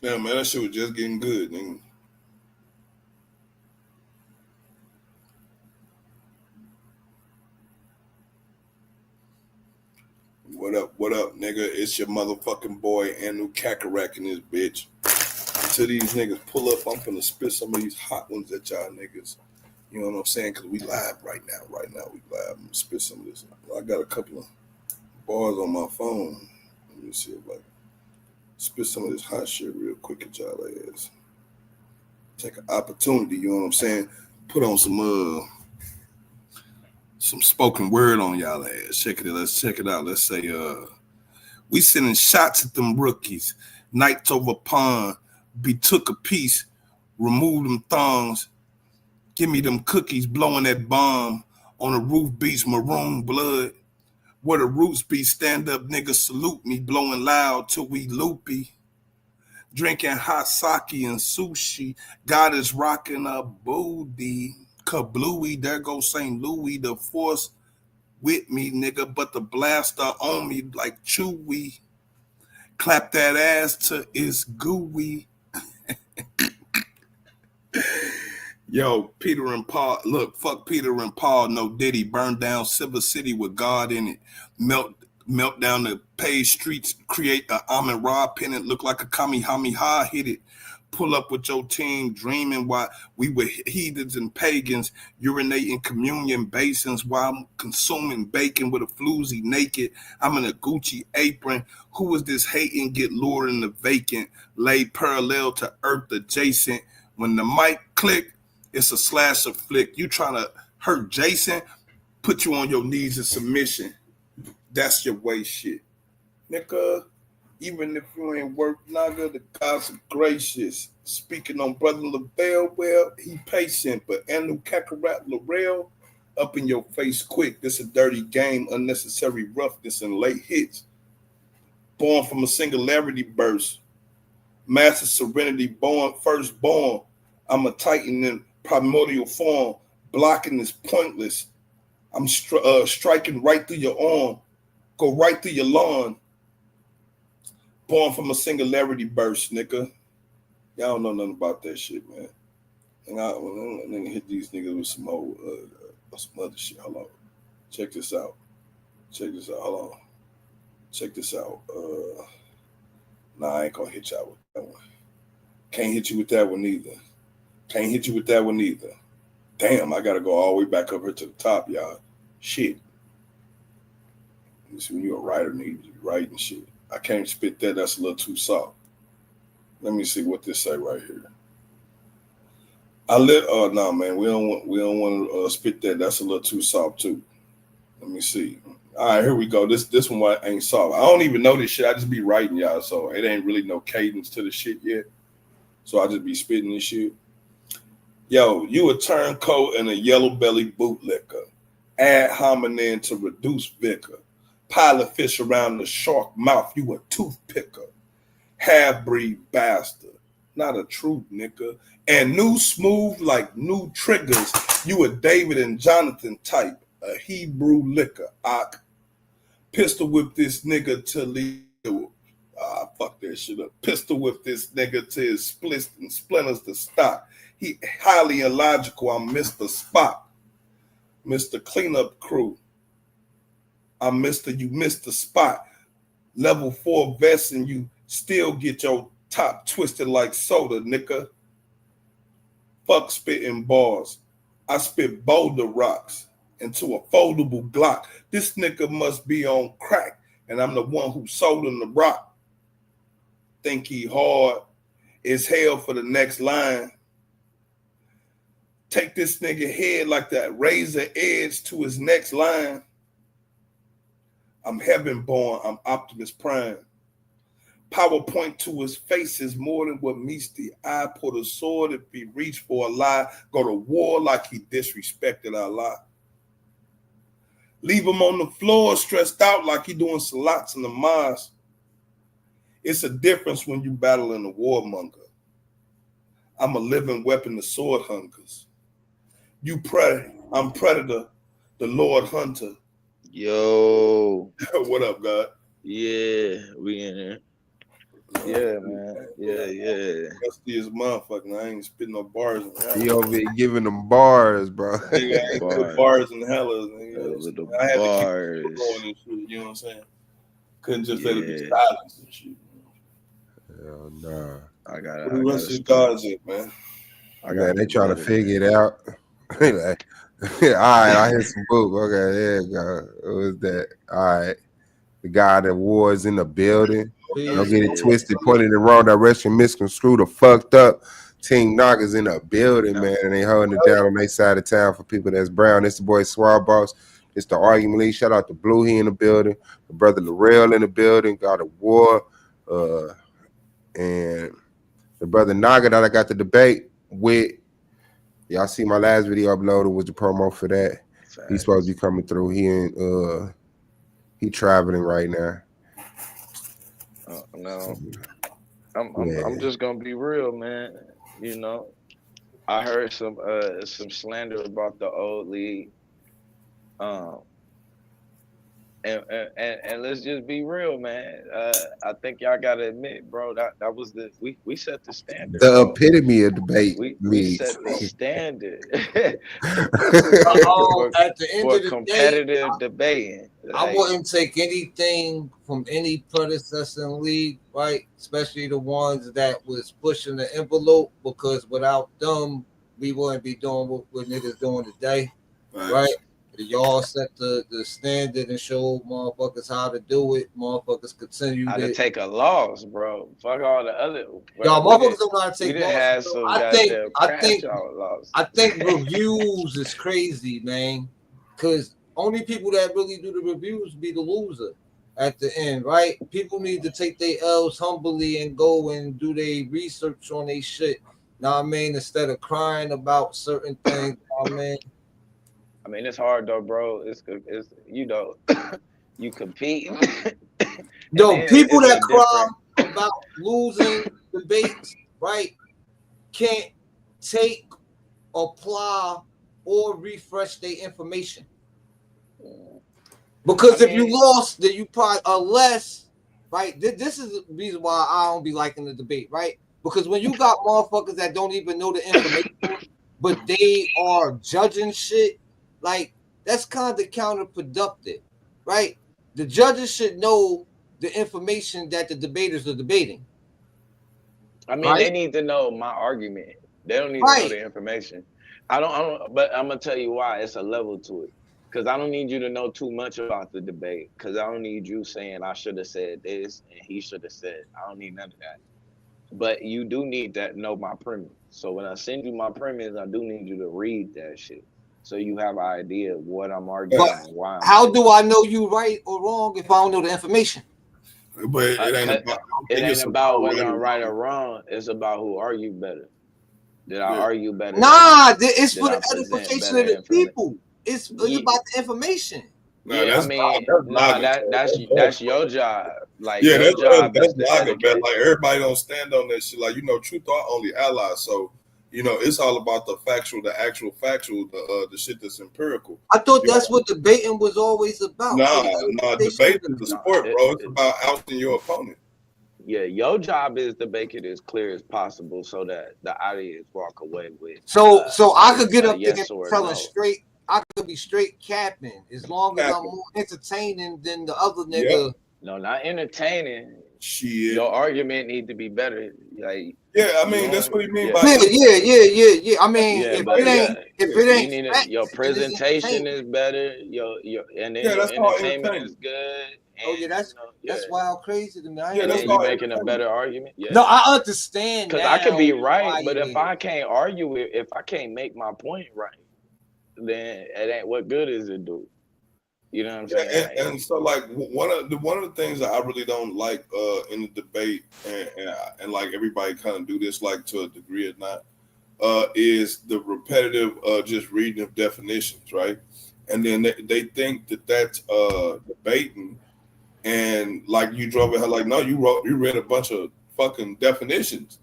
Yeah, man, that shit was just getting good, nigga. What up, nigga? It's your motherfucking boy, Anu Kakarak in this bitch. To these niggas pull up, I'm finna spit some of these hot ones at y'all niggas. You know what I'm saying? Because we live right now. Right now, we live. I'm gonna spit some of this. I got a couple of bars on my phone. Let me see if I can spit some of this hot shit real quick at y'all ass. Take an opportunity, you know what I'm saying? Put on some spoken word on y'all ass. Check it. Let's check it out. Let's say we sending shots at them rookies. Nights over pond. Be took a piece. Remove them thongs. Give me them cookies. Blowing that bomb on the roof beats maroon blood. Where the roots be, stand up, nigga, salute me. Blowing loud till we loopy. Drinking hot sake and sushi. God is rocking a booty. Kablooey, there goes St. Louis. The force with me, nigga, but the blaster on me like Chewy. Clap that ass till it's gooey. Yo, Peter and Paul, look, fuck Peter and Paul, no Diddy. Burn down Silver City with God in it. Melt down the paved streets, create a Amin Ra pennant, look like a Kamehameha hit it. Pull up with your team, dreaming while we were heathens and pagans, urinating communion basins while I'm consuming bacon with a floozy naked. I'm in a Gucci apron. Who is this hating? Get lured in the vacant, laid parallel to earth adjacent. When the mic click, it's a slasher flick. You trying to hurt Jason? Put you on your knees in submission. That's your way shit. Nigga, even if you ain't work, nigga, the gods are gracious. Speaking on Brother LaBelle, well, he patient, but Anu Kakarot Laurel, up in your face quick. This a dirty game, unnecessary roughness and late hits. Born from a singularity burst. Master serenity, born firstborn. I'm a titan in primordial form. Blocking is pointless. I'm striking right through your arm. Go right through your lawn. Born from a singularity burst, nigga. Y'all don't know nothing about that shit, man. And I'm gonna hit these niggas with some other shit. Hold on. Check this out. Check this out. Hold on. Check this out. Nah, I ain't gonna hit y'all with that one. Can't hit you with that one either. Can't hit you with that one either. Damn, I gotta go all the way back up here to the top, y'all. Shit. When you're a writer, need to be writing shit. I can't spit that. That's a little too soft. Let me see what this say right here. I let. Oh no, man. We don't want to spit that. That's a little too soft too. Let me see. All right, here we go. This one ain't soft. I don't even know this shit. I just be writing y'all, so it ain't really no cadence to the shit yet. So I just be spitting this shit. Yo, you a turncoat and a yellow belly bootlicker. Ad hominem to reduce vicar. Pilot fish around the shark mouth. You a toothpicker. Half breed bastard. Not a true nigga. And new smooth like new triggers. You a David and Jonathan type. A Hebrew liquor. Pistol whip this nigga to leave. Fuck that shit up. Pistol whip this nigga to his splits and splinters to stock. He highly illogical. I'm Mr. Spock. Mr. Cleanup Crew. I'm Mr. You missed the spot. Level 4 vest and you still get your top twisted like soda, nigga. Fuck spitting bars. I spit boulder rocks into a foldable Glock. This nigga must be on crack, and I'm the one who sold him the rock. Think he hard as hell for the next line. Take this nigga head like that razor edge to his next line. I'm heaven born, I'm Optimus Prime. PowerPoint to his face is more than what meets the eye. Put a sword if he reach for a lie. Go to war like he disrespected Allah. Leave him on the floor stressed out like he doing salats in the mosque. It's a difference when you battling a warmonger. I'm a living weapon to sword hungers. You prey, I'm predator, the Lord hunter. Yo, What up, God? yeah, we in there. Yeah, man. Yeah. Rusty as motherfucking. I ain't spitting no bars in hell. He over here giving them bars, bro. Nigga, I ain't put bars in hella. Nigga. I had to keep it going and shit. You know what I'm saying? Couldn't just let it be silence and shit. Hell nah. I got What the rest of God's it, man? Man, they trying to figure it out. Like, all right, I hit some boop. Okay, there you go. What was that? All right. The guy that was in the building. Don't get it twisted, pointed in the wrong direction, misconstrued or fucked up. Team Knockers in the building, man, and they holding it down on their side of town for people that's brown. It's the boy Swab Boss. It's the Argument League. Shout out to Blue, he in the building. The brother Laurel in the building. God of War. And the brother Naga that I got the debate with. Y'all see my last video uploaded was the promo for that. He's supposed to be coming through. He traveling right now. No, I'm just gonna be real, man. You know, I heard some slander about the old league. And let's just be real, man. I think y'all gotta admit, bro, that was we set the standard. The epitome of debate. We set the standard at the end for of the competitive debating. I wouldn't take anything from any predecessor in league, right? Especially the ones that was pushing the envelope, because without them, we wouldn't be doing what niggas doing today, right? Y'all set the standard and show motherfuckers how to do it. Motherfuckers continue to take a loss, bro. Fuck all the other. Y'all motherfuckers don't know how to take losses. I think reviews is crazy, man. Because only people that really do the reviews be the loser at the end, right? People need to take their L's humbly and go and do their research on their shit. Know what I mean? Instead of crying about certain things, I mean, it's hard though, bro. It's you know, you compete. No, people that cry about losing debates, right, can't take, apply, or refresh their information. Because if you lost, then you probably unless, right? This is the reason why I don't be liking the debate, right? Because when you got motherfuckers that don't even know the information, but they are judging shit. Like, that's kind of counterproductive, right? The judges should know the information that the debaters are debating. I mean, they need to know my argument. They don't need to know the information. I don't, but I'm going to tell you why. It's a level to it. Because I don't need you to know too much about the debate. Because I don't need you saying I should have said this and he should have said. I don't need none of that. But you do need to know my premise. So when I send you my premise, I do need you to read that shit. So you have an idea of what I'm arguing and why. How do I know you right or wrong if I don't know the information? But it ain't about whether I'm right or wrong. It's about who argued better. Did I argue better? Nah, it's for the edification of the people. It's about the information. Yeah, that's your job. Like, your job that's Naga, man. Like, everybody don't stand on that shit. Like, you know, truth are only allies. So, you know, it's all about the actual factual, the shit that's empirical. I thought that's what debating was always about. Nah, debating is the sport, bro. It's about ousting your opponent. Yeah, your job is to make it as clear as possible so that the audience walk away with. So I could get up there and tell straight. I could be straight capping as long as I'm more entertaining than the other nigga. Yep. No, not entertaining. Shit. Your argument need to be better. Like, yeah, I mean that's what you mean by yeah. I mean, if it ain't your presentation is better. Your entertainment is good. And, that's wild crazy to me. You making a better argument. Yeah. No, I understand. Because I could be right, but if I can't argue it, if I can't make my point right, then it ain't. What good is it do? You know what I'm saying? And so, like, one of the things that I really don't like in the debate, and like everybody kind of do this, like, to a degree or not, is the repetitive just reading of definitions, right? And then they think that that's debating, and like you drove it, like, no, you read a bunch of fucking definitions,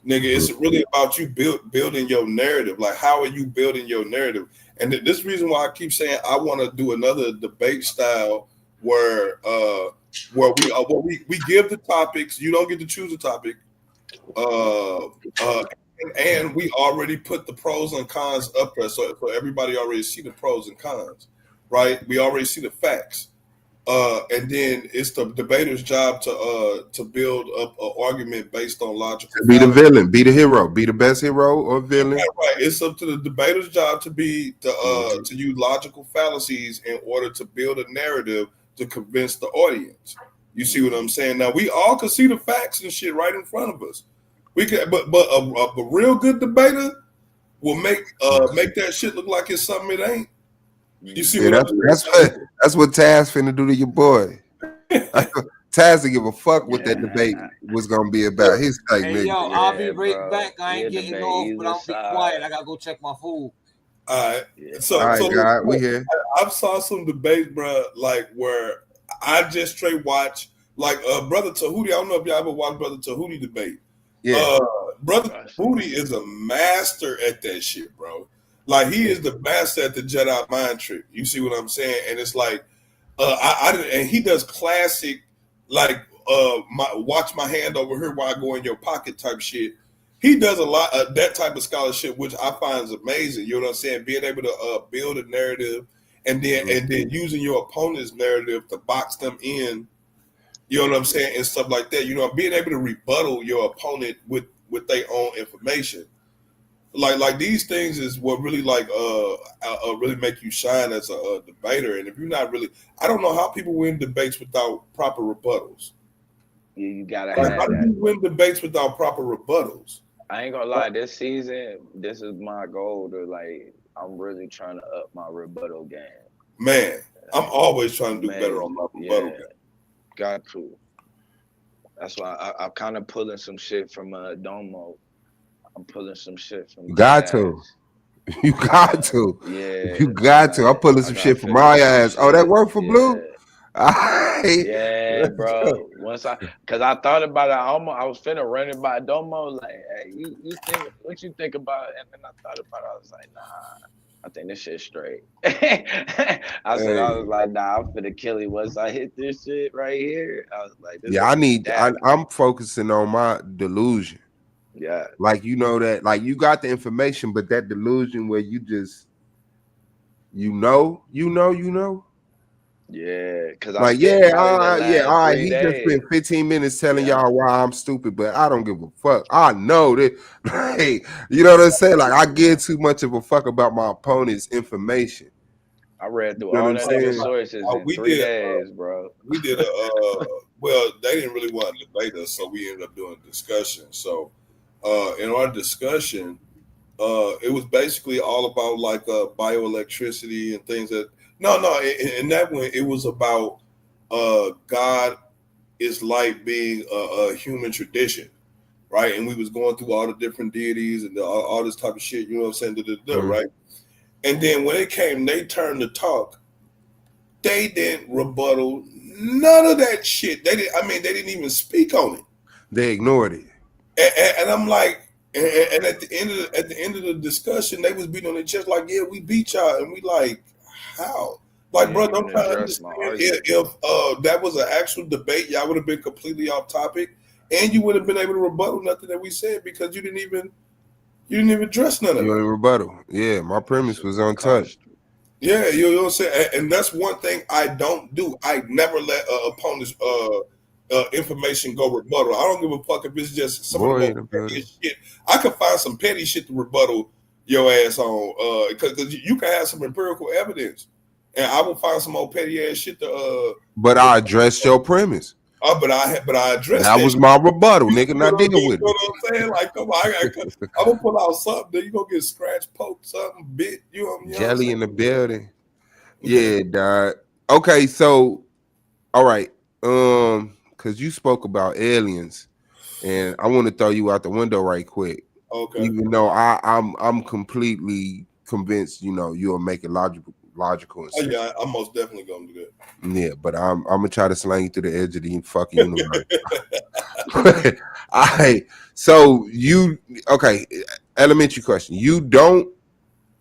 nigga. It's really about you building your narrative. Like, how are you building your narrative? And this reason why I keep saying I want to do another debate style where where we give the topics. You don't get to choose a topic. And we already put the pros and cons up there, so everybody already see the pros and cons, right? We already see the facts. And then it's the debater's job to build up an argument based on logical. Be the villain, be the hero, be the best hero or villain. Right. It's up to the debater's job to use logical fallacies in order to build a narrative to convince the audience. You see what I'm saying? Now we all can see the facts and shit right in front of us. We can, but a real good debater will make that shit look like it's something it ain't. You see what I'm saying? That's what Taz finna do to your boy. Taz to give a fuck what that debate was gonna be about. He's like, hey, yo, I'll be right back. I ain't getting off, but I'll be quiet. I gotta go check my food. All right. All right, God, we here. I saw some debates, bro, like where I just straight watch, like Brother Tahuti. I don't know if y'all ever watched Brother Tahuti debate. Yeah. Brother Tahuti is a master at that shit, bro. Like he is the master at the Jedi mind trick. You see what I'm saying? And it's like, and he does classic, like watch my hand over here while I go in your pocket type shit. He does a lot of that type of scholarship, which I find is amazing. You know what I'm saying? Being able to build a narrative and then using your opponent's narrative to box them in. You know what I'm saying? And stuff like that. You know, being able to rebuttal your opponent with their own information. Like these things is what really really make you shine as a debater. And if you're not really, I don't know how people win debates without proper rebuttals. Yeah, you gotta have that. How do you win debates without proper rebuttals? I ain't gonna lie, this season, this is my goal I'm really trying to up my rebuttal game. Man, I'm always trying to do better on my rebuttal game. Got to. That's why I'm kind of pulling some shit from Domo. I'm pulling some shit from. You got to. You got to. Yeah. You got to. I'm pulling some shit from my ass. Oh, that worked for Blue? Yeah, bro. Cause I thought about it, I was finna run it by Domo. Like, hey, you think what you think about it? And then I thought about it. I was like, nah, I think this shit's straight. I was like, nah, I'm finna kill him once I hit this shit right here. I was like, I'm focusing on my delusion. Yeah. Like, you know that, like, you got the information, but that delusion where you just, you know. Yeah, because all right. He just spent 15 minutes telling y'all why I'm stupid, but I don't give a fuck. I know that. Hey, you know what I'm saying? Like, I give too much of a fuck about my opponent's information. I read through all that sources in 3 days, bro. We did well, they didn't really want to debate us, so we ended up doing a discussion. So, in our discussion, it was basically all about like bioelectricity and things that. No. In that one, it was about God is like being a human tradition, right? And we was going through all the different deities and all this type of shit. You know what I'm saying? Right? And then when it came, they turned to talk. They didn't rebuttal none of that shit. They didn't even speak on it. They ignored it. And I'm like, and at the end of the discussion, they was beating on their chest like, yeah, we beat y'all, and we like. How? Like, bro, don't try to understand if that was an actual debate, y'all would have been completely off topic, and you would have been able to rebuttal nothing that we said because you didn't even address none of it. You didn't rebuttal. Yeah, my premise was untouched. Yeah, you know what I'm saying? And that's one thing I don't do. I never let opponents' information go rebuttal. I don't give a fuck if it's just some of the petty shit. I could find some petty shit to rebuttal your ass on, because you can have some empirical evidence, and I will find some old petty ass shit to. But I addressed your premise. But I addressed that was my rebuttal, nigga. Not deal with it. You know what I'm saying? Like, come on, I'm gonna pull out something. Then you gonna get scratched, poked, something, bit. You know jelly in the building. Yeah, dog. Okay, so all right, because you spoke about aliens, and I want to throw you out the window right quick. Okay. Even though I'm completely convinced, you know, you'll make it logical. And yeah, I'm most definitely gonna do that. Yeah, but I'm gonna try to slang you to the edge of the fucking universe. All right. So elementary question. You don't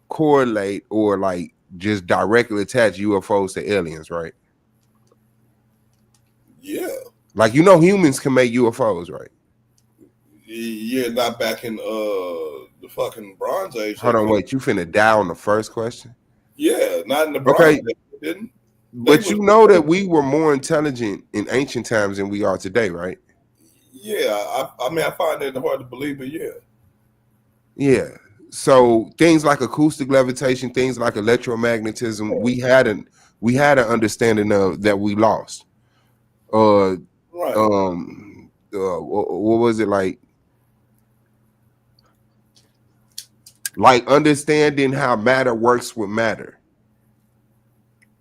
correlate or like just directly attach UFOs to aliens, right? Yeah. Like, you know, humans can make UFOs, right? Yeah, not back in the fucking Bronze Age. Hold on, wait. You finna die on the first question? Yeah, not in the Bronze Okay. Age. They didn't. But you know that we were more intelligent in ancient times than we are today, right? Yeah, I mean, I find it hard to believe, but yeah. Yeah. So things like acoustic levitation, things like electromagnetism, we had an understanding of that we lost. Right. What was it like? Like understanding how matter works with matter.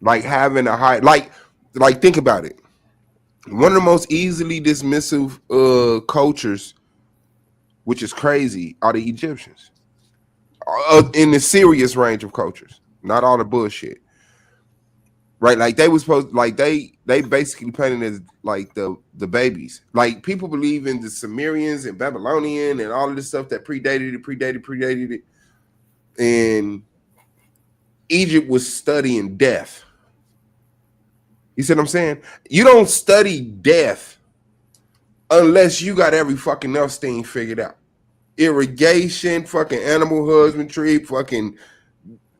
Like having a high, like think about it. One of the most easily dismissive cultures, which is crazy, are the Egyptians. In the serious range of cultures, not all the bullshit. Right, like they was supposed, like they basically painted as like the babies. Like people believe in the Sumerians and Babylonian and all of this stuff that predated it. And Egypt was studying death. You see what I'm saying? You don't study death unless you got every fucking else thing figured out. Irrigation, fucking animal husbandry, fucking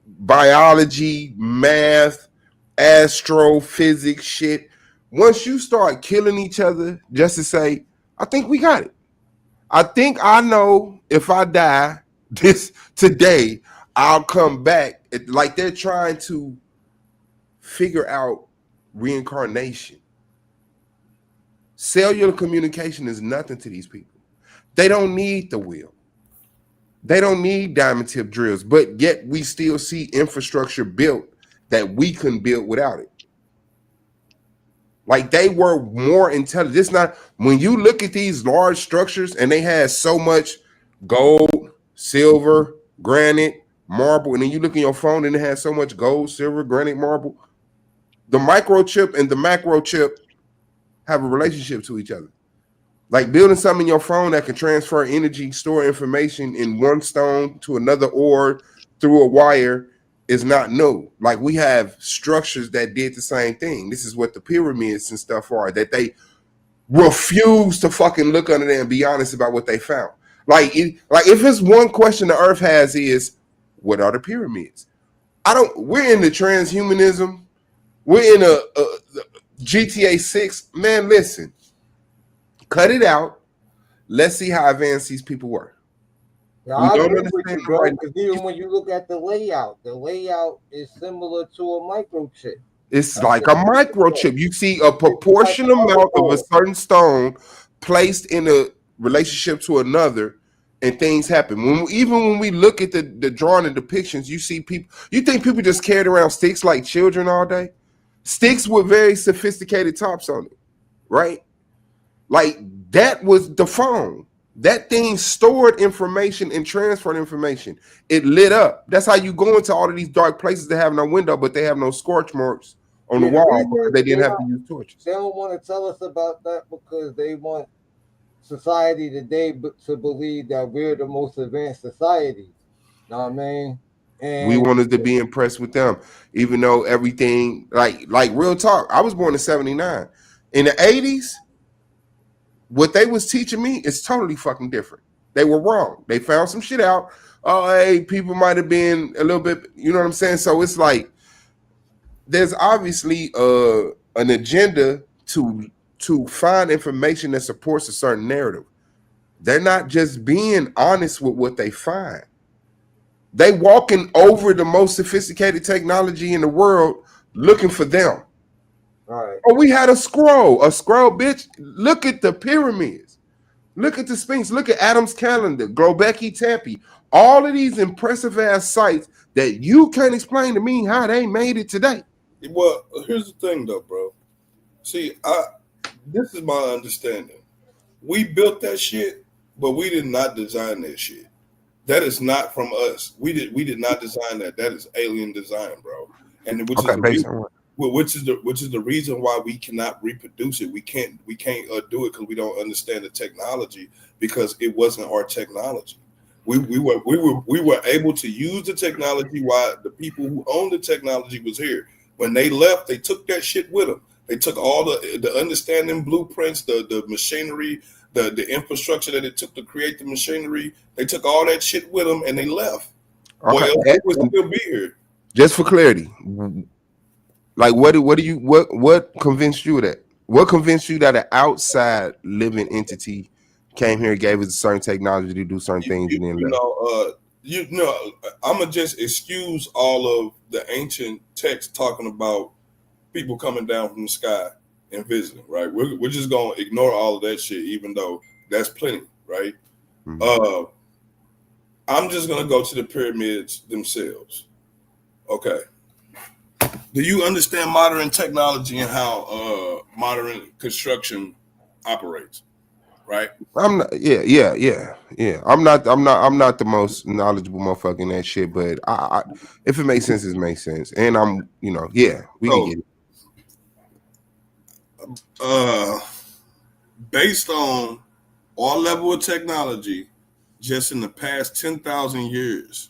biology, math, astrophysics shit. Once you start killing each other just to say, I think we got it. I think I know if I die this today, I'll come back. Like they're trying to figure out reincarnation. Cellular communication is nothing to these people. They don't need the wheel. They don't need diamond tip drills, but yet we still see infrastructure built that we couldn't build without it. Like they were more intelligent. It's not, when you look at these large structures and they had so much gold, silver, granite, marble, and then you look in your phone and it has so much gold, silver, granite, marble. The microchip and the macro chip have a relationship to each other. Like building something in your phone that can transfer energy, store information in one stone to another ore through a wire is not new. Like we have structures that did the same thing. This is what the pyramids and stuff are, that they refuse to fucking look under there and be honest about what they found. Like if it's one question the earth has is, what are the pyramids? We're in the transhumanism. We're in a GTA 6. Man, listen. Cut it out. Let's see how advanced these people were. Yeah, I agree with you, bro. Because even when you look at the layout is similar to a microchip. It's like a microchip. You see a proportional amount of a certain stone placed in a relationship to another, and things happen. Even when we look at the drawing and depictions, you see people. You think people just carried around sticks like children all day? Sticks with very sophisticated tops on it, right? Like that was the phone. That thing stored information and transferred information. It lit up. That's how you go into all of these dark places that have no window, but they have no scorch marks on the wall because they didn't have to use torches. They don't want to tell us about that because they want society today to believe that we're the most advanced society. Know what I mean? And we wanted to be impressed with them, even though everything, like real talk. I was born in '79. In the '80s, what they was teaching me is totally fucking different. They were wrong. They found some shit out. Oh, hey, people might have been a little bit, you know what I'm saying? So it's like there's obviously an agenda to find information that supports a certain narrative. They're not just being honest with what they find. They walking over the most sophisticated technology in the world looking for them. All right. Oh, we had a scroll, bitch. Look at the pyramids. Look at the Sphinx. Look at Adam's calendar, Göbekli Tepe. All of these impressive ass sites that you can't explain to me how they made it today. Well, here's the thing, though, bro. See, this is my understanding. We built that shit, but we did not design that shit. That is not from us. We did not design that. That is alien design, bro. And which is the reason why we cannot reproduce it. We can't do it because we don't understand the technology, because it wasn't our technology. We were able to use the technology while the people who owned the technology was here. When they left, they took that shit with them. They took all the understanding blueprints, the machinery, the infrastructure that it took to create the machinery. They took all that shit with them and they left. Or Okay. else they would still be here. Just for clarity, like what convinced you that? What convinced you that an outside living entity came here and gave us certain technology to do certain things and then left? I'm gonna just excuse all of the ancient texts talking about people coming down from the sky and visiting, right? We're just gonna ignore all of that shit, even though that's plenty, right? Mm-hmm. I'm just gonna go to the pyramids themselves. Okay. Do you understand modern technology and how modern construction operates? Right? I'm not. Yeah. I'm not the most knowledgeable motherfucker in that shit, but I if it makes sense, it makes sense. And I'm, we can get it. Based on our level of technology, just in the past 10,000 years,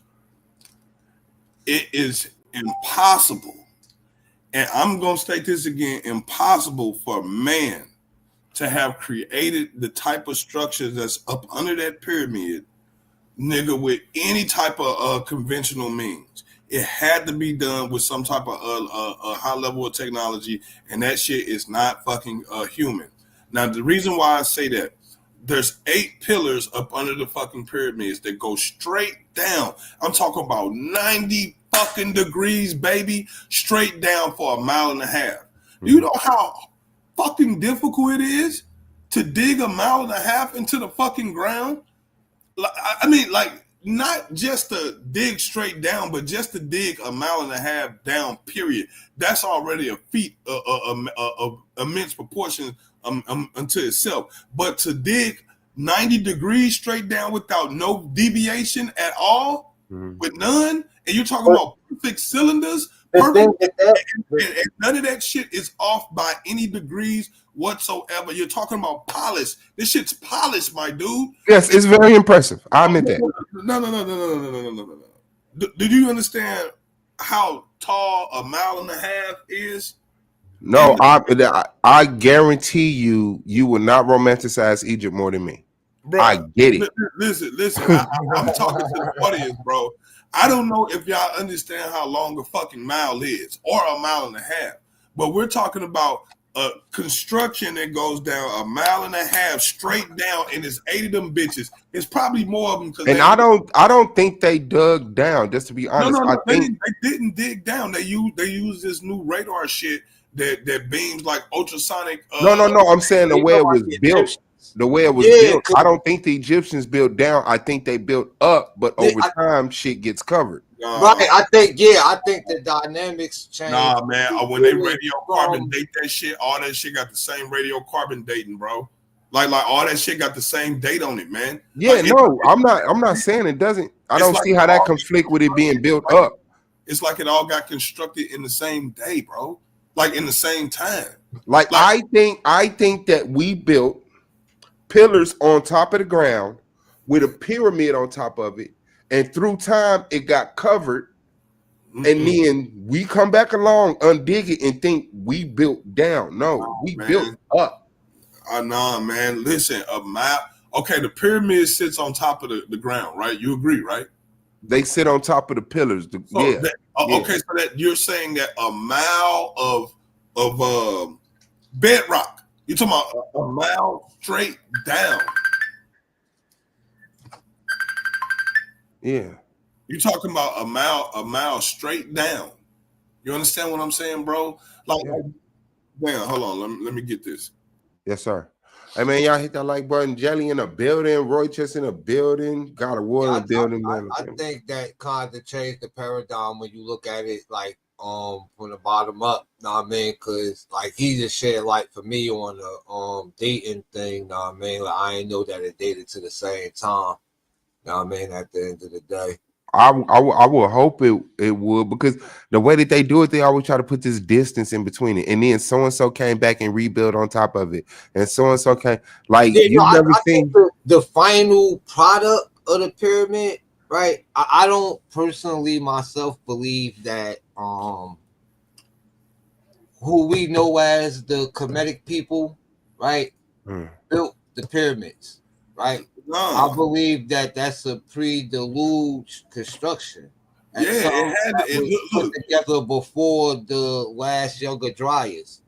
it is impossible, and I'm gonna state this again, impossible for man to have created the type of structure that's up under that pyramid, nigga, with any type of conventional means. It had to be done with some type of high level of technology, and that shit is not fucking human. Now, the reason why I say that, there's 8 pillars up under the fucking pyramids that go straight down. I'm talking about 90 fucking degrees, baby, straight down for 1.5 miles. Do you know how fucking difficult it is to dig 1.5 miles into the fucking ground? I mean, like, not just to dig straight down, but just to dig 1.5 miles down, period. That's already a feat of immense proportions unto itself. But to dig 90 degrees straight down without no deviation at all, with none, and you're talking about perfect cylinders, perfect, and none of that shit is off by any degrees whatsoever. You're talking about polish. This shit's polished, my dude. Yes, it's very impressive. I admit that. No. Do you understand how tall 1.5 miles is? No, I guarantee you will not romanticize Egypt more than me. Bro, I get it. Listen. I'm talking to the audience, bro. I don't know if y'all understand how long a fucking mile is, or 1.5 miles, but we're talking about a construction that goes down 1.5 miles straight down, and it's 8 of them bitches. It's probably more of them. And I don't think they dug down. Just to be honest, no, they didn't dig down. They used this new radar shit that beams like ultrasonic. No. I'm saying the way it was built. The way it was built, I don't think the Egyptians built down. I think they built up, but over time, shit gets covered. Right. I think the dynamics change. Nah, man. When they radiocarbon date that shit, all that shit got the same radiocarbon dating, bro. Like all that shit got the same date on it, man. Yeah, like, no, I'm not saying it doesn't. I don't see how that conflict with it being built up. It's like it all got constructed in the same day, bro. Like in the same time. Like I think that we built pillars on top of the ground with a pyramid on top of it, and through time it got covered, and then we come back along, undig it, and think we built down. No, we built up. Nah, man. Listen, a map. Okay, the pyramid sits on top of the ground, right? You agree, right? They sit on top of the pillars. Okay, so that you're saying that 1 mile of bedrock. You're talking about 1 mile straight down. Yeah. You're talking about 1 mile straight down. You understand what I'm saying, bro? Damn, hold on. Let me get this. Yes, sir. Hey, man, y'all hit that like button. Jelly in a building. Roy Chess in a building. God of War in a building. I think that kind of changed the paradigm when you look at it like from the bottom up, know what I mean? Because like he just shed light for me on the dating thing, know what I mean? Like I ain't know that it dated to the same time, know what I mean? At the end of the day, I would hope it would, because the way that they do it, they always try to put this distance in between it, and then so and so came back and rebuilt on top of it, and so came like never seen the final product of the pyramid, right? I don't personally myself believe that who we know as the Kemetic people, right, built the pyramids, right? No. I believe that that's a pre-deluge construction. And Yeah, it had that was put together before the last Younger Dryas.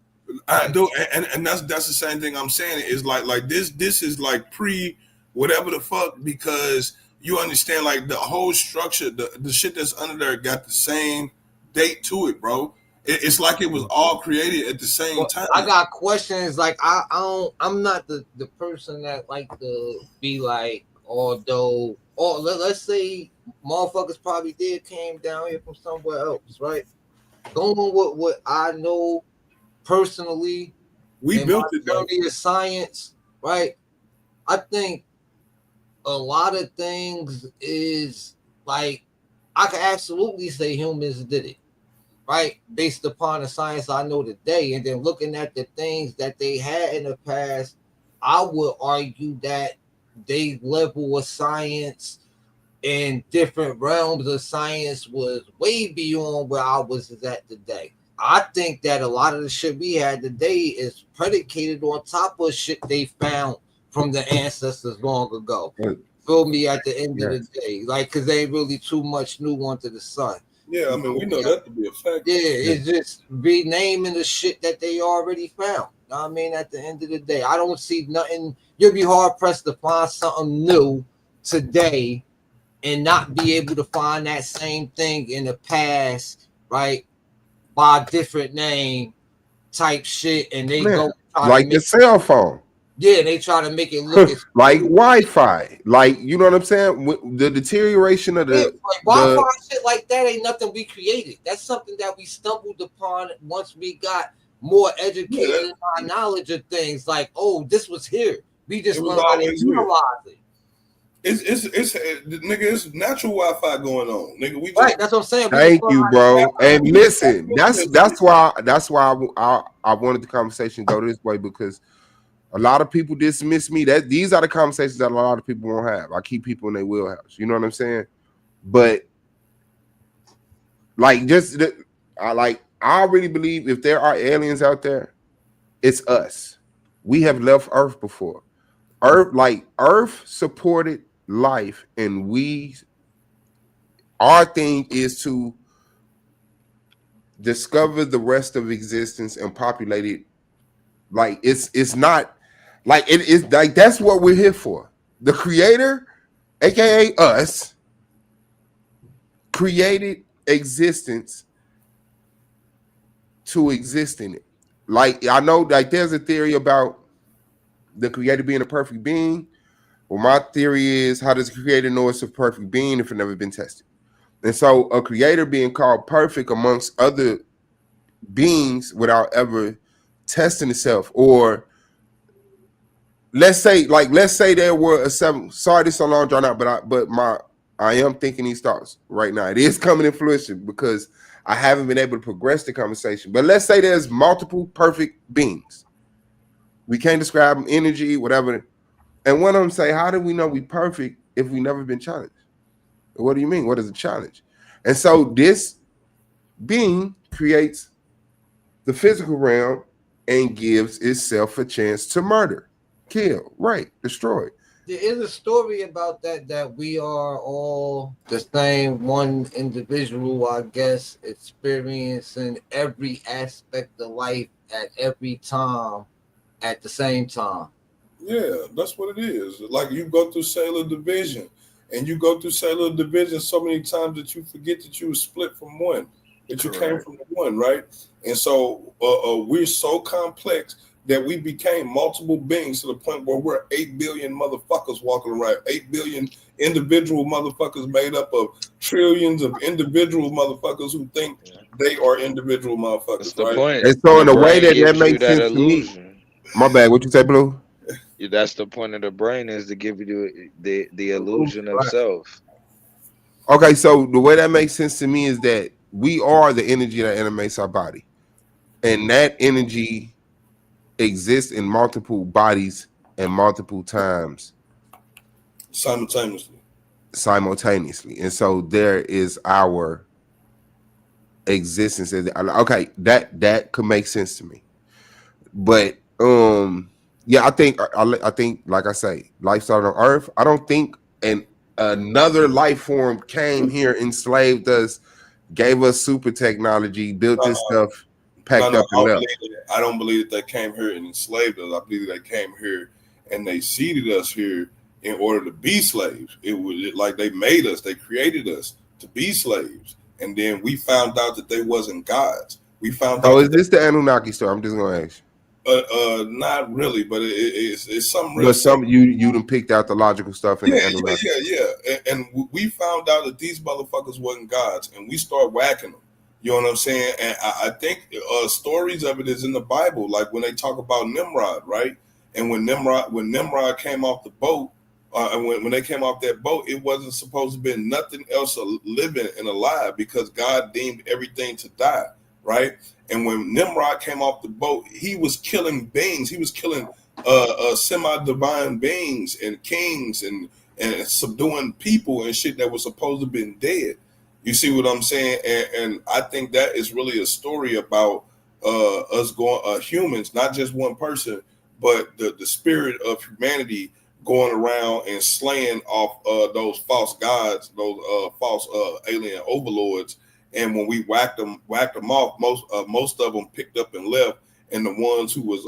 I do, and that's the same thing I'm saying. Is like this is like pre whatever the fuck, because you understand like the whole structure, the shit that's under there got the same date to it, bro. It's like it was all created at the same time. I got questions like I'm not the person that like to be like, although, or let's say motherfuckers probably came down here from somewhere else, right? Going with what I know personally, we built it though. Of science, right? I think a lot of things is like I could absolutely say humans did it, right? Based upon the science I know today, and then looking at the things that they had in the past, I would argue that they level of science in different realms of science was way beyond where I was at today. I think that a lot of the shit we had today is predicated on top of shit they found from the ancestors long ago. Feel me? At the end of the day, like, because they ain't really too much new onto the sun. Yeah, I mean, we know that to be a fact. Yeah, it's just renaming the shit that they already found. I mean, at the end of the day, I don't see nothing. You'll be hard pressed to find something new today and not be able to find that same thing in the past, right? By a different name type shit, and they go like the cell phone. Yeah, they try to make it look like Wi-Fi. Like, you know what I'm saying? The deterioration of the like Wi-Fi shit like that ain't nothing we created. That's something that we stumbled upon once we got more educated in our knowledge of things. Like, oh, this was here. We just learned how to utilize it. It's nigga, it's natural Wi-Fi going on, nigga. We just, right, that's what I'm saying. Thank you, bro. And listen, that's why I wanted the conversation to go this way, because a lot of people dismiss me. That these are the conversations that a lot of people won't have. I keep people in their wheelhouse. You know what I'm saying? But like, I really believe if there are aliens out there, it's us. We have left Earth before. Earth supported life, and our thing is to discover the rest of existence and populate it. Like, it's not like it is like that's what we're here for. The creator, aka us, created existence to exist in it. Like, I know, like, there's a theory about the creator being a perfect being. Well, my theory is, how does the creator know it's a perfect being if it never been tested? And so a creator being called perfect amongst other beings without ever testing itself, or let's say there were a seven. Sorry, this is so long drawn out, but I am thinking these thoughts right now. It is coming in fruition because I haven't been able to progress the conversation. But let's say there's multiple perfect beings. We can't describe them, energy, whatever. And one of them say, how do we know we perfect if we never been challenged? What do you mean? What is a challenge? And so this being creates the physical realm and gives itself a chance to murder, kill, rape, destroy. There is a story about that we are all the same one individual, I guess, experiencing every aspect of life at every time at the same time. Yeah, that's what it is. Like, you go through cellular division, and you go through cellular division so many times that you forget that you were split from one, that you came from the one, right? And so we're so complex that we became multiple beings to the point where we're 8 billion motherfuckers walking around, 8 billion individual motherfuckers made up of trillions of individual motherfuckers who think they are individual motherfuckers. That's the point. And so in a way that makes sense to me. My bad. What you say, Blue? That's the point of the brain, is to give you the illusion of self. Okay, so the way that makes sense to me is that we are the energy that animates our body, and that energy exists in multiple bodies and multiple times simultaneously. And so there is our existence is okay. That could make sense to me, but yeah, I think like I say, life started on Earth. I don't think another life form came here, enslaved us, gave us super technology, built this stuff, No, packed no, up and left. I don't believe that they came here and enslaved us. I believe they came here and they seeded us here in order to be slaves. It was like they made us, they created us to be slaves, and then we found out that they wasn't gods. We found So out is that this the Anunnaki story? I'm just gonna ask you. not really, but it's something real But simple. some you done picked out the logical stuff in the Anunnaki. We found out that these motherfuckers wasn't gods, and we start whacking them. You know what I'm saying? And I think stories of it is in the Bible, like when they talk about Nimrod, right? And when Nimrod came off the boat, and when they came off that boat, it wasn't supposed to be nothing else living and alive because God deemed everything to die, right? And when Nimrod came off the boat, he was killing beings. He was killing semi-divine beings and kings and subduing people and shit that was supposed to be dead. You see what I'm saying? And I think that is really a story about us going humans, not just one person, but the spirit of humanity going around and slaying off those false gods, those false alien overlords. And when we whacked them off, most of them picked up and left, and the ones who was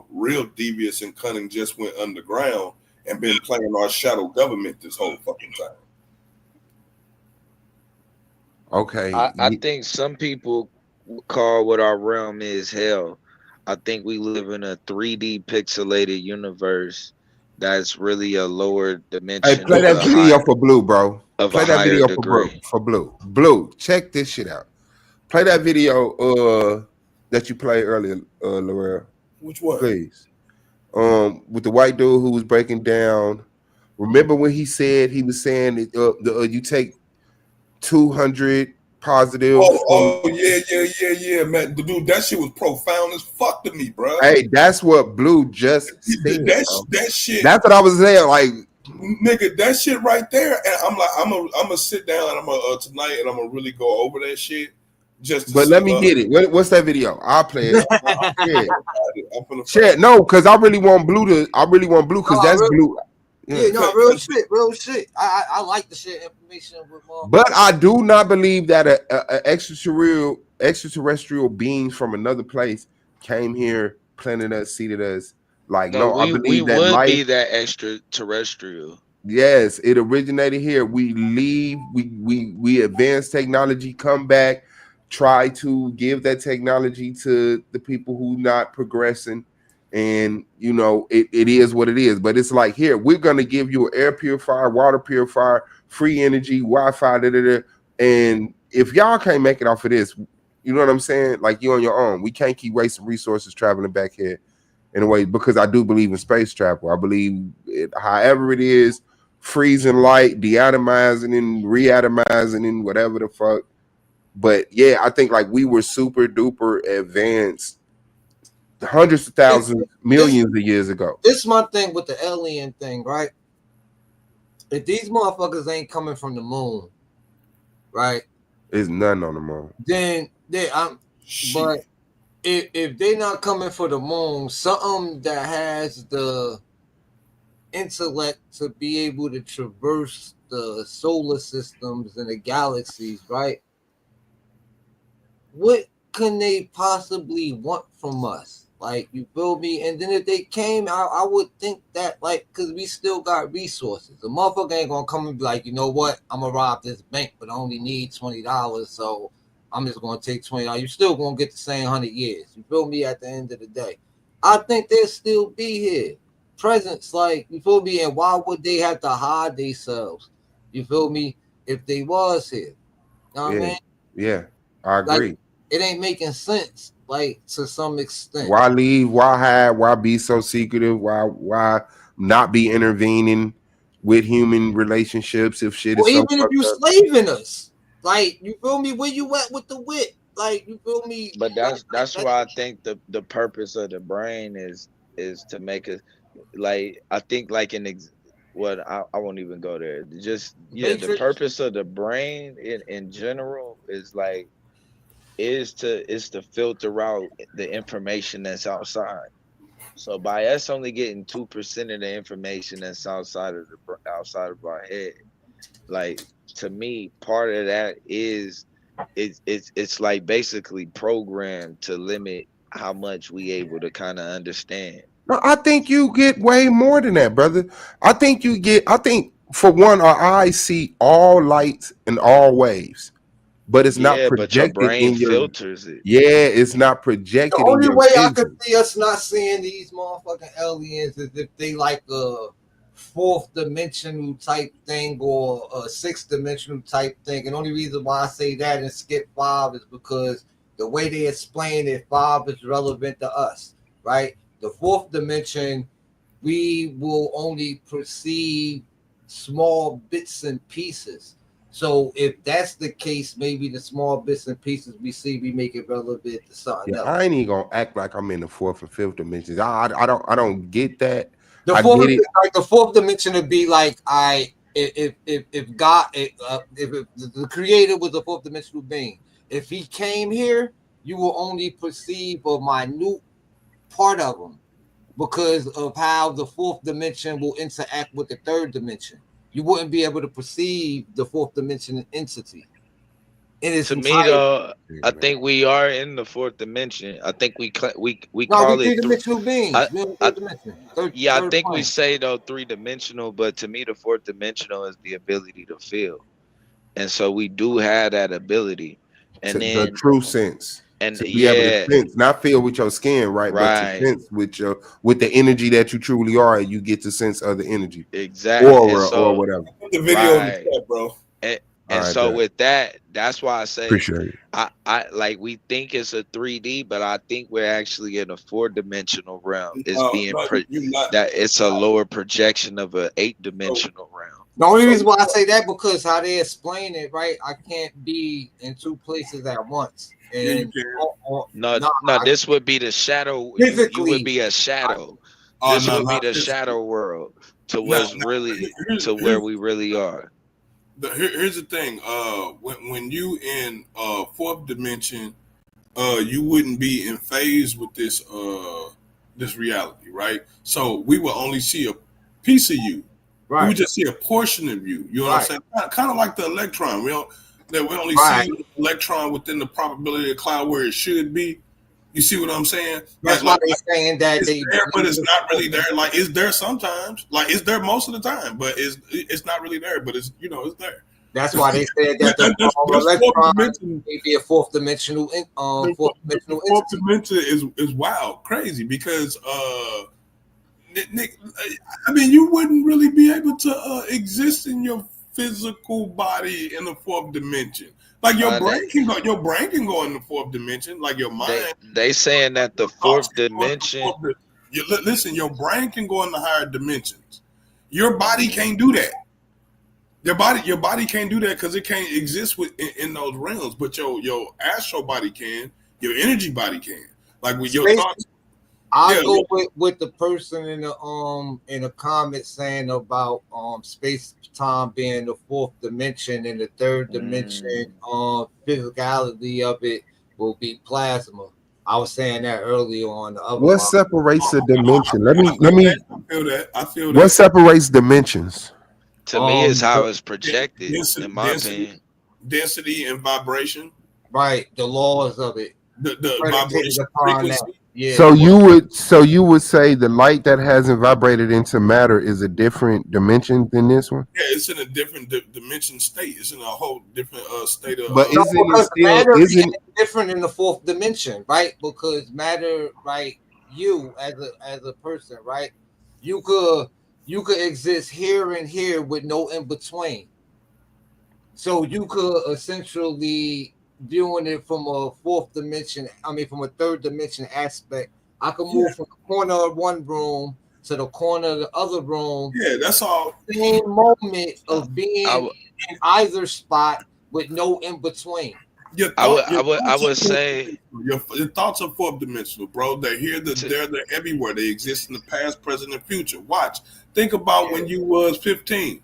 real devious and cunning just went underground and been playing our shadow government this whole fucking time. Okay. I think some people call what our realm is hell. I think we live in a 3D pixelated universe that's really a lower Hey, dimension play of that a video for Blue, bro. Play that higher video degree. for Blue. Blue, check this shit out. Play that video that you played earlier, Laurel. Which one? Please. With the white dude who was breaking down. Remember when he was saying you take 200 positive from. Yeah, man. Dude, that shit was profound as fuck to me, bro. Hey, that's what Blue just said. That shit. That's what I was saying. Like, nigga, that shit right there. And I'm like, I'm gonna sit down and I'm gonna tonight and I'm gonna really go over that shit. Just to but see, let me get it. What's that video? I'll play it. Share it. I'm No, because I really want Blue because that's Blue. Yeah, no, real shit. I like to share information with more. But I do not believe that a extraterrestrial beings from another place came here, planted us, seeded us. Like, no, I we believe that would life. be that extraterrestrial. Yes, it originated here. We leave, we advance technology, come back, try to give that technology to the people who not progressing. And it is what it is. But it's like, here, we're gonna give you an air purifier, water purifier, free energy, Wi-Fi, and if y'all can't make it off of this, you know what I'm saying? Like, you on your own. We can't keep wasting resources traveling back here in a way, because I do believe in space travel. I believe however it is, freezing light, deatomizing and reatomizing and whatever the fuck. But yeah, I think like we were super duper advanced hundreds of thousands, millions of years ago. This is my thing with the alien thing, right? If these motherfuckers ain't coming from the moon, right? There's none on the moon. Then but if they're not coming for the moon, something that has the intellect to be able to traverse the solar systems and the galaxies, right? What can they possibly want from us? Like, you feel me? And then if they came, I would think that, like, because we still got resources. The motherfucker ain't gonna come and be like, you know what? I'm gonna rob this bank, but I only need $20, so I'm just gonna take $20. You still gonna get the same 100 years. You feel me? At the end of the day, I think they'll still be here. Presence, like, you feel me? And why would they have to hide themselves? You feel me? If they was here, you know what I mean? Yeah, I agree. Like, it ain't making sense, like, to some extent. Why leave? Why hide? Why be so secretive? Why not be intervening with human relationships if shit is so even if you slaving us, like, you feel me? Where you at with the wit? Like, you feel me? But that's why I think the purpose of the brain is to make us, like, I think like I won't even go there. Just the purpose of the brain in general is like is to filter out the information that's outside. So by us only getting 2% of the information that's outside of our head, like, to me, part of that is it's like basically programmed to limit how much we able to kind of understand. No, I think you get way more than that, brother. I think for one, our eyes see all lights and all waves, but it's not Yeah, but your projected brain in your. filters it. Yeah, it's not The projected in only your way I vision. could see us not seeing these motherfucking aliens is if they like a fourth dimensional type thing or a sixth dimensional type thing. And the only reason why I say that and skip 5 is because the way they explain it, 5 is relevant to us, right? The fourth dimension, we will only perceive small bits and pieces. So if that's the case, maybe the small bits and pieces we see, we make it relevant to something Yeah, else. I ain't even gonna act like I'm in the fourth and fifth dimensions. I don't get that. The I fourth, get it. like the fourth dimension would be like if God, if the creator was a fourth dimensional being, if he came here, you will only perceive a minute part of him because of how the fourth dimension will interact with the third dimension. You wouldn't be able to perceive the fourth dimension entity in its To me, entirety. though, Yeah, I man. think we are in the fourth dimension. I think we No, we call it through. three-dimensional beings. I, We're in the I third dimension. Third, Yeah, I third think we plane. say though 3-dimensional, but to me the 4th-dimensional is the ability to feel, and so we do have that ability, To and the then true sense. and To be able to yeah, sense, not feel with your skin, right? But to right, sense with the energy that you truly are, and you get to sense other energy. exactly, and Aura or so whatever. Put the video in the right, chat, bro. and, All and right, so bet. with that, that's why I say Appreciate it. I like we think it's a 3D, but I think we're actually in a 4th-dimensional realm. It's being No, you not. that it's a lower projection of a 8th-dimensional realm. The only So- reason why I say that because how they explain it, right? I can't be in two places at once. And Yeah, you can. No, this would be the shadow. You Physically. would be a shadow. Oh, This no, would be not the physically. shadow world to No, what's no, really here's- to where we really are. Here's the thing. When you in fourth dimension, you wouldn't be in phase with this reality, right? So we will only see a piece of you. We right, would just see a portion of you. You know what I'm saying? Kind of like the electron. We only Right. see the electron within the probability of cloud where it should be. You see what I'm saying? that's why they're saying that it's they there, but it's not really there. Like it's there sometimes. Like it's there most of the time, but it's not really there. But it's it's there. That's why they said that the That's fourth electron dimension. may be a fourth dimensional The fourth dimensional fourth entity. dimension is wild, crazy because Nick, I mean, you wouldn't really be able to exist in your physical body in the fourth dimension. Like your brain can go in the fourth dimension, like your mind. They saying that the fourth dimension. Listen, your brain can go in the higher dimensions. Your body can't do that. Your body can't do that because it can't exist in those realms. But your astral body can. Your energy body can. Like with your thoughts. I'll go with the person in the comment saying about space time being the fourth dimension and the third dimension physicality of it will be plasma. I was saying that earlier on the other. What separates a dimension? Let me. I feel that. What separates dimensions? To me, is how it's projected. In my opinion, density and vibration. Right, the laws of it. The vibration frequency. Yeah. So you would say the light that hasn't vibrated into matter is a different dimension than this one? Yeah, it's in a different dimension state. It's in a whole different state of. But matter is different in the fourth dimension, right? Because matter, right? You as a person, right? You could exist here and here with no in between. So you could essentially viewing it from a fourth dimension, from a third dimension aspect. I can move from the corner of one room to the corner of the other room. Yeah, that's all. Same moment of being in either spot with no in between. I would say your thoughts are fourth dimensional, bro. They're here, they're everywhere. They exist in the past, present, and future. Watch. Think about when you was 15.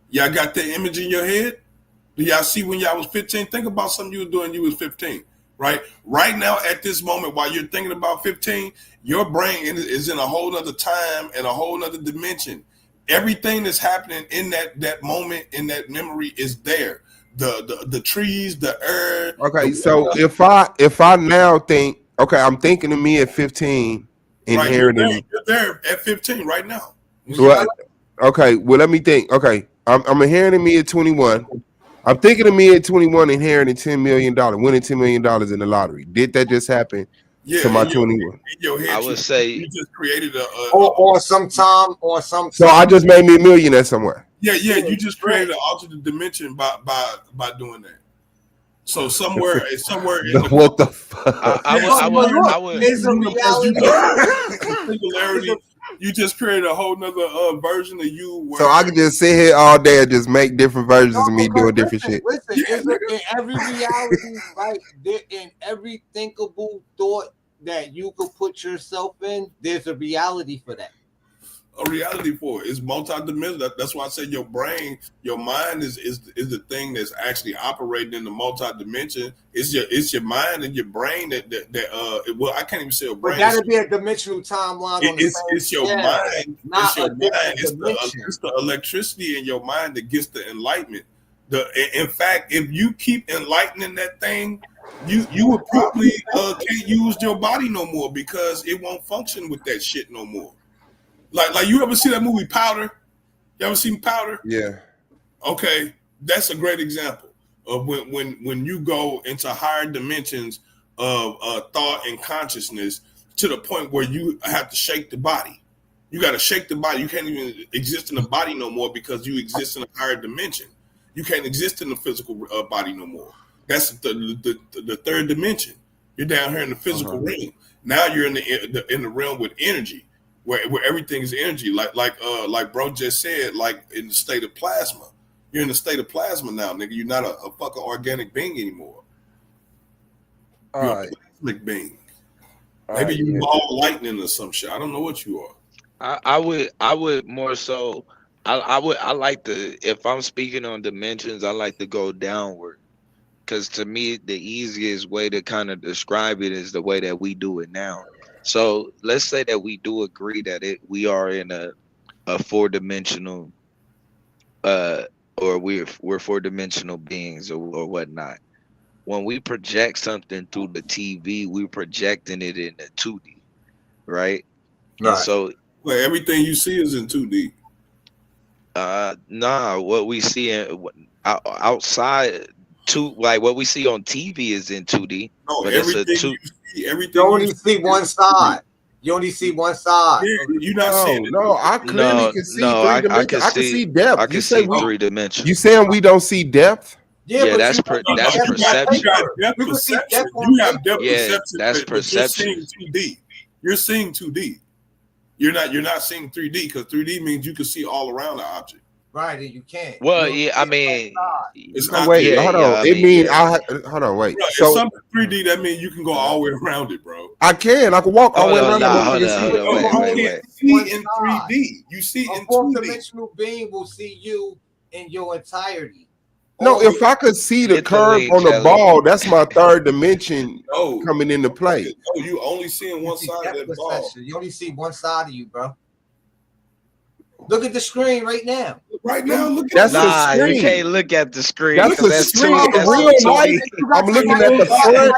Y'all got that image in your head? Do y'all see when y'all was 15? Think about something you were doing when you was 15. right? Right now, at this moment, while you're thinking about 15, your brain is in a whole other time and a whole other dimension. Everything that's happening in that moment, in that memory, is there. The trees, the earth. Okay, so if I now think, okay, I'm thinking of me at 15, right, inheriting. you're there at 15 right now. Well, okay, well, let me think. Okay, I'm inheriting me at 21. I'm thinking of me at 21 inheriting $10 million, winning $10 million in the lottery. Did that just happen to my 21? In your head, I would say you just created or some time. So I just made me a millionaire somewhere. Yeah, you just created an alternate dimension by doing that. So somewhere in the what the fuck? I would. Is a reality. Singularity. You just created a whole nother version of you. So I can just sit here all day and just make different versions of me doing different shit. Listen, in every reality, right? In every thinkable thought that you could put yourself in, there's a reality for that. A reality for it. It's multidimensional. That's why I said your brain, your mind is the thing that's actually operating in the multi-dimension. It's your mind and your brain that well, I can't even say a brain. But that'd be a dimensional timeline. It's your mind. It's your mind. It's the electricity in your mind that gets the enlightenment. In fact, if you keep enlightening that thing, you would probably can't use your body no more because it won't function with that shit no more. Like you ever see that movie Powder? You ever seen Powder? Yeah. Okay, that's a great example of when you go into higher dimensions of thought and consciousness to the point where you have to shake the body. You got to shake the body. You can't even exist in the body no more because you exist in a higher dimension. You can't exist in the physical body no more. That's the third dimension. You're down here in the physical realm. Now you're in the realm with energy. Where everything is energy, like bro just said, like in the state of plasma. You're in the state of plasma now, nigga. You're not a fucking organic being anymore. You're a plasmic being. Maybe you ball lightning or some shit. I don't know what you are. I would more so. I like to, if I'm speaking on dimensions, I like to go downward. Because to me, the easiest way to kind of describe it is the way that we do it now. So let's say that we do agree that we are in a 4-dimensional or we're 4-dimensional beings or whatnot. When we project something through the TV, we're projecting it in a 2D, right? And so everything you see is in 2D. Nah, what we see outside like what we see on TV is in 2D. No, but everything it's a you see, everything you only see one side. You only see one side. Yeah, you're not seeing it. No, I clearly can see 3 dimensions. I can see depth. I can see 3 dimensions. You saying we don't see depth? Yeah, that's perception. You have depth perception. You have depth perception. That's perception. You're seeing 2D. You're seeing 2D. You're not seeing 3D because 3D means you can see all around the object. Right, and you can't. Well, yeah, I mean, it's not. Wait, hold on. It means hold on. Wait. Bro, so something 3D that means you can go all the way around it, bro. I can walk all the way around it. You see in 3D. You see in 2D. A 4-dimensional being will see you in your entirety. No, if I could see the curve on the ball, that's my 3rd dimension coming into play. No, you only seeing one side of that ball. You only see one side of you, bro. Look at the screen right now. Right now, look at the screen. You can't look at the screen. That's the screen. Real life. I'm looking at the front.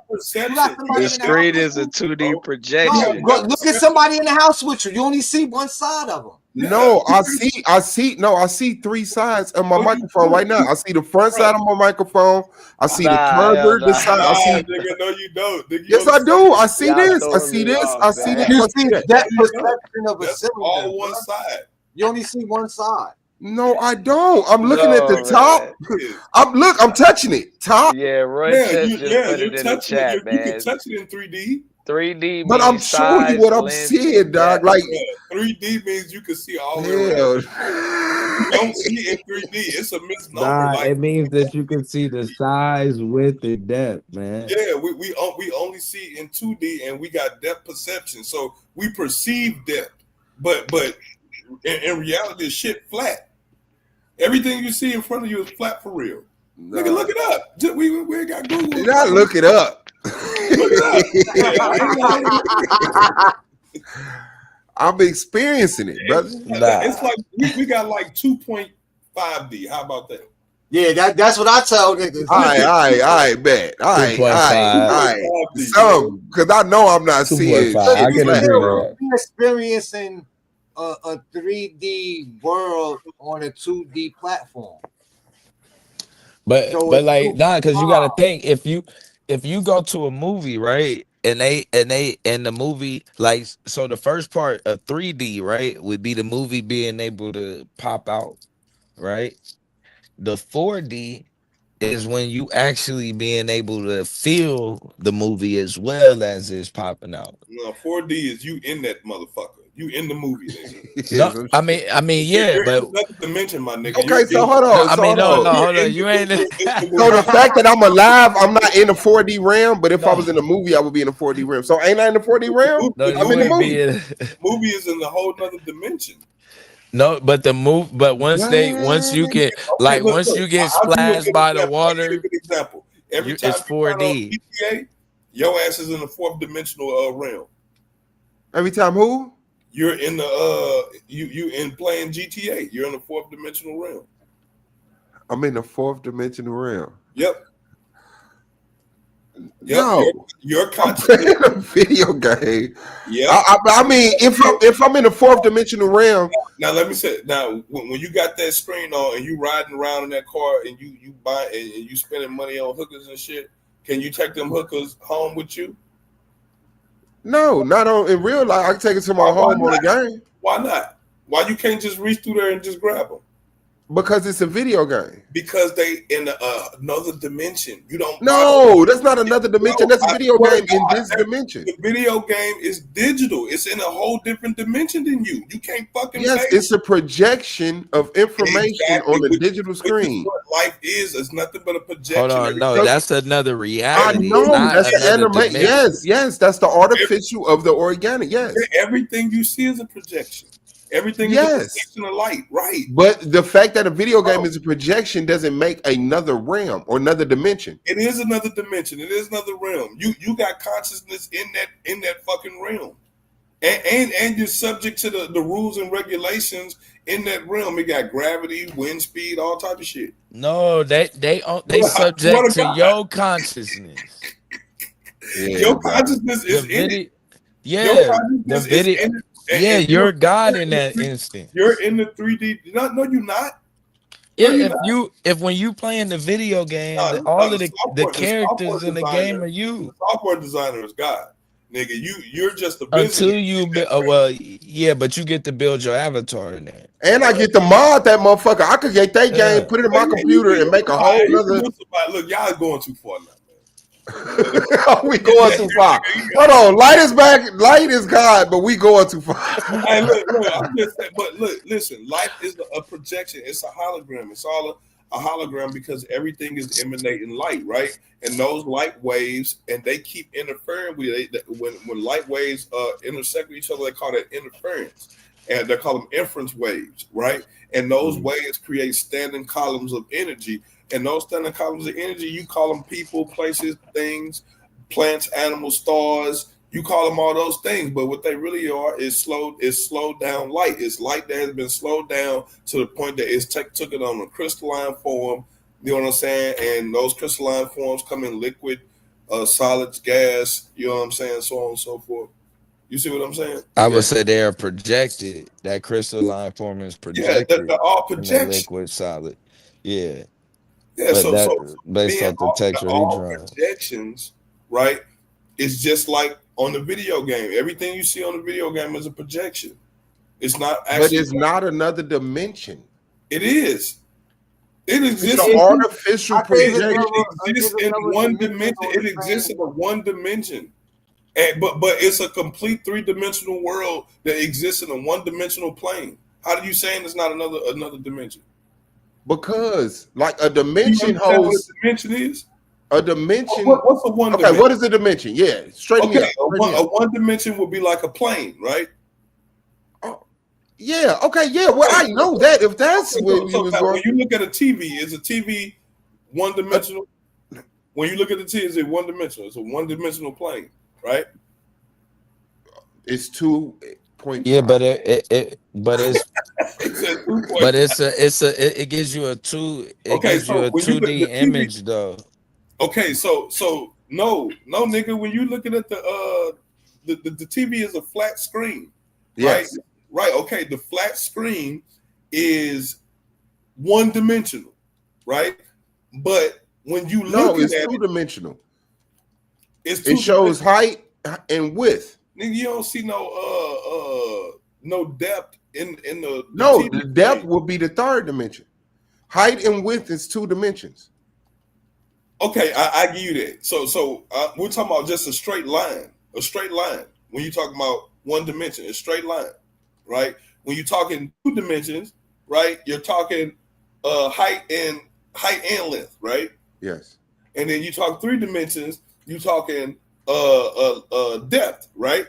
The screen is a 2D projection. Look at somebody in the house with you. You only see one side of them. No, I see 3 sides of my microphone right now. I see the front side of my microphone. I see the curve, this side. I see. Nigga, no, you don't. Yes, I do. I see this. I see this. I see this. You see that perception of a cylinder. All one side. You only see one side. No, I don't. I'm looking at the top. I'm touching it. Top. Yeah, Roy just put it in the chat, man. You can touch it in 3D. 3D, but I'm showing you what I'm seeing, dog. Like 3D means you can see all the way around. You don't see it in 3D. It's a misnomer. Nah, it means that you can see the size, width, and depth, man. Yeah, we only see in 2D, and we got depth perception, so we perceive depth. But in reality, it's shit flat. Everything you see in front of you is flat for real. No. Nigga, look it up. We got Google. Did I look it up? Look it up. I'm experiencing it, brother. It's like we got like 2.5D. How about that? Yeah, that's what I tell niggas. All right, bet. All right. Some, because I know I'm not seeing. I can agree with that. Experiencing a 3D world on a 2D platform. But like because you gotta think if you go to a movie, right, and the movie, like, so the first part of 3D, right, would be the movie being able to pop out, right? The 4D is when you actually being able to feel the movie as well as it's popping out. No, 4D is you in that motherfucker. You in the movie, nigga. No, I mean, yeah, you're but in another dimension, my nigga. Okay, so hold on. No, hold on. You ain't. So the fact that I'm alive, I'm not in the 4D realm. But if I was in a movie, I would be in the 4D realm. So ain't I in the 4D realm? No, I'm in the movie. Movie is in a whole nother dimension. No, but once you get you get splashed by the water. Good example. Every time it's 4D. GTA, your ass is in the fourth dimensional realm. Every time who? You're in the you in playing GTA. You're in the fourth dimensional realm. I'm in the fourth dimensional realm. Yep. No, you're playing a video game. Yeah. I mean, if I'm in the fourth dimensional realm. Now let me say. Now when you got that screen on and you riding around in that car and you buy and you spending money on hookers and shit, can you take them hookers home with you? No, not on in real life. I can take it to my home on the game. Why not? Why you can't just reach through there and just grab them? Because it's a video game. Because they in another dimension. You don't. No, that's not another dimension. That's a video game in this dimension. The video game is digital. It's in a whole different dimension than you. You can't fucking. Yes, it's a projection of information on the digital screen. What life is nothing but a projection. Hold on, no, that's another reality. I know that's the animation. Yes, that's the artificial of the organic. Yes, everything you see is a projection. Everything is a projection of light, right? But the fact that a video game is a projection doesn't make another realm or another dimension. It is another dimension. It is another realm. You got consciousness in that fucking realm, and you're subject to the rules and regulations in that realm. It got gravity, wind speed, all type of shit. No, they subject to your consciousness. Your consciousness is in it. Yeah, the video. Yeah, you're God in that instant. You're in the 3D. No, you're not. Yeah, if when you playing the video game, all of the characters in the game are you. The software designer is God, nigga. You're just a business. Until you but you get to build your avatar in there. And I get to mod that motherfucker. I could get that game, put it in my computer, and make a whole other. Look, y'all going too far now. We going too far. Hold on, light is back. Light is God, but we going too far. Hey, look, I'm just saying, but look, listen. Life is a projection. It's a hologram. It's all a hologram because everything is emanating light, right? And those light waves, and they keep interfering with it. When light waves intersect with each other, they call that interference, and they call them inference waves, right? And those waves create standing columns of energy. And those standing columns of energy, you call them people, places, things, plants, animals, stars. You call them all those things, but what they really are is slowed down light. It's light that has been slowed down to the point that it's took it on a crystalline form. You know what I'm saying? And those crystalline forms come in liquid, solids, gas. You know what I'm saying? So on and so forth. You see what I'm saying? I would say they are projected. That crystalline form is projected. Yeah, they're all projections. Liquid, solid. Yeah. Yeah, but so based off the texture all projections, right? It's just like on the video game. Everything you see on the video game is a projection. It's not actually. But it's not another dimension. It is. It exists. It's an artificial projection. It exists in one dimension. It exists in one dimension. But it's a complete 3-dimensional world that exists in a 1-dimensional plane. How do you saying it's not another dimension? Because like a dimension holds. What a dimension is? A dimension. What's a one? Okay, what is a dimension? Yeah, straight. Okay, a one dimension would be like a plane, right? Oh, yeah. Okay. Yeah. Well, I know that. If that's what you was going. When you look at a TV, is a TV one dimensional? When you look at the T, is it one dimensional? It's a one dimensional plane, right? It's 2.5. Yeah, but it but it's it gives you a gives you a 2D image though. Okay, so no, nigga. When you looking at the TV is a flat screen, right? Yes. Right. Okay, the flat screen is one dimensional, right? But when you look it's at two-dimensional. It shows height and width. Nigga, you don't see no depth in the no, TV the depth screen. will be the third dimension. Height and width is 2 dimensions. Okay, I give you that. So we're talking about just a straight line. A straight line. When you're talking about one dimension, a straight line, right? When you're talking 2 dimensions, right? You're talking height and length, right? Yes. And then you talk 3 dimensions, you talking depth, right?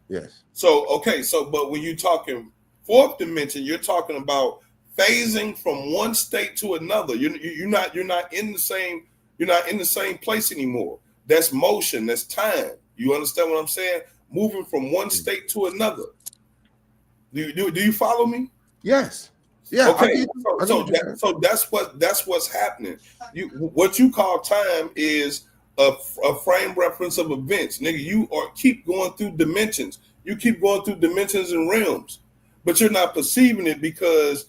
Yes. So okay, but when you're talking 4th dimension, you're talking about phasing from one state to another. You're not in the same place anymore. That's motion. That's time. You understand what I'm saying? Moving from one state to another. Do you follow me? Yes. Yeah. Okay. So that's what's happening. What you call time is a frame reference of events, nigga. You keep going through dimensions. You keep going through dimensions and realms, but you're not perceiving it because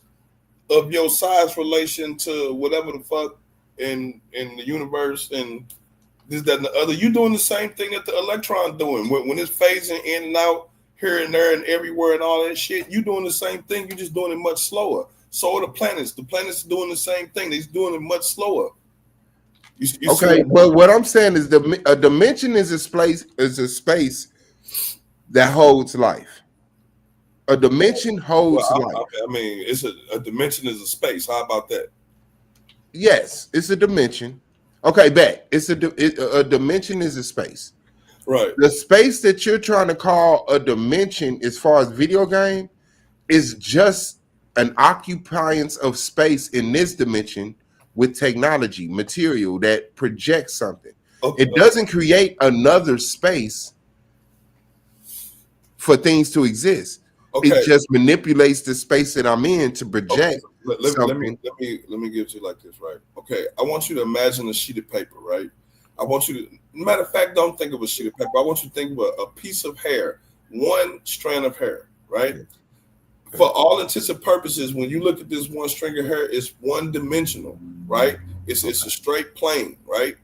of your size relation to whatever the fuck in the universe and this, that, and the other. You're doing the same thing that the electron doing when it's phasing in and out here and there and everywhere and all that shit. You doing the same thing. You're just doing it much slower. So are the planets. The planets doing the same thing. They're doing it much slower. You okay, but what I'm saying is a dimension is a space that holds life. A dimension holds life. I mean, it's a dimension is a space. How about that? Yes, it's a dimension. Okay, bet it's a dimension is a space. Right. The space that you're trying to call a dimension, as far as video game, is just an occupiance of space in this dimension with technology, material that projects something. Okay. It doesn't create another space for things to exist. Okay. It just manipulates the space that I'm in to project. Okay. Let me give it to you like this, right? Okay, I want you to imagine a sheet of paper, right? I want you to, matter of fact, don't think of a sheet of paper. I want you to think of a piece of hair, one strand of hair, right? For all intents and purposes, when you look at this one string of hair, it's one dimensional, right? It's a straight plane, right?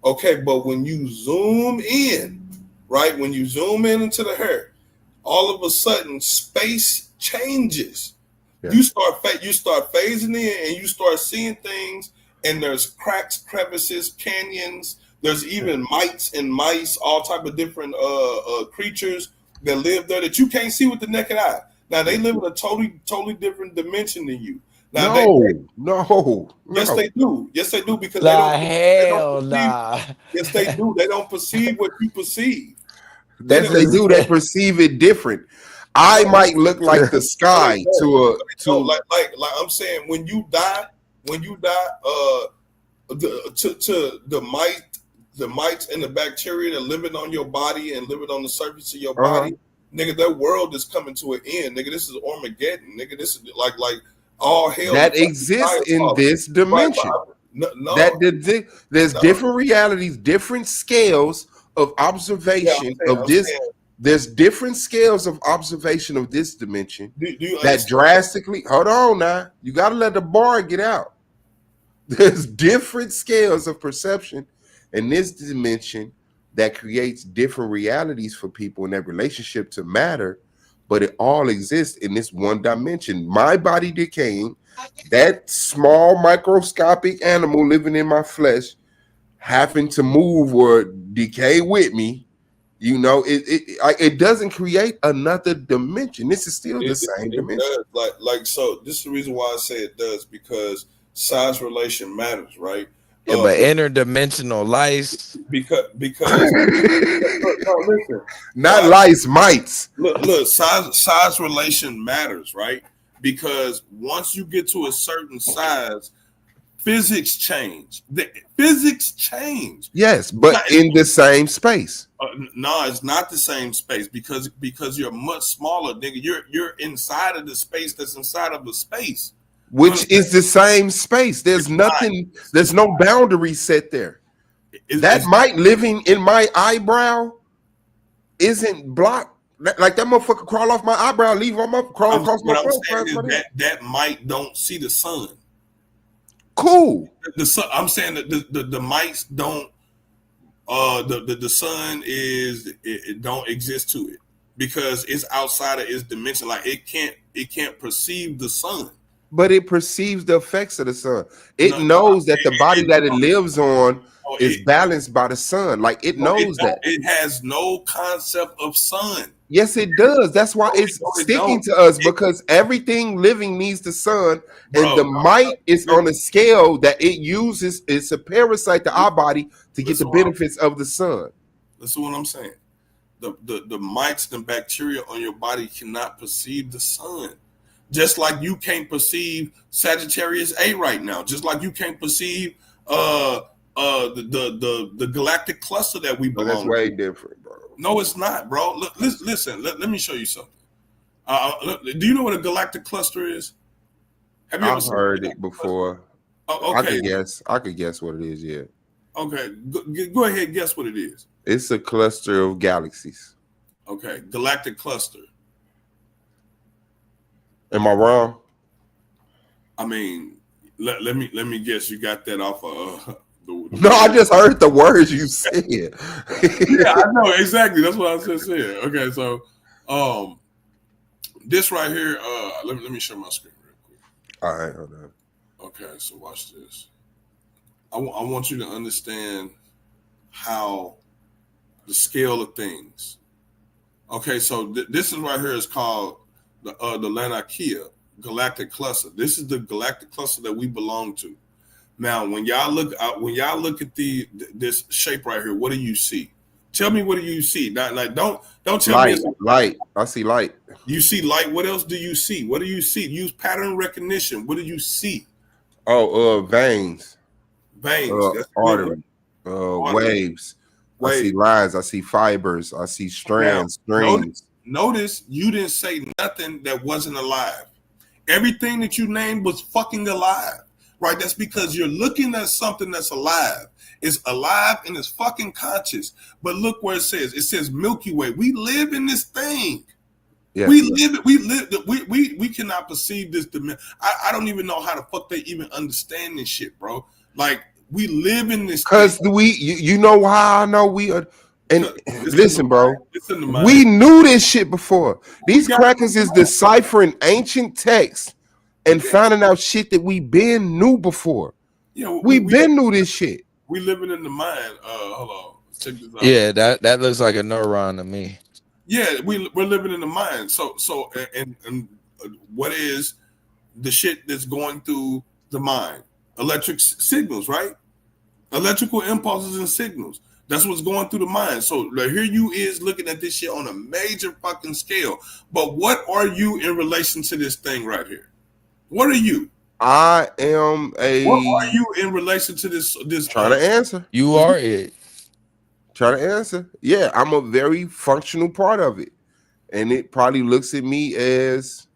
Okay, but when you zoom in, right? When you zoom in into the hair, all of a sudden space changes. Yeah. You start phasing in and you start seeing things, and there's cracks, crevices, canyons. There's even mites and mice, all type of different creatures that live there that you can't see with the naked eye. Now they live in a totally different dimension than you. Now, no. Yes, they do. Yes, they do because they don't Yes, they do. They don't perceive what you perceive. They do. They perceive it different. I might look like the sky to like I'm saying when you die, the mites and the bacteria that living on your body and living on the surface of your body, nigga, their world is coming to an end, nigga. This is Armageddon, nigga. This is like all hell that exists in this dimension. Right, there's different realities, different scales of observation of this. There's different scales of observation of this dimension that drastically. Hold on now, you got to let the bar get out. There's different scales of perception in this dimension that creates different realities for people in their relationship to matter, but it all exists in this one dimension. My body decaying, that small microscopic animal living in my flesh having to move or decay with me, you know, it doesn't create another dimension. This is still the same dimension. Does. So this is the reason why I say it does, because size relation matters, right? Yeah, but interdimensional lice. Because listen, not lice, mites. Look, size relation matters, right? Because once you get to a certain size, physics change. The physics change. Yes, but in the same space. No, it's not the same space because you're much smaller, nigga. You're inside of the space that's inside of the space, which is the same space. There's nothing. There's no boundary set there. That mite living in my eyebrow isn't blocked. Like that motherfucker crawl off my eyebrow, leave on my crawl across my face. That mite don't see the sun. Cool. The sun. I'm saying that the mites don't. The sun it don't exist to it because it's outside of its dimension. Like it can't perceive the sun. But it perceives the effects of the sun. It knows that the body that it lives on is balanced by the sun. Like it knows that. It has no concept of sun. Yes, it does. That's why it's sticking to us because everything living needs the sun, and the mite is on a scale that it uses. It's a parasite to our body to get the benefits of the sun. That's what I'm saying. The mites and bacteria on your body cannot perceive the sun. Just like you can't perceive Sagittarius A right now. Just like you can't perceive the galactic cluster that we belong to. That's way different, bro. No, it's not, bro. Look, listen. Let me show you something. Do you know what a galactic cluster is? Have you ever heard it before? Oh, okay. I could guess what it is. Yeah. Okay. Go ahead. Guess what it is. It's a cluster of galaxies. Okay. Galactic cluster. Am I wrong? I mean, let me guess. You got that off of. No, I just heard the words you said. Yeah, I know exactly. That's what I was just saying. Okay, so this right here. Let me show my screen real quick. All right, hold on. Okay, so watch this. I want you to understand how the scale of things. Okay, so this is right here is called the Laniakea galactic cluster. This is the galactic cluster that we belong to. Now, when y'all look at this shape right here, what do you see? Tell me, what do you see? Not like don't tell light, me. Light. I see light. You see light. What else do you see? What do you see? Use pattern recognition. What do you see? Oh, veins. Veins. Artery. Waves. I see lines. I see fibers. I see strands. Strings. Notice you didn't say nothing that wasn't alive. Everything that you named was fucking alive. Right, that's because you're looking at something that's alive. It's alive and it's fucking conscious. But look where it says. It says Milky Way. We live in this thing. Yeah. We cannot perceive this dimension. I don't even know how the fuck they even understand this shit, bro. Like we live in this. Because you know how I know we are. And listen, bro, we knew this shit before. These crackers is deciphering ancient texts and finding out shit that we been knew before. Yeah, we been knew this shit. We living in the mind. Hold on, check this out. Yeah, that looks like a neuron to me. Yeah, we're living in the mind. So and what is the shit that's going through the mind? Electric signals, right? Electrical impulses and signals. That's what's going through the mind. So here you is looking at this shit on a major fucking scale. But what are you in relation to this thing right here? What are you? I am a. What are you in relation to this? Trying to answer. You are it. Trying to answer. Yeah, I'm a very functional part of it, and it probably looks at me as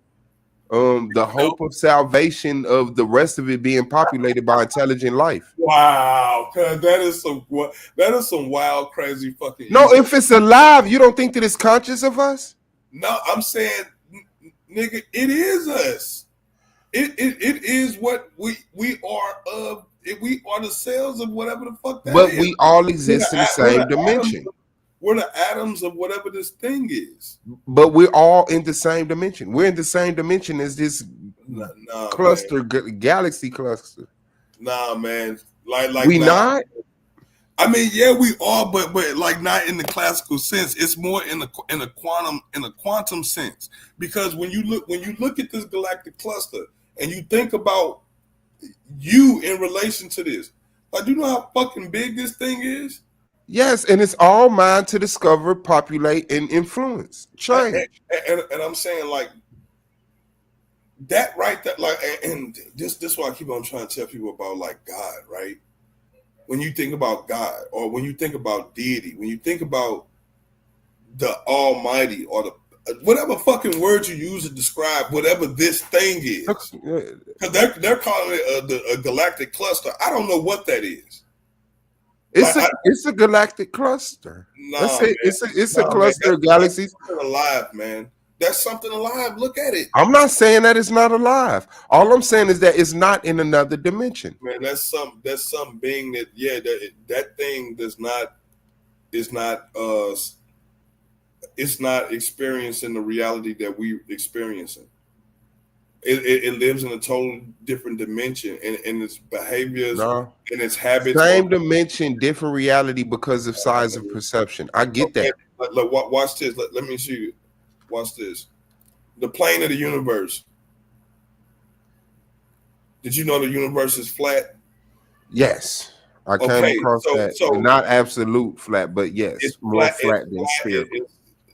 the hope of salvation of the rest of it being populated by intelligent life. Wow, cause that is some wild, crazy fucking. No, if it's alive, you don't think that it's conscious of us? No, I'm saying, nigga, it is us. It is what we are of. We are the cells of whatever the fuck that but is. We all exist in the same dimension. We're the atoms of whatever this thing is. But we're all in the same dimension. We're in the same dimension as this cluster, galaxy cluster. Nah, man. Like we not. I mean, yeah, we are, but like not in the classical sense. It's more in a quantum sense. Because when you look at this galactic cluster and you think about you in relation to this, like, do you know how fucking big this thing is? Yes, and it's all mine to discover, populate, and influence, change. And I'm saying, like, that right there, like, and this why I keep on trying to tell people about like God, right? When you think about God, or when you think about deity, when you think about the Almighty, or the whatever fucking word you use to describe whatever this thing is, because they're calling it a galactic cluster. I don't know what that is. It's a galactic cluster. Nah, man. It's a cluster of galaxies. That's something alive, man. That's something alive. Look at it. I'm not saying that it's not alive. All I'm saying is that it's not in another dimension. Man, that's some being that that thing does not is not it's not experiencing the reality that we experiencing. It lives in a total different dimension, and its behaviors and its habits. Same dimension, different reality because of size of perception. I get that. Look, watch this. Let me show you. Watch this. The plane of the universe. Did you know the universe is flat? Yes. I came across that. So not absolute flat, but yes, it's more flat than spherical.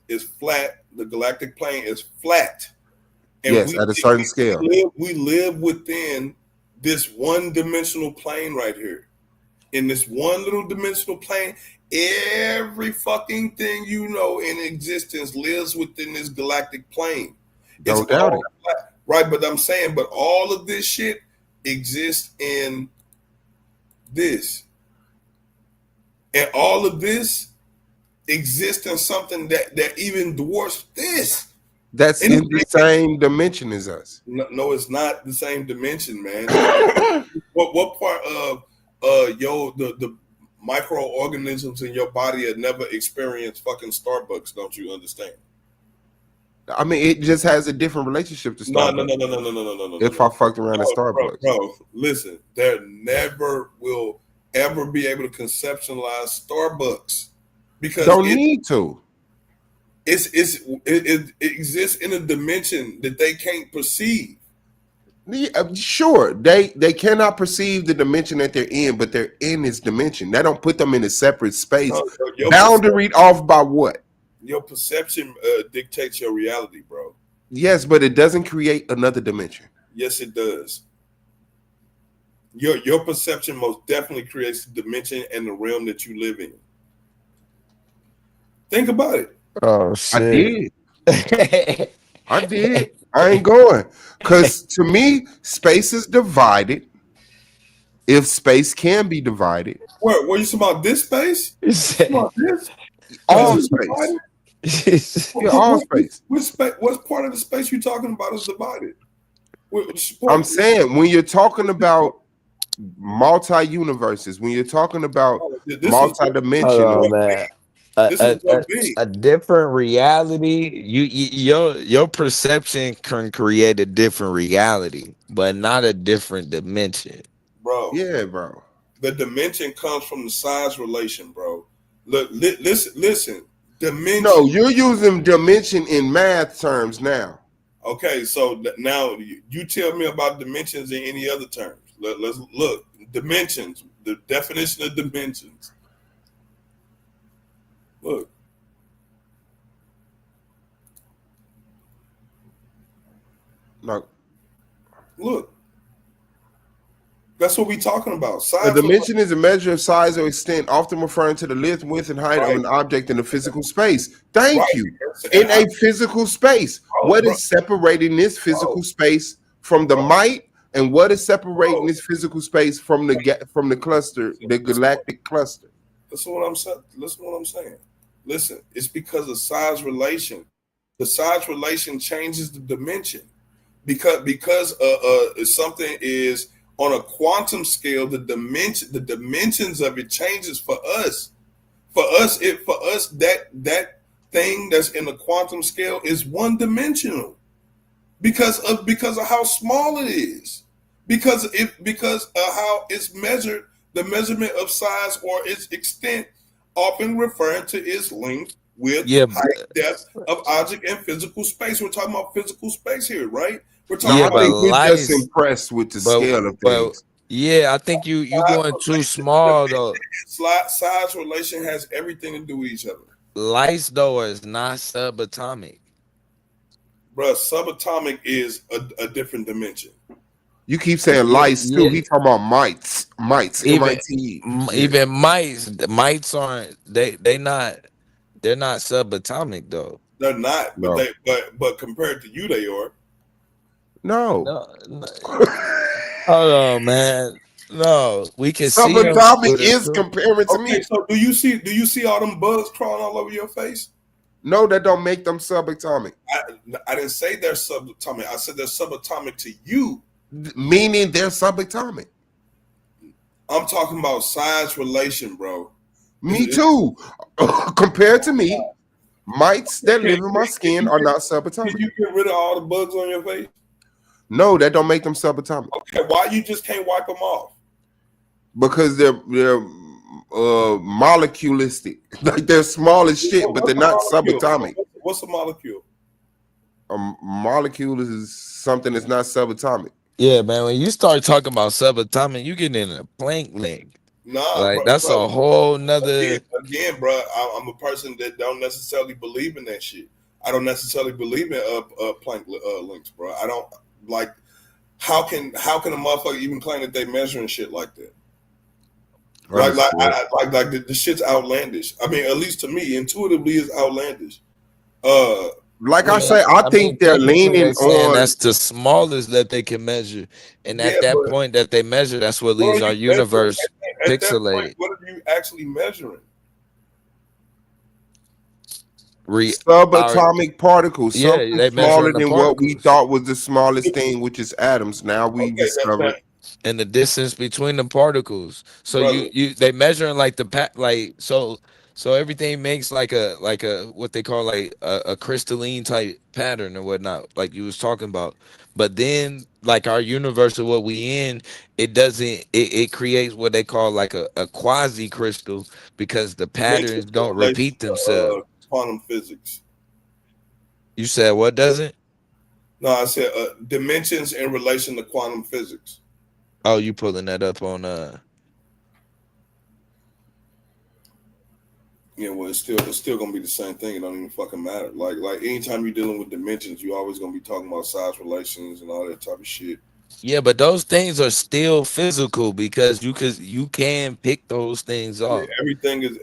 It's flat. The galactic plane is flat. And yes, at a certain scale. We live within this one-dimensional plane right here. In this one little dimensional plane, every fucking thing you know in existence lives within this galactic plane. Don't doubt it. Flat, right, but I'm saying, but all of this shit exists in this. And all of this exists in something that even dwarfs this. That's in the same dimension as us. No, it's not the same dimension, man. what part of the microorganisms in your body have never experienced fucking Starbucks? Don't you understand? I mean, it just has a different relationship to Starbucks. No. If I fucked around at Starbucks, bro, listen, there never will ever be able to conceptualize Starbucks because don't need to. It exists in a dimension that they can't perceive. Sure, they cannot perceive the dimension that they're in, but they're in this dimension. That don't put them in a separate space. Boundaried off by what? Your perception dictates your reality, bro. Yes, but it doesn't create another dimension. Yes, it does. Your perception most definitely creates the dimension and the realm that you live in. Think about it. Oh shit! I did. I ain't going because to me, space is divided. If space can be divided, what you talking about? This space? All space. Yeah, all space. What part of the space you talking about is divided? I'm saying when you're talking about multi-universes, when you're talking about multi-dimensional, man. A different reality. Your perception can create a different reality, but not a different dimension, bro. Yeah, bro. The dimension comes from the size relation, bro. Look, listen. Dimension. No, you're using dimension in math terms now. Okay, so now you tell me about dimensions in any other terms. Let's look. Dimensions. The definition of dimensions. Look. No. Look. That's what we're talking about. Size. A dimension is a measure of size or extent, often referring to the length, width, and height of an object in a physical space. Thank you. In a physical space. What is separating this physical space from the might, and what is separating this physical space from the cluster, the galactic cluster? Listen what I'm saying. Listen what I'm saying. Listen, it's because of size relation. The size relation changes the dimension because something is on a quantum scale. The dimensions of it changes for us. For us, that thing that's in the quantum scale is one dimensional because of how small it is. Because of how it's measured, the measurement of size or its extent, often referring to its length, width, height, depth of object and physical space. We're talking about physical space here, right? We're talking about. I think we're just impressed with the scale of things. Yeah, I think you going too small though. Size relation has everything to do with each other. Light though is not subatomic. Bro, subatomic is a different dimension. You keep saying lights too. He talking about mites. Even MIT. even mites aren't they're not subatomic though. They're not, but No. but compared to you, they are. No. Hold on, man. No, we can see them. Subatomic is comparing to me. Okay, so do you see all them bugs crawling all over your face? No, that don't make them subatomic. I didn't say they're subatomic. I said they're subatomic to you. Meaning they're subatomic. I'm talking about size relation, bro. Me too. Compared to me, mites that live in my skin are not subatomic. Did you get rid of all the bugs on your face? No, that don't make them subatomic. Okay, why you just can't wipe them off? Because they're moleculistic. Like they're small as shit, but they're not subatomic. What's a molecule? A molecule is something that's not subatomic. Yeah, man. When you start talking about subatomic, you get in a Planck length. Nah, like bro, that's a whole nother. Again, bro. I'm a person that don't necessarily believe in that shit. I don't necessarily believe in Planck links, bro. I don't like. How can a motherfucker even claim that they measuring shit like that? Like the shit's outlandish. I mean, at least to me, intuitively, is outlandish. Like I say, I think they're leaning on. That's the smallest that they can measure, and at that point that they measure, that's what leaves our universe pixelated. What are you actually measuring? Subatomic particles, something they smaller than what we thought was the smallest thing, which is atoms. Now we discovered. And the distance between the particles. So they measuring like so everything makes like a what they call like a crystalline type pattern or whatnot, like you was talking about. But then like our universe of what we in, it creates what they call like a quasi crystal because the patterns don't repeat themselves. Quantum physics. You said what doesn't? No, I said dimensions in relation to quantum physics. Oh, you pulling that up on Yeah, well, it's still gonna be the same thing. It don't even fucking matter. Like anytime you're dealing with dimensions, you're always gonna be talking about size relations and all that type of shit. Yeah, but those things are still physical because you can pick those things off. Everything is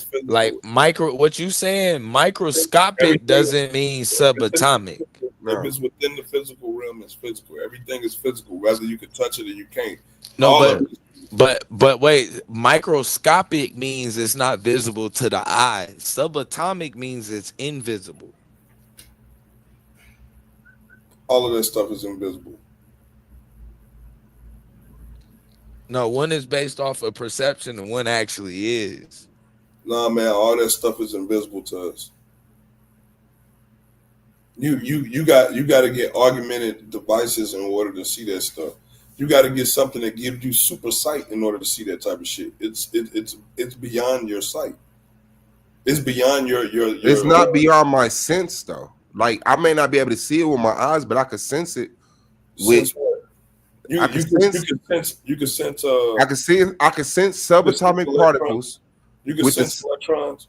physical. Like what you saying? Microscopic doesn't mean subatomic. If it's within the physical realm, it's physical. Everything is physical, whether you can touch it or you can't. No, but wait, microscopic means it's not visible to the eye. Subatomic means it's invisible. All of that stuff is invisible. No, one is based off of perception and one actually is. Nah, man, all that stuff is invisible to us. You got to get augmented devices in order to see that stuff. You got to get something that gives you super sight in order to see that type of shit. It's beyond your sight. It's beyond your. It's not beyond my sense though. Like I may not be able to see it with my eyes, but I can sense it. Sense what? You can sense. I can sense subatomic particles. You can sense electrons.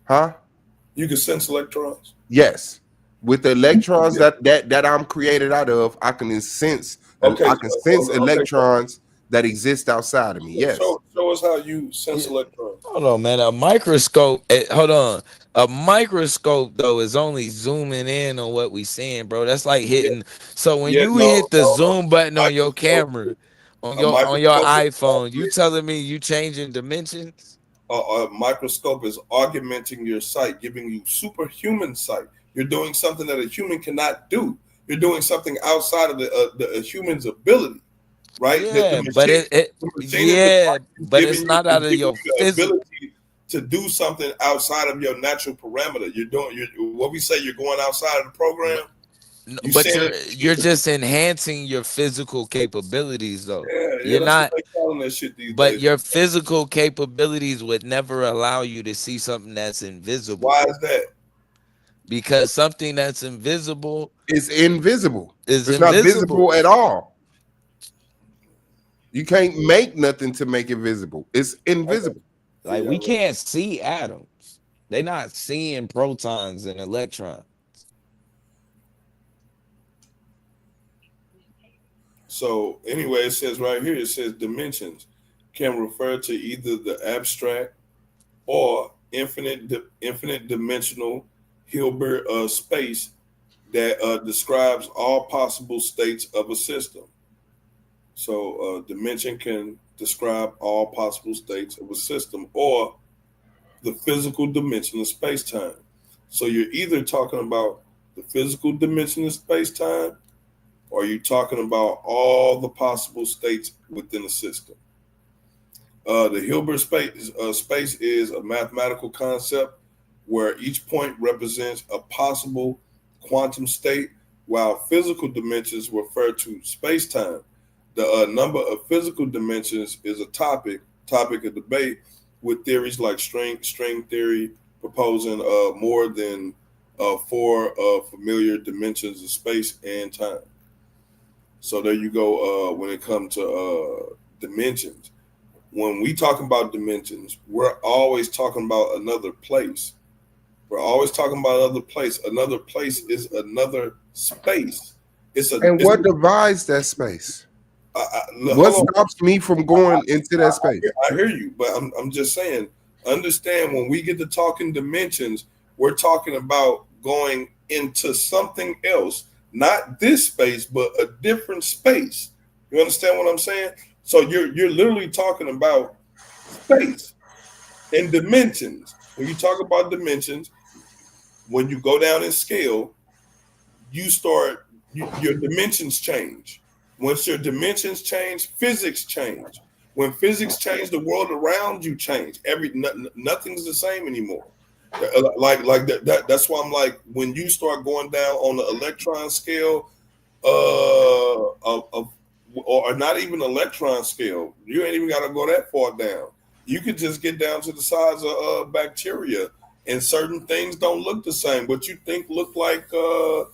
Huh? You can sense electrons. Yes, with the electrons that I'm created out of, I can sense. Okay, I can sense electrons that exist outside of me. Yes. Show us how you sense electrons. Hold on, man. A microscope. Hold on. A microscope though is only zooming in on what we seeing, bro. That's like hitting. So when you hit the zoom button on your camera, on your iPhone, you telling me you changing dimensions? A microscope is augmenting your sight, giving you superhuman sight. You're doing something that a human cannot do. You're doing something outside of the human's ability, right? Yeah, but it's not out of your ability to do something outside of your natural parameter. What we say, you're going outside of the program. But you're just enhancing your physical capabilities, though. You're not. But your physical capabilities would never allow you to see something that's invisible. Why is that? Because something that's invisible is invisible. It's not visible at all. You can't make nothing to make it visible. It's invisible. Like we can't see atoms. They're not seeing protons and electrons. So anyway, it says right here, it says dimensions can refer to either the abstract or infinite dimensional Hilbert space that describes all possible states of a system. So dimension can describe all possible states of a system or the physical dimension of space-time. So you're either talking about the physical dimension of space-time or you're talking about all the possible states within the system. The Hilbert space is a mathematical concept where each point represents a possible quantum state, while physical dimensions refer to space-time. The number of physical dimensions is a topic of debate, with theories like string theory proposing more than four familiar dimensions of space and time. So there you go. When it comes to dimensions, when we talk about dimensions, we're always talking about another place. We're always talking about another place. Another place is another space. What divides that space? What stops me from going into that space? I hear you, but I'm just saying, understand when we get to talking dimensions, we're talking about going into something else, not this space, but a different space. You understand what I'm saying? So you're literally talking about space and dimensions. When you talk about dimensions, when you go down in scale, your dimensions change. Once your dimensions change, physics change. When physics change, the world around you change. Nothing's the same anymore. Like that. That's why I'm like, when you start going down on the electron scale, or not even electron scale, you ain't even got to go that far down. You could just get down to the size of bacteria, and certain things don't look the same. What you think look like a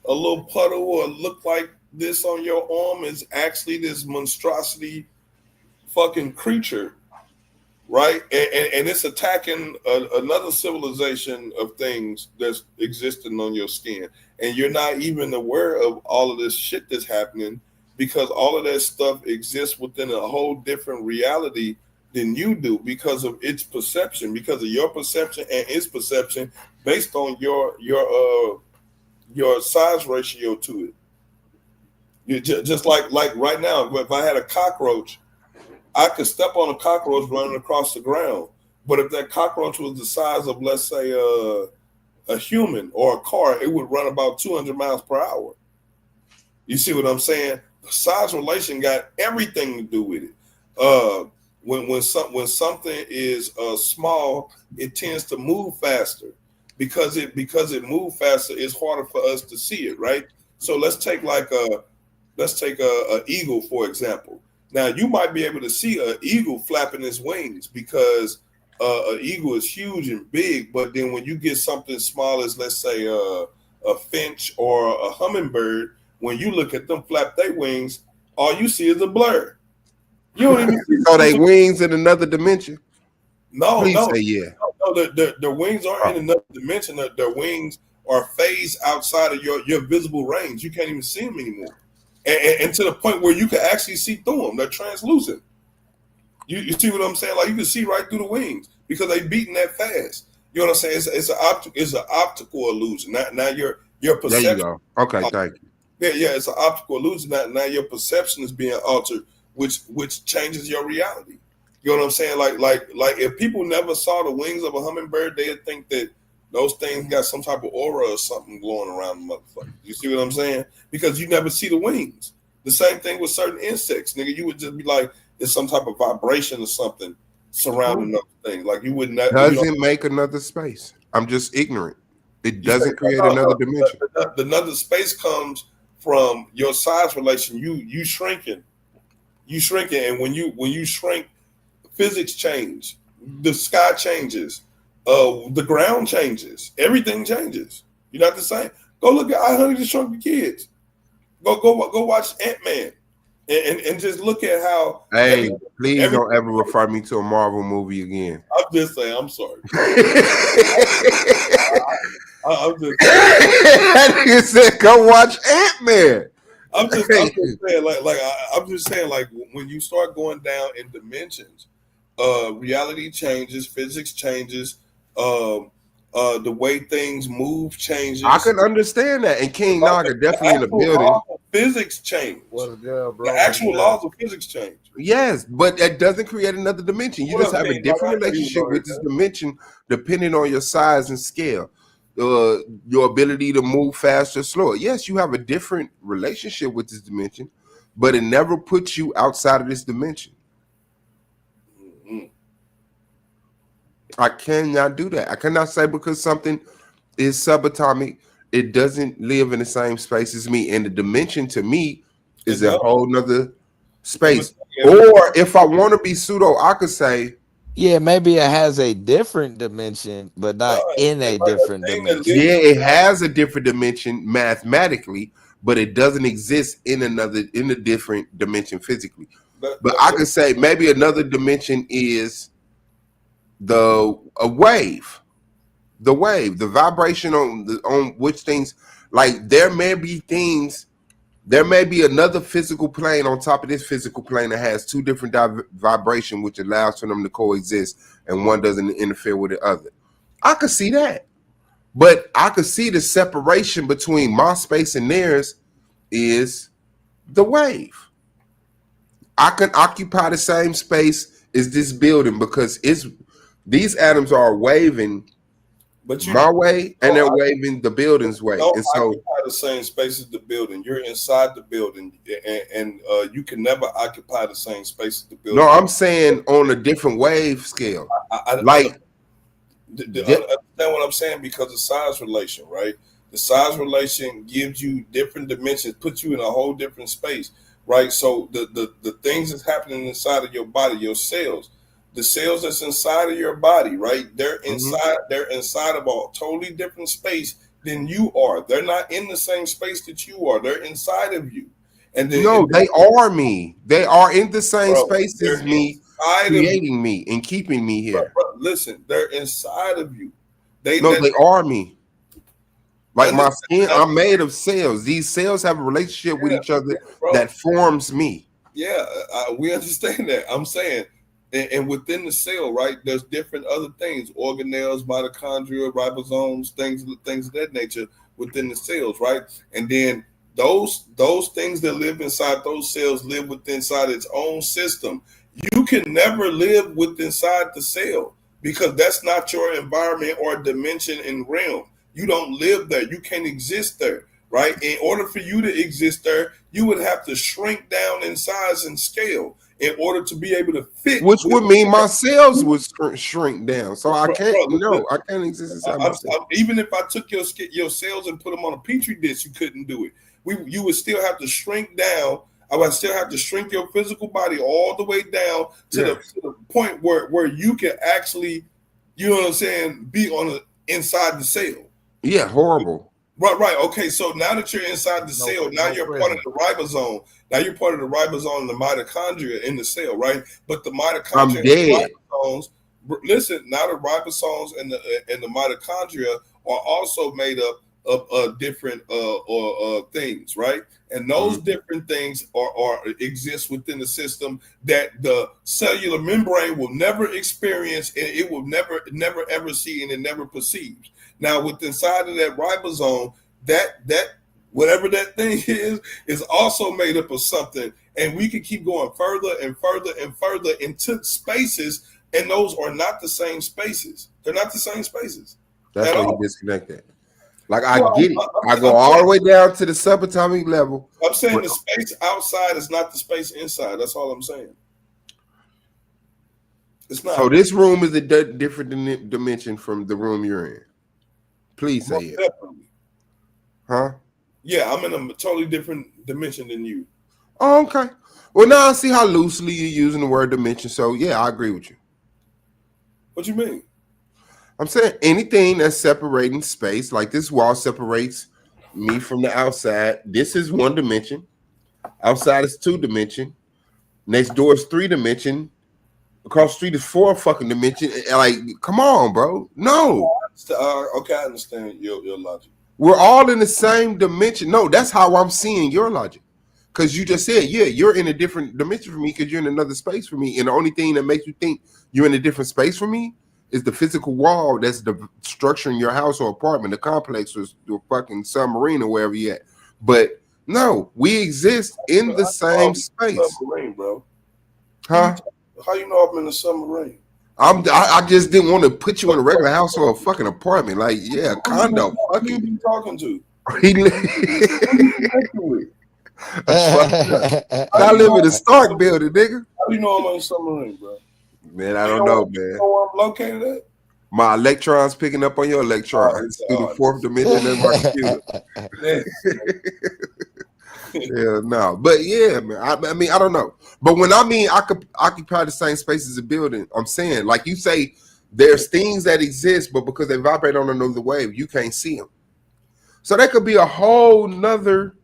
little puddle or look like this on your arm is actually this monstrosity fucking creature, right? And it's attacking another civilization of things that's existing on your skin, and you're not even aware of all of this shit that's happening, because all of that stuff exists within a whole different reality than you do, because of its perception, because of your perception and its perception, based on your size ratio to it. You just like right now, if I had a cockroach, I could step on a cockroach running across the ground. But if that cockroach was the size of, let's say, a human or a car, it would run about 200 miles per hour. You see what I'm saying? The size relation got everything to do with it. When something is small, it tends to move faster. Because it moves faster, it's harder for us to see it, right? So let's take a eagle, for example. Now you might be able to see an eagle flapping its wings because an eagle is huge and big, but then when you get something small as, let's say, a finch or a hummingbird, when you look at them flap their wings, all you see is a blur. You don't even see. So they wings in another dimension? No, Please no. Say yeah. No, the wings aren't in another dimension. Their wings are phased outside of your visible range. You can't even see them anymore. And to the point where you can actually see through them. They're translucent. You see what I'm saying? Like, you can see right through the wings because they beating that fast. You know what I'm saying? It's an optical illusion. Now your perception. There you go. Okay, thank you. Yeah, it's an optical illusion. Now your perception is being altered, which changes your reality. You know what I'm saying? Like if people never saw the wings of a hummingbird, they'd think that those things got some type of aura or something glowing around the motherfucker. You see what I'm saying? Because you never see the wings. The same thing with certain insects, nigga. You would just be like, it's some type of vibration or something surrounding those things. Like you would not. Doesn't make another space. I'm just ignorant. It doesn't create another dimension. Another space comes from your size relation. You shrinking, and when you shrink, physics change. The sky changes. The ground changes. Everything changes. You're not the same. Go look at I Honey the Shrunken Kids. Go watch Ant-Man, and just look at how. Hey, please don't ever refer me to a Marvel movie again. I'm just saying. I'm sorry. I'm just. You said go watch Ant-Man. I'm just saying, I'm just saying, like when you start going down in dimensions, reality changes, physics changes, the way things move changes. I can understand that, and King Naga definitely in the building. Laws of physics change. The actual laws of physics change. Yes, but that doesn't create another dimension. You just have a different relationship with this dimension depending on your size and scale. Your ability to move faster, slower. Yes, you have a different relationship with this dimension, but it never puts you outside of this dimension. Mm-hmm. I cannot do that. I cannot say because something is subatomic, it doesn't live in the same space as me. And the dimension to me is a whole nother space. Or if I want to be pseudo, I could say, yeah, maybe it has a different dimension, but not in a different dimension. Yeah, it has a different dimension mathematically, but it doesn't exist in a different dimension physically. But I could say maybe another dimension is the wave, the vibration on which things, like there may be another physical plane on top of this physical plane that has two different vibration, which allows for them to coexist, and one doesn't interfere with the other. I could see that, but I could see the separation between my space and theirs is the wave. I can occupy the same space as this building because these atoms are waving my way, and they're waving the building's way. Don't and so occupy the same space as the building. You're inside the building, and you can never occupy the same space as the building. No, I'm saying on a different wave scale. Understand what I'm saying? Because of size relation, right? The size relation gives you different dimensions, puts you in a whole different space, right? So the things that's happening inside of your body, your cells, the cells that's inside of your body, right? They're inside. They're inside of a totally different space than you are. They're not in the same space that you are. They're inside of you. And then, they are me. They are in the same space as me, creating me and keeping me here. Listen, they're inside of you. They are me. Like my skin, I'm made of cells. These cells have a relationship with each other that forms me. Yeah, we understand that. I'm saying. And within the cell, right, there's different other things, organelles, mitochondria, ribosomes, things of that nature within the cells, right? And then those things that live inside those cells live inside its own system. You can never live inside the cell because that's not your environment or dimension and realm. You don't live there. You can't exist there, right? In order for you to exist there, you would have to shrink down in size and scale in order to be able to fit. Which would mean my cells would shrink down. So I can't, I can't exist inside myself. Even if I took your cells and put them on a petri dish, you couldn't do it. You would still have to shrink down. I would still have to shrink your physical body all the way down to the point where you can actually, you know what I'm saying, be inside the cell. Yeah, horrible. Right. Okay, so now that you're inside the cell, now you're part of the ribosome. Now you're part of the ribosome and the mitochondria in the cell, right? But the mitochondria and the ribosomes, listen, now the ribosomes and the mitochondria are also made up of different things, right? And those different things are exist within the system that the cellular membrane will never experience, and it will never ever see, and it never perceives. Now, with inside of that ribosome, that whatever that thing is also made up of something, and we can keep going further and further and further into spaces, and those are not the same spaces. They're not the same spaces. That's why you disconnected. Like I get it. I go all the way down to the subatomic level. I'm saying the space outside is not the space inside. That's all I'm saying. It's not. So this room is a different dimension from the room you're in. Please say it. Definitely. Huh? Yeah, I'm in a totally different dimension than you. Oh, okay. Well, now I see how loosely you're using the word dimension. So, yeah, I agree with you. What you mean? I'm saying anything that's separating space, like this wall separates me from the outside. This is one dimension. Outside is 2 dimension. Next door is 3 dimension. Across the street is 4 fucking dimension. Like, come on, bro. No. Okay, I understand your logic. We're all in the same dimension. No, that's how I'm seeing your logic. because you just said, yeah, you're in a different dimension for me because you're in another space for me. And the only thing that makes you think you're in a different space for me is the physical wall that's the structure in your house or apartment, the complex or the fucking submarine or wherever you at. But no, we exist in the same space. Submarine, bro. Huh? How you know I'm in a submarine? I just didn't want to put you in a regular house or a fucking apartment. Like, yeah, a condo. Who you talking to? That's fucked up. I live in a Stark building, nigga. How do you know I'm on a submarine, bro? Man, I don't know, man. You know where I'm located at? My electrons picking up on your electrons through the fourth dimension of my computer. Yeah, no. But yeah, man. I mean, I don't know. But when I mean I could occupy the same space as a building, I'm saying, like you say, there's things that exist, but because they vibrate on another wave, you can't see them. So that could be a whole nother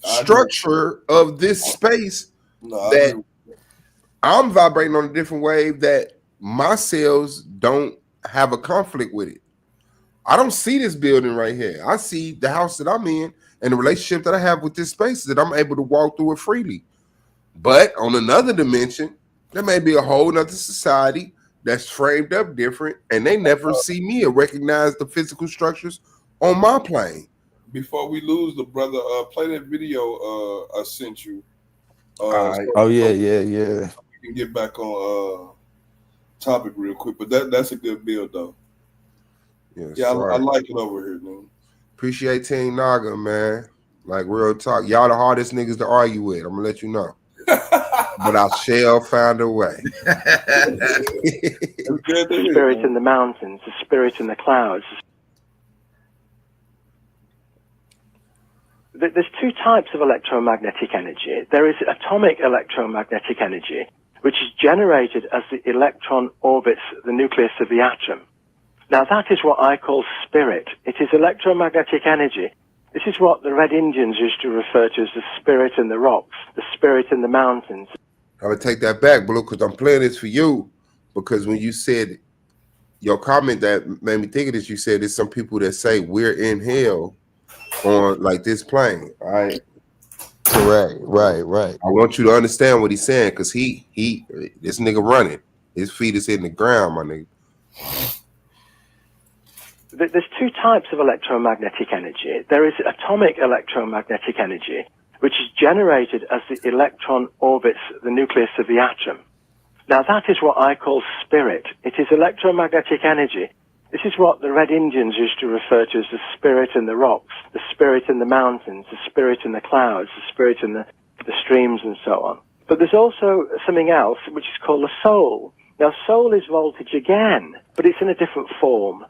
structure of this space that I'm vibrating on a different wave that my cells don't have a conflict with it. I don't see this building right here. I see the house that I'm in and the relationship that I have with this space that I'm able to walk through it freely. But on another dimension, there may be a whole nother society that's framed up different, and they never see me or recognize the physical structures on my plane. Before we lose the brother, play that video I sent you. Oh yeah. We can get back on topic real quick, but that's a good build though. Yes, yeah, I like it over here, man. Appreciate Team Naga, man. Like real talk, y'all the hardest niggas to argue with. I'm gonna let you know. But I shall find a way. The spirit in the mountains, the spirit in the clouds. There's two types of electromagnetic energy. There is atomic electromagnetic energy, which is generated as the electron orbits the nucleus of the atom. Now that is what I call spirit. It is electromagnetic energy. This is what the Red Indians used to refer to as the spirit in the rocks, the spirit in the mountains. I would take that back, Blue, because I'm playing this for you. Because when you said your comment that made me think of this, you said there's some people that say we're in hell on like this plane. All right. Correct. Right. I want you to understand what he's saying, because this nigga running. His feet is hitting the ground, my nigga. There's two types of electromagnetic energy. There is atomic electromagnetic energy, which is generated as the electron orbits the nucleus of the atom. Now that is what I call spirit. It is electromagnetic energy. This is what the Red Indians used to refer to as the spirit in the rocks, the spirit in the mountains, the spirit in the clouds, the spirit in the streams and so on. But there's also something else which is called the soul. Now soul is voltage again, but it's in a different form.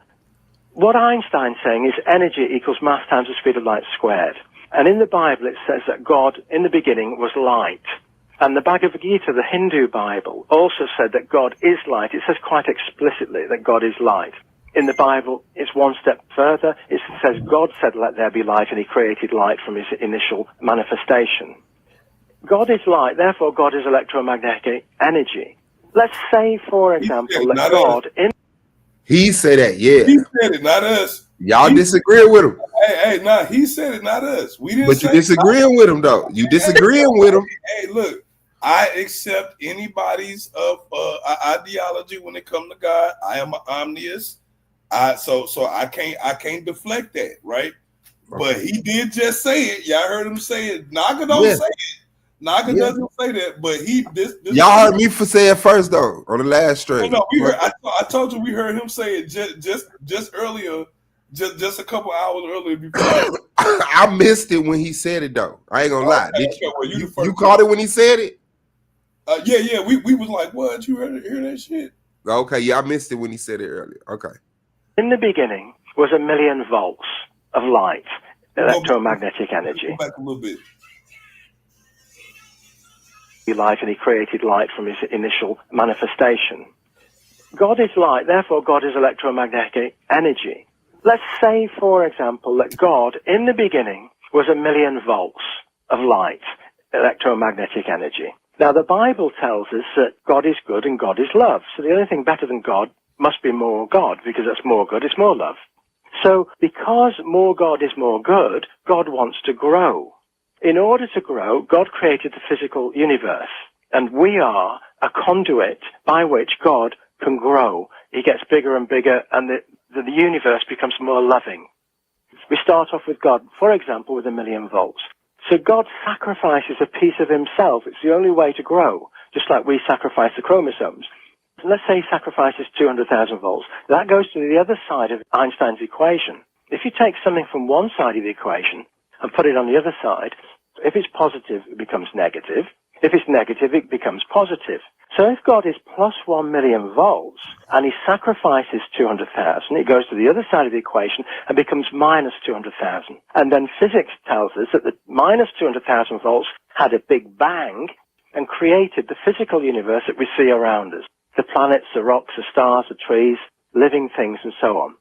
What Einstein's saying is energy equals mass times the speed of light squared. And in the Bible, it says that God, in the beginning, was light. And the Bhagavad Gita, the Hindu Bible, also said that God is light. It says quite explicitly that God is light. In the Bible, it's one step further. It says God said, let there be light, and he created light from his initial manifestation. God is light, therefore God is electromagnetic energy. Let's say, for example, that God... He said that, yeah. He said it, not us. Y'all disagree with him. Hey, nah, he said it, not us. We didn't. But you disagreeing with him, though. You disagreeing with him. Hey, look, I accept anybody's ideology when it comes to God. I am an omniist. So I can't deflect that, right? Okay. But he did just say it. Y'all heard him say it. Naga don't say it. Naga doesn't say that, but this y'all heard me say it first though on the last stream. No, we heard. I told you we heard him say it just earlier, just a couple hours earlier before. I missed it when he said it though. I ain't gonna lie. Did you caught it when he said it? Yeah. We was like, what? You hear that shit? Okay, yeah, I missed it when he said it earlier. Okay. In the beginning was 1,000,000 volts of light, electromagnetic energy. Go back a little bit. Light, and he created light from his initial manifestation. God is light, therefore God is electromagnetic energy. Let's say, for example, that God, in the beginning, was 1,000,000 volts of light, electromagnetic energy. Now, the Bible tells us that God is good and God is love. So the only thing better than God must be more God, because that's more good, it's more love. So because more God is more good, God wants to grow. In order to grow, God created the physical universe, and we are a conduit by which God can grow. He gets bigger and bigger, and the universe becomes more loving. We start off with God, for example, with 1,000,000 volts. So God sacrifices a piece of himself. It's the only way to grow, just like we sacrifice the chromosomes. Let's say he sacrifices 200,000 volts. That goes to the other side of Einstein's equation. If you take something from one side of the equation and put it on the other side, if it's positive, it becomes negative. If it's negative, it becomes positive. So if God is plus 1,000,000 volts and he sacrifices 200,000, it goes to the other side of the equation and becomes minus 200,000. And then physics tells us that the minus 200,000 volts had a big bang and created the physical universe that we see around us. The planets, the rocks, the stars, the trees, living things, and so on.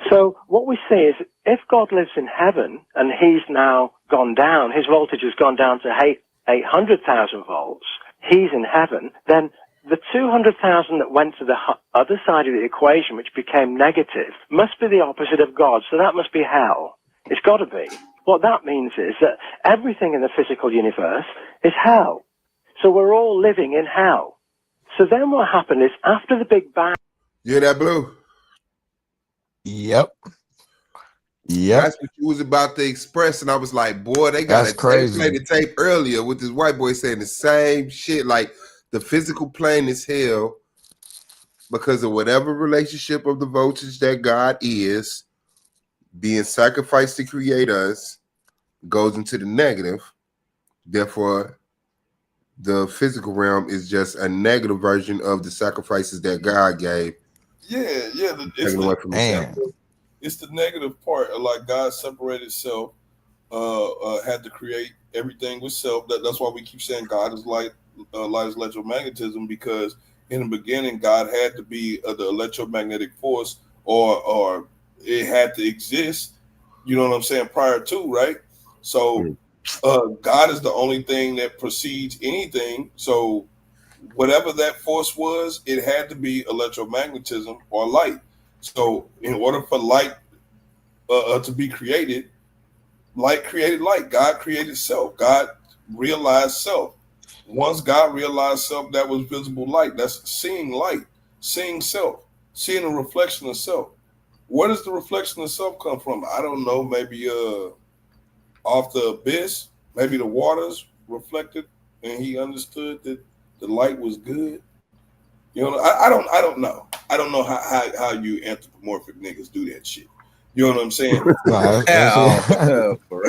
So what we see is if God lives in heaven and he's now gone down, his voltage has gone down to 800,000 volts, he's in heaven, then the 200,000 that went to the other side of the equation, which became negative, must be the opposite of God. So that must be hell. It's got to be. What that means is that everything in the physical universe is hell. So we're all living in hell. So then what happened is after the Big Bang. You hear that, Blue? Yep. That's what you was about to express, and I was like, boy, they got play the tape earlier with this white boy saying the same shit. Like the physical plane is hell because of whatever relationship of the voltage that God is being sacrificed to create us goes into the negative. Therefore, the physical realm is just a negative version of the sacrifices that God gave. It's the negative part. Like God separated itself, had to create everything with self. That's why we keep saying God is light is electromagnetism, because in the beginning God had to be the electromagnetic force, or it had to exist. You know what I'm saying? Prior to, right? So God is the only thing that precedes anything. So whatever that force was, it had to be electromagnetism or light. So in order for light to be created, light created light. God created self. God realized self. Once God realized self, that was visible light. That's seeing light, seeing self, seeing a reflection of self. Where does the reflection of self come from? I don't know. Maybe off the abyss. Maybe the waters reflected, and he understood that the light was good. You know, I don't know. I don't know how you anthropomorphic niggas do that shit. You know what I'm saying? For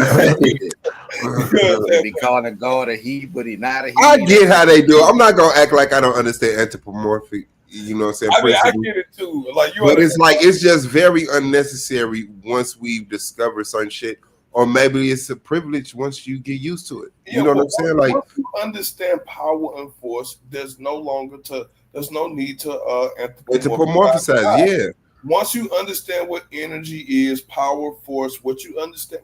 real. He calling a God a he, but he not a he. I get how they do it. I'm not gonna act like I don't understand anthropomorphic. You know what I'm saying? I mean, I get it too. Like, but it's like it's just very unnecessary once we discover certain shit, or maybe it's a privilege once you get used to it. You know what I'm saying? Like, once you understand power and force, there's no need to anthropomorphize. Yeah. Once you understand what energy is, power, force, once you understand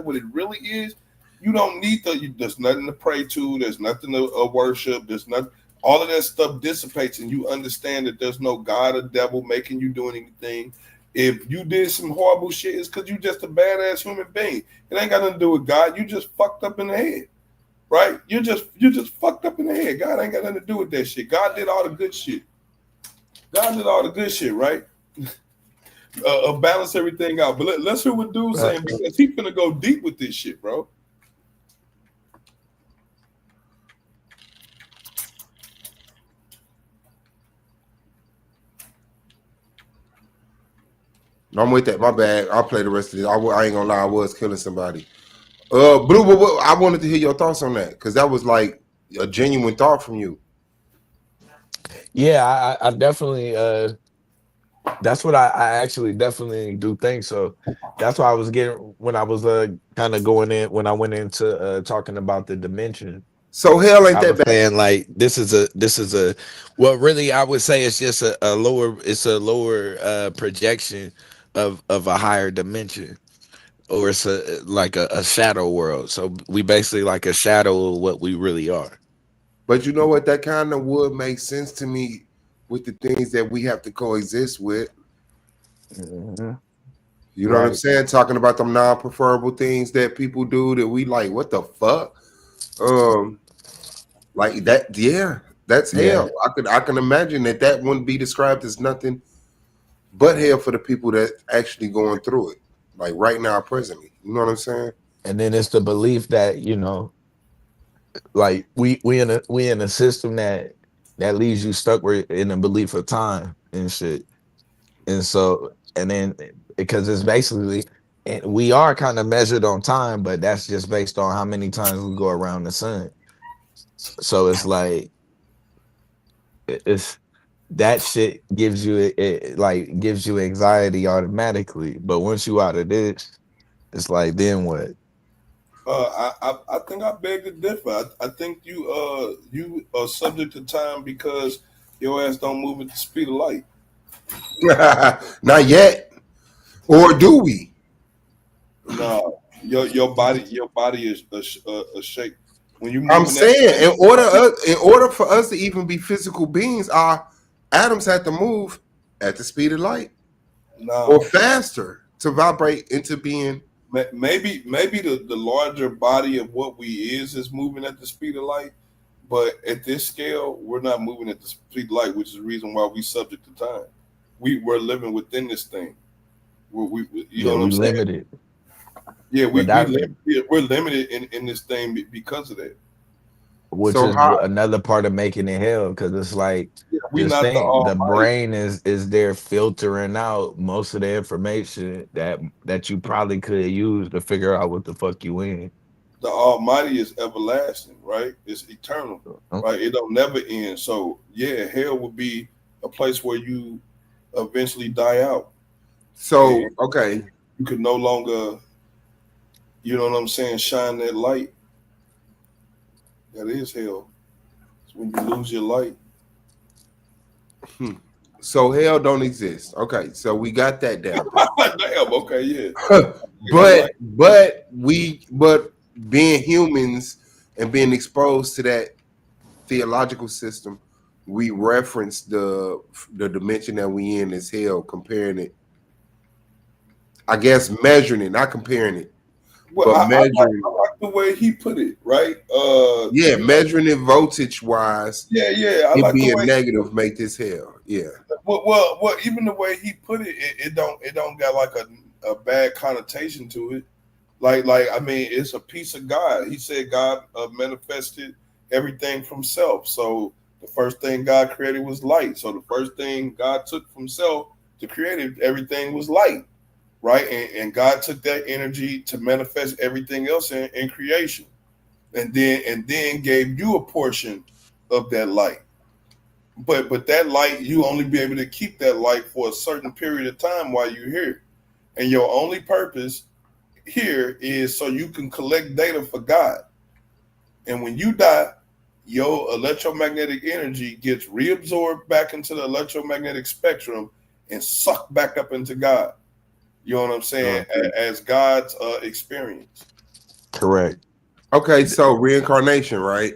what it really is, you don't need there's nothing to pray to, there's nothing to worship, there's nothing. All of that stuff dissipates, and you understand that there's no God or devil making you do anything. If you did some horrible shit, it's because you just a badass human being. It ain't got nothing to do with God. You just fucked up in the head, right? You just fucked up in the head. God ain't got nothing to do with that shit. God did all the good shit. Right? Balance everything out. But let's hear what dude's saying, because he's gonna go deep with this shit, bro. I'm with that. My bad. I'll play the rest of this. I ain't gonna lie. I was killing somebody. Blue, I wanted to hear your thoughts on that, because that was like a genuine thought from you. Yeah, I definitely. That's what I actually definitely do think. So that's why I was getting when I was kind of going in when I went into talking about the dimension. So hell ain't that bad. Saying like this is a well, really I would say it's just a lower projection of a higher dimension, or it's like a shadow world. So we basically like a shadow of what we really are. But you know what? That kind of would make sense to me with the things that we have to coexist with. Mm-hmm. You know what I'm saying? Talking about them non-preferable things that people do that we like, what the fuck? Like that, yeah, that's hell. I can imagine that wouldn't be described as nothing but hell for the people that actually going through it, like right now, presently. You know what I'm saying? And then it's the belief that, like we in a system that leaves you stuck in a belief of time and shit. And so, and then because it's basically, and we are kind of measured on time, but that's just based on how many times we go around the sun. So it's like it's that shit gives you it gives you anxiety automatically. But once you out of this, it's like then what? I think I beg to differ. I think you are subject to time because your ass don't move at the speed of light. Not yet, or do we? No, your body is a shape. When you, I'm saying, in order for us to even be physical beings, our atoms have to move at the speed of light, or faster to vibrate into being. Maybe the larger body of what we is moving at the speed of light, but at this scale, we're not moving at the speed of light, which is the reason why we subject to time. We're living within this thing. We you know what I'm saying? Limited. Yeah, we're limited in this thing because of that. Which is another part of making it hell, because it's like the brain is there filtering out most of the information that you probably could use to figure out what the fuck you in. The Almighty is everlasting, right? It's eternal, right? It don't never end. So yeah, hell would be a place where you eventually die out. So okay, you could no longer, you know what I'm saying, shine that light. That is hell. It's when you lose your light. So hell don't exist. Okay, so we got that down. Damn. Okay, yeah. but being humans and being exposed to that theological system, we reference the dimension that we in as hell, comparing it. I guess measuring it, not comparing it. Well, I like the way he put it, right? Yeah, measuring it voltage wise. Yeah. It like being negative make this hell. Yeah. Well, even the way he put it, it don't got like a bad connotation to it. Like I mean, it's a piece of God. He said God manifested everything from self. So the first thing God created was light. So the first thing God took from self to create everything was light. Right, and God took that energy to manifest everything else in creation, and then gave you a portion of that light. But that light, you only be able to keep that light for a certain period of time while you're here, and your only purpose here is so you can collect data for God. And when you die, your electromagnetic energy gets reabsorbed back into the electromagnetic spectrum and sucked back up into God. You know what I'm saying? As God's experience. Correct. Okay, so reincarnation, right?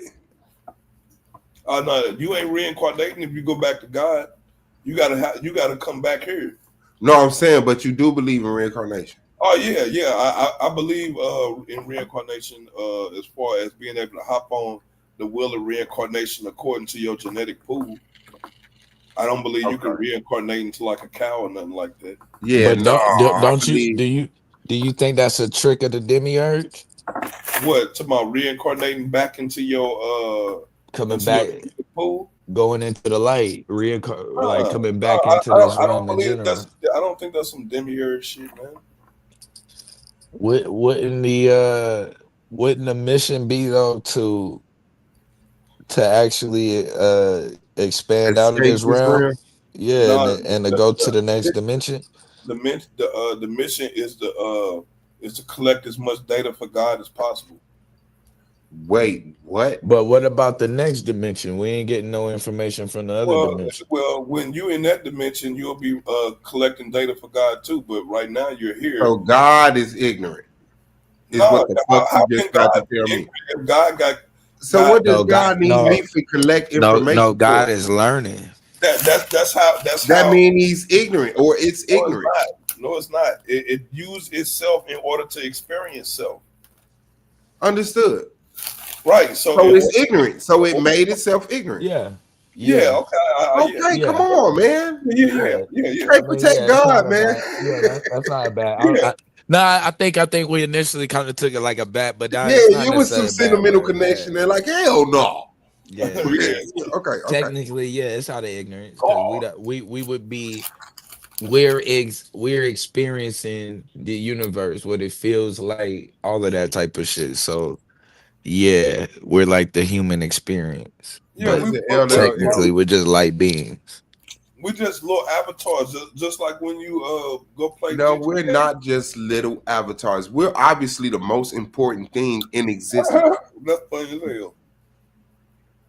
No, you ain't reincarnating if you go back to God. You gotta come back here. No, I'm saying, but you do believe in reincarnation. Oh yeah. I believe in reincarnation as far as being able to hop on the wheel of reincarnation according to your genetic pool. I don't believe you can reincarnate into like a cow or nothing like that. Yeah, but don't you? Do you think that's a trick of the demiurge? What, to my reincarnating back into your coming back, pool, going into the light, like coming back into this realm in general? I don't think that's some demiurge shit, man. Wouldn't the mission be though to actually expand out of this realm? Yeah, and to go to the next dimension. The mission is to collect as much data for God as possible. Wait, what? But what about the next dimension? We ain't getting no information from the other dimension. Well, when you in that dimension, you'll be collecting data for God too. But right now, you're here. So God is ignorant. Is what the fuck you just got to tell me? If God got. So what does God need me to collect information? No, God is learning. That's how. That means he's ignorant, or it's ignorant. No, it's not. It used itself in order to experience self. Understood. Right. So it's ignorant. So it made itself ignorant. Yeah. Yeah. Okay. Okay, Yeah. come on, man. Yeah. Hey, protect God, man. That's not a bad. I think we initially kind of took it like a bad, but Yeah, it's not it was some necessarily a bad sentimental word. connection there. Like, hell no. Yeah. Okay. Technically, yeah, it's out of ignorance because we would be we're experiencing the universe, what it feels like, all of that type of shit. So yeah, we're like the human experience, Yeah. but Elder, technically we're just light beings. We just little avatars, just like when you go play. No, GTA. we're not just little avatars. We're obviously the most important thing in existence. That's funny as hell.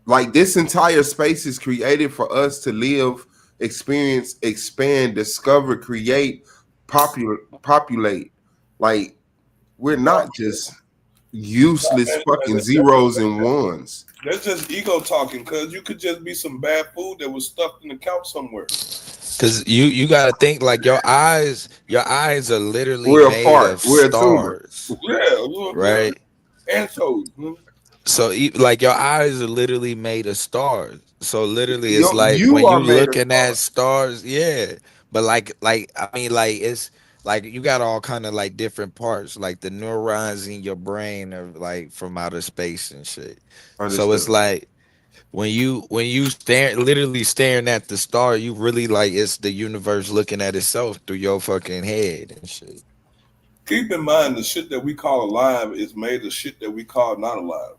Like this entire space is created for us to live, experience, expand, discover, create, populate. Like we're not just useless fucking zeros and ones. That's just ego talking, cause you could just be some bad food that was stuffed in the couch somewhere. Cause you gotta think like your eyes are literally We're a made part. of We're a tumor. stars, Yeah. right? And so. So like your eyes are literally made of stars. So literally, it's like You when are you made of looking at stars. stars, yeah. But like I mean, like it's like you got all kind of like different parts, like the neurons in your brain are like from outer space and shit. So it's Understood. like when you literally staring at the star, you really like it's the universe looking at itself through your fucking head and shit. Keep in mind the shit that we call alive is made of shit that we call not alive.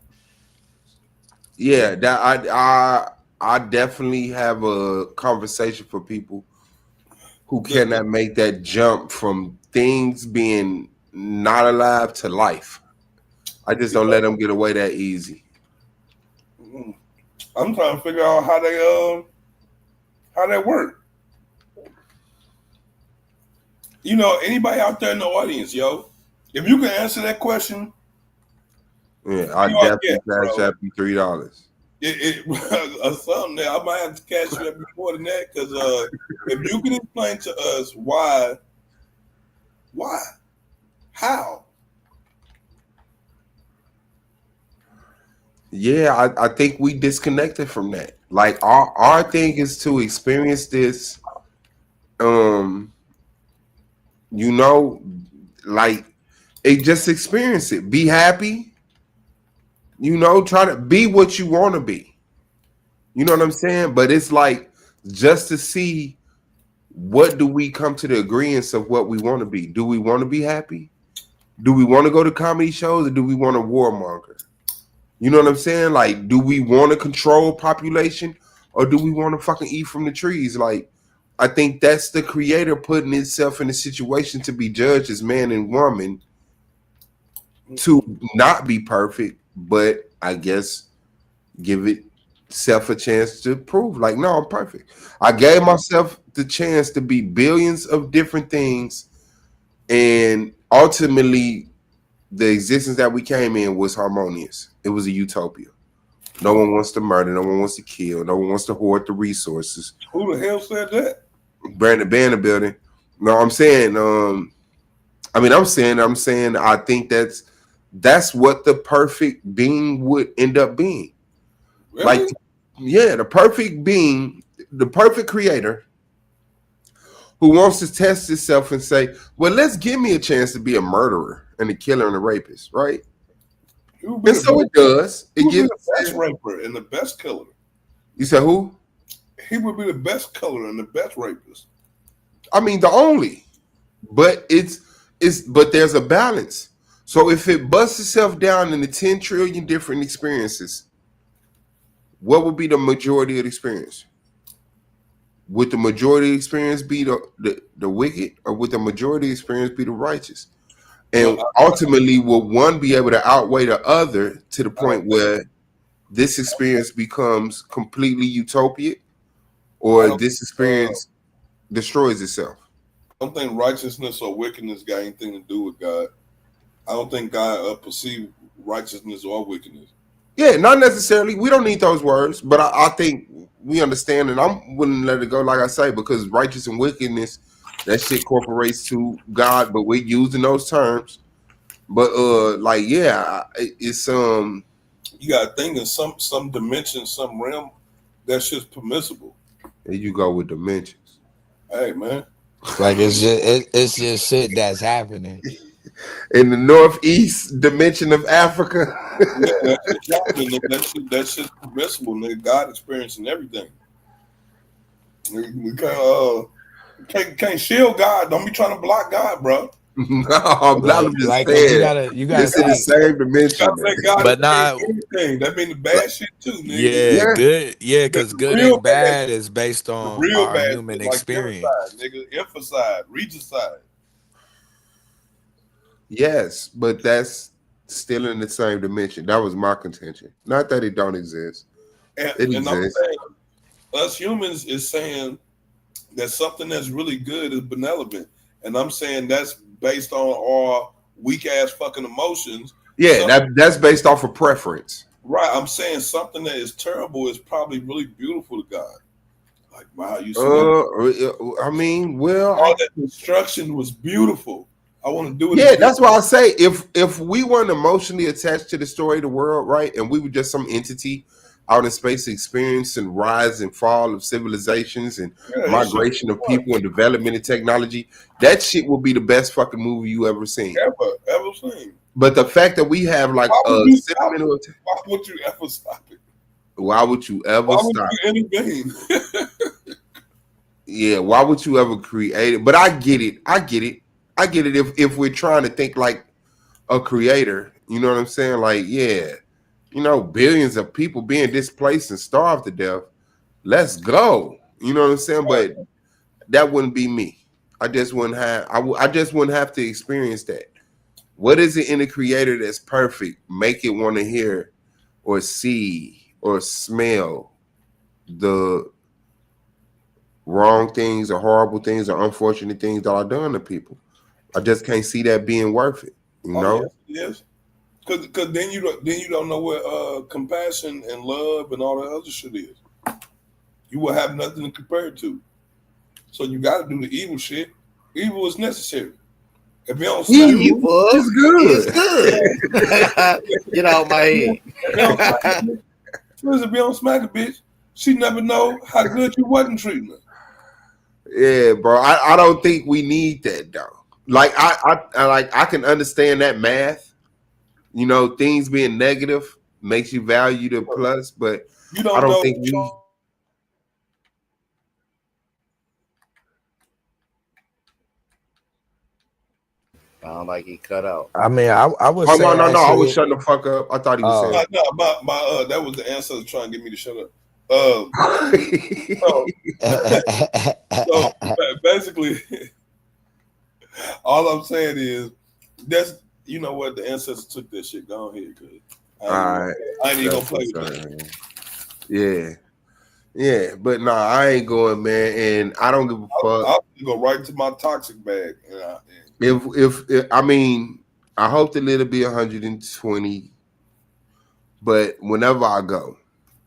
Yeah, that I definitely have a conversation for people who cannot make that jump from things being not alive to life. I just don't let them get away that easy. I'm trying to figure out how they work. You know, anybody out there in the audience, yo, if you can answer that question, yeah, I definitely cash out you $3. Or something there. I might have to cash you up more than that because if you can explain to us why, how. Yeah, I think we disconnected from that. Like our thing is to experience this, you know, like just experience it. Be happy, you know, try to be what you want to be. You know what I'm saying? But it's like just to see what do we come to the agreement of what we want to be. Do we want to be happy? Do we want to go to comedy shows or do we want to warmonger? You know what I'm saying? Like, do we want to control population or do we want to fucking eat from the trees? Like, I think that's the creator putting itself in a situation to be judged as man and woman to not be perfect, but I guess give itself a chance to prove like, no, I'm perfect. I gave myself the chance to be billions of different things, and ultimately the existence that we came in was harmonious. It was a utopia. No one wants to murder, no one wants to kill, no one wants to hoard the resources. Who the hell said that? Brandon Banner building. No, I'm saying, I'm saying I think that's what the perfect being would end up being. Really? Like, yeah, the perfect being, the perfect creator who wants to test himself and say, well, let's give me a chance to be a murderer and a killer and a rapist, right? And so it does. It gives the best raper and the best killer. You said who? He would be the best killer and the best rapist. I mean, the only. But but there's a balance. So if it busts itself down into 10 trillion different experiences, what would be the majority of the experience? Would the majority of the experience be the wicked, or would the majority of the experience be the righteous? And ultimately, will one be able to outweigh the other to the point where this experience becomes completely utopian, or this experience destroys itself? I don't think righteousness or wickedness got anything to do with God. I don't think God perceives righteousness or wickedness. Yeah, not necessarily. We don't need those words, but I think we understand, and I'm willing to let it go, like I say, because righteous and wickedness That shit corporates to God, but we're using those terms. But like yeah, it's You gotta think in some dimension, some realm, that shit's permissible. There you go with dimensions. Hey man. Like it's just shit that's happening. In the northeast dimension of Africa. Yeah, that shit's happening. That shit's permissible, nigga. God experiencing everything. We can't shield God. Don't be trying to block God, bro. No, I'm just cause you saying. gotta It's in the think. same dimension. God But not anything. That mean the bad shit too, nigga. yeah, good. Yeah, because The good real and bad is based The on real our bad human shit, like experience. genocide, nigga, emphasize, regicide. Yes, but that's still in the same dimension. That was my contention. Not that it don't exist. It And I'm exists. saying, us humans is saying that something that's really good is benevolent, and I'm saying that's based on our weak ass fucking emotions. Yeah, that's based off of preference. Right. I'm saying something that is terrible is probably really beautiful to God. Like, wow, you see that? I mean, well, all that destruction was beautiful. I want to do it. Yeah, that's why I say if we weren't emotionally attached to the story of the world, right, and we were just some entity out in space experiencing rise and fall of civilizations and migration of people and development and technology, that shit will be the best fucking movie you ever seen. Ever seen. But the fact that we have like why would you ever stop it? Why would you ever stop it? Anything? Yeah, why would you ever create it? But I get it. If we're trying to think like a creator, you know what I'm saying? Like, yeah, billions of people being displaced and starved to death. Let's go. You know what I'm saying? But that wouldn't be me. I just wouldn't have to experience that. What is it in the creator that's perfect? Make it want to hear or see or smell the wrong things or horrible things or unfortunate things that are done to people. I just can't see that being worth it. You know? Yes. Because then you don't know what compassion and love and all that other shit is. You will have nothing to compare it to. So you got to do the evil shit. Evil is necessary. If you don't smack evil, it's good. Get out my head. If you don't smack a bitch, she never know how good you wasn't treating her. Yeah, bro. I don't think we need that though. Like I can understand that math. Things being negative makes you value the plus, but I don't think we. Sound like he cut out. I mean, I was. Oh no! I was shutting the fuck up. I thought he was saying. No, that was the answer to trying to get me to shut up. So basically, all I'm saying is that's what the ancestors took that shit. Go ahead, cause I ain't even gonna play with that. Yeah, but nah, I ain't going, man, and I don't give a fuck. I'll go right into my toxic bag. If I mean, I hope to live to be 120, but whenever I go,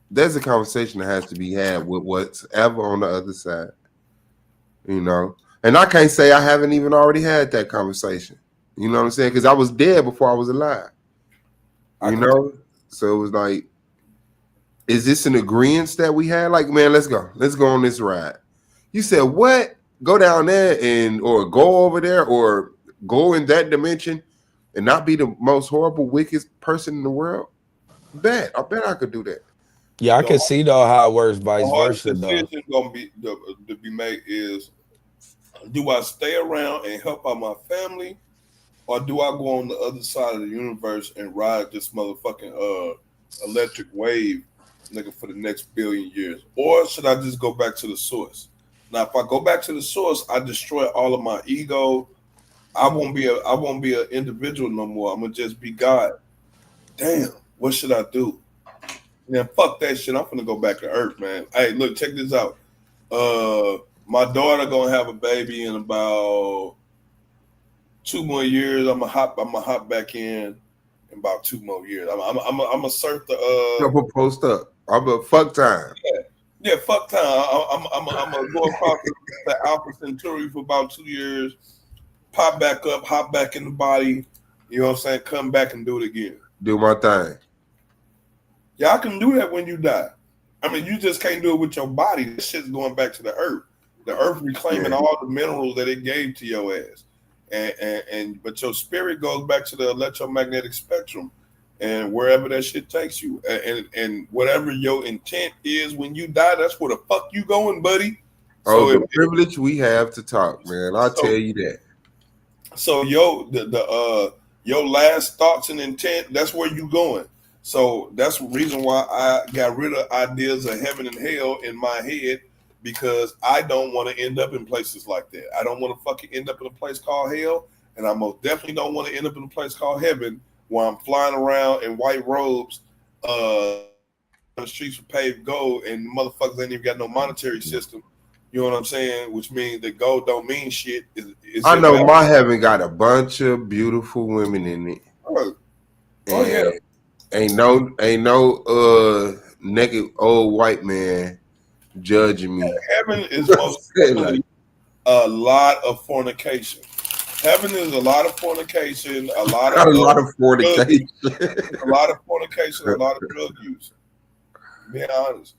there's a conversation that has to be had with what's ever on the other side, and I can't say I haven't even already had that conversation. You know what I'm saying? Because I was dead before I was alive. So it was like, is this an agreement that we had? Like, man, let's go on this ride. You said what? Go down there or go over there or go in that dimension and not be the most horrible, wicked person in the world? I bet I could do that. Yeah, I can see though how it works vice versa. The decision gonna be to be made is, do I stay around and help out my family, or do I go on the other side of the universe and ride this motherfucking electric wave, nigga, for the next billion years? Or should I just go back to the source? Now, if I go back to the source, I destroy all of my ego. I won't be an individual no more. I'm gonna just be God. Damn, what should I do? Man, fuck that shit. I'm gonna go back to Earth, man. Hey, look, check this out. My daughter gonna have a baby in about 2 more years. I'm gonna hop back in about 2 more years. I'm gonna surf the. I'm gonna post up. I'm a fuck time. Yeah, fuck time. I'm gonna go across the Alpha Centauri for about 2 years, pop back up, hop back in the body. You know what I'm saying? Come back and do it again. Do my thing. Y'all can do that when you die. I mean, you just can't do it with your body. This shit's going back to the earth. The earth reclaiming all the minerals that it gave to your ass. But your spirit goes back to the electromagnetic spectrum and wherever that shit takes you. And whatever your intent is when you die, that's where the fuck you going, buddy. So the privilege we have to talk, man. I'll tell you that. So your last thoughts and intent, that's where you going. So that's the reason why I got rid of ideas of heaven and hell in my head, because I don't want to end up in places like that. I don't want to fucking end up in a place called hell, and I most definitely don't want to end up in a place called heaven where I'm flying around in white robes on the streets with paved gold, and motherfuckers ain't even got no monetary system. You know what I'm saying? Which means that gold don't mean shit. I know my heaven got a bunch of beautiful women in it. Oh yeah. Ain't no naked old white man judging me. Heaven is most definitely a lot of fornication. Heaven is a lot of fornication, a lot of fornication, a lot of drug use. Being honest.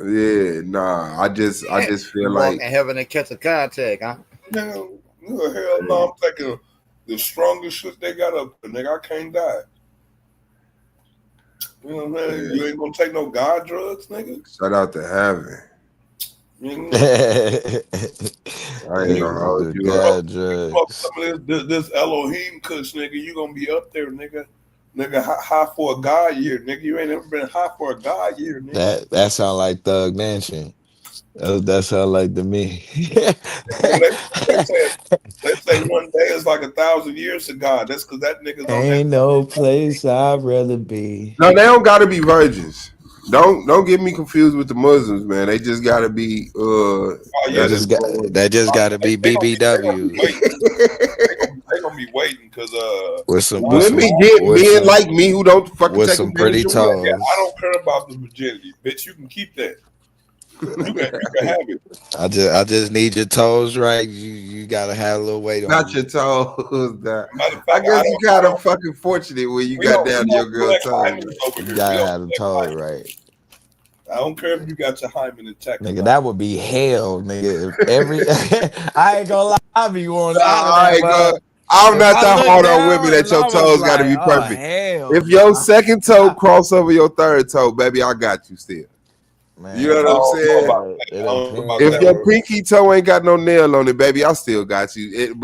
Yeah, nah. I just feel like in heaven and catch a contact, huh? No, hell no. I'm taking the strongest shit they got up there, nigga. I can't die. You know what I'm saying? You ain't gonna take no God drugs, nigga. Shout out to heaven. Mm-hmm. I ain't gonna hold you God drugs. Some of this Elohim kush, nigga. You gonna be up there, nigga. Nigga, high for a God year, nigga. You ain't never been high for a God year, nigga. That sound like Thug Mansion. That sound like to me. They say 1 day is like 1,000 years to God. That's because that nigga's on Ain't no place I'd rather be. No, they don't gotta be virgins. Don't get me confused with the Muslims, man. They just gotta be that just gotta be BBW. They gonna be waiting because women get men like me who don't fucking with take some pretty toes. Yeah, I don't care about the virginity, bitch. You can keep that. You can have it. I just need your toes right. You gotta have a little weight on. Not your toes. I guess you got a fucking fortunate when you got down to your girl toes. You gotta have the toes right. I don't care if you got your hymen intact. Nigga, that would be hell, nigga. I ain't gonna lie, I be going out. I'm not that hard on women that your toes gotta be perfect. If your second toe cross over your third toe, baby, I got you still. Man, you know what I'm saying? If your pinky toe ain't got no nail on it, baby, I still got you.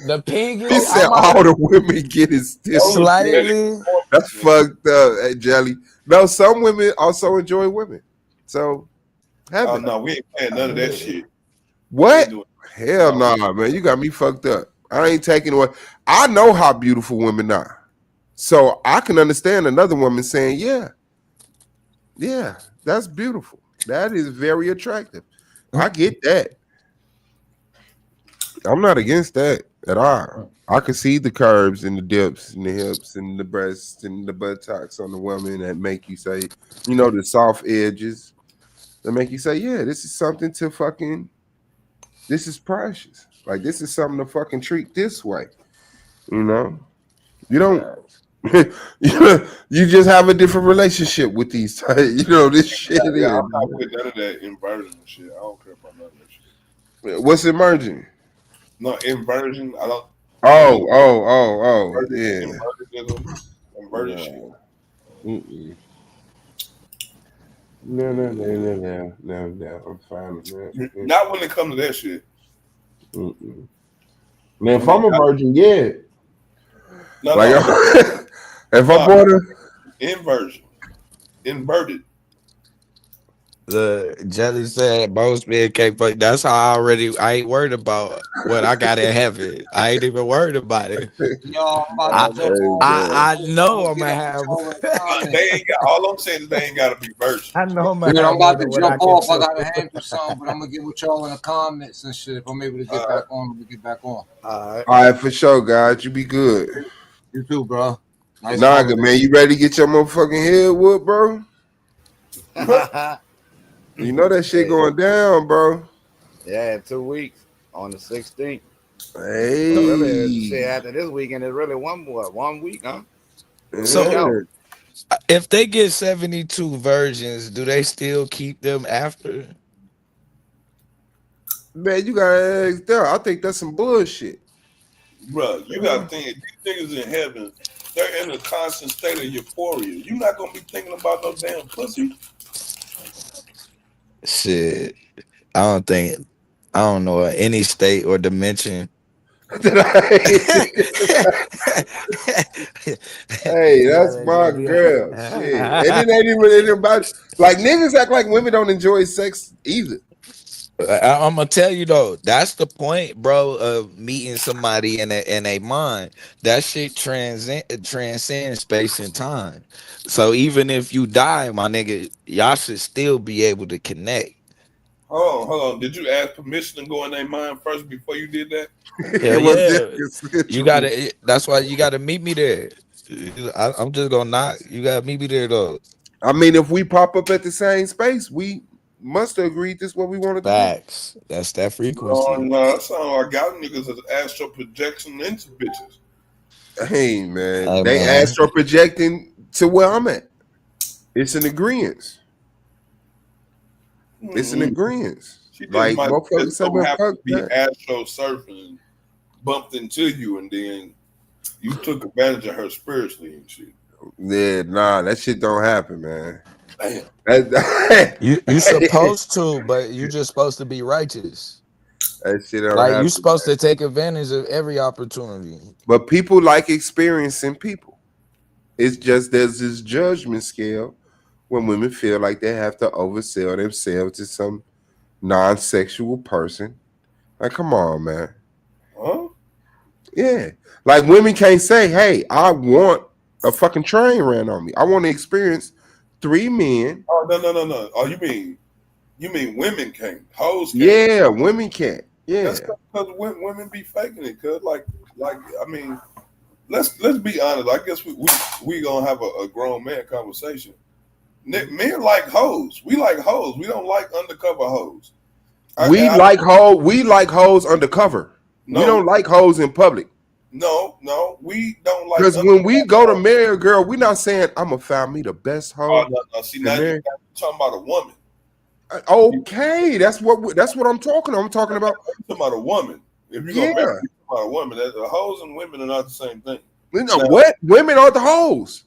The pinky. He said all the women get it still. Slightly. That's fucked up, hey, Jelly. No, some women also enjoy women. So, no, we ain't paying none of that shit. What? Hell nah, man. You got me fucked up. I ain't taking away. I know how beautiful women are. So I can understand another woman saying, yeah, that's beautiful. That is very attractive. I get that. I'm not against that at all. I can see the curves and the dips and the hips and the breasts and the buttocks on the woman that make you say, the soft edges that make you say, yeah, this is something to fucking, this is precious. Like, this is something to fucking treat this way. You don't, you just have a different relationship with these, this shit. Yeah, I'm not with none of that inversion shit. I don't care about none of that shit. What's emerging? No, inversion. I don't. Oh, yeah. Inversion shit. Mm-mm. No. I'm fine with that. Not when it comes to that shit. Mm-mm. Man, if I'm a virgin, yeah. No, if I bought a inversion, inverted. The Jelly said most men can't fuck. That's how I ain't worried about what I got in heaven. I ain't even worried about it. Yo, I know I'm gonna have. They ain't got. All I'm saying is they ain't gotta be virgin. I know I'm about to jump off. I gotta handle something, but I'm gonna get with y'all in the comments and shit. If I'm able to get back on, we get back on. All right, for sure, guys. You be good. You too, bro. Nice Naga, man, you ready to get your motherfucking head whooped, bro? You know that shit going down, bro. Yeah, in 2 weeks on the 16th. Hey, So really, shit, after this weekend is really 1 week, huh? So yeah. if they get 72 virgins, do they still keep them after? Man, you gotta ask them. I think that's some bullshit. Bro, you got to think, these niggas in heaven, they're in a constant state of euphoria. You're not going to be thinking about no damn pussy. Shit, I don't know any state or dimension. Hey, that's my girl. Shit. And it ain't even about like niggas act like women don't enjoy sex either. I'm gonna tell you though, that's the point, bro, of meeting somebody in a mind. That shit transcends space and time. So even if you die, my nigga, y'all should still be able to connect. Hold on. Did you ask permission to go in their mind first before you did that? Hell yeah, you gotta. That's why you gotta meet me there. I'm just gonna knock. You gotta meet me there though. I mean, if we pop up at the same space, we must have agreed this is what we wanted to do. Facts. That's that frequency. No, that sound like y'all niggas is astral projection into bitches. Hey man, Hey, they man. astral projecting to where I'm at. It's an agreement. It's an agreement. She just Like might motherfuckers just say, don't man, have fuck to be that. astro surfing and bumped into you, and then you took advantage of her spiritually and shit. Yeah, nah, that shit don't happen, man. Damn. You supposed to, but you just supposed to be righteous. That shit don't Like happen. you supposed to take advantage of every opportunity. But people like experiencing people. It's just there's this judgment scale when women feel like they have to oversell themselves to some non-sexual person. Like, come on, man. Huh? Yeah. Like women can't say, hey, I want a fucking train ran on me. I want to experience 3 men. Oh no. Oh, you mean women can't? Hoes can't? Yeah, women can't. Yeah. That's because women be faking it. Cause like I mean, let's be honest. I guess we gonna have a grown man conversation. Men like hoes. We like hoes. We don't like undercover hoes. We like hoes undercover. No, we don't like hoes in public. No, we don't like. Because when we go to marry a girl, we're not saying I'm gonna find me the best hoe. Oh, no. See, now you're talking about a woman. Okay, that's what I'm talking about. I'm talking about. You're talking about a woman. If you're gonna marry, you're talking about a woman. The hoes and women are not the same thing. What? Women aren't the hoes.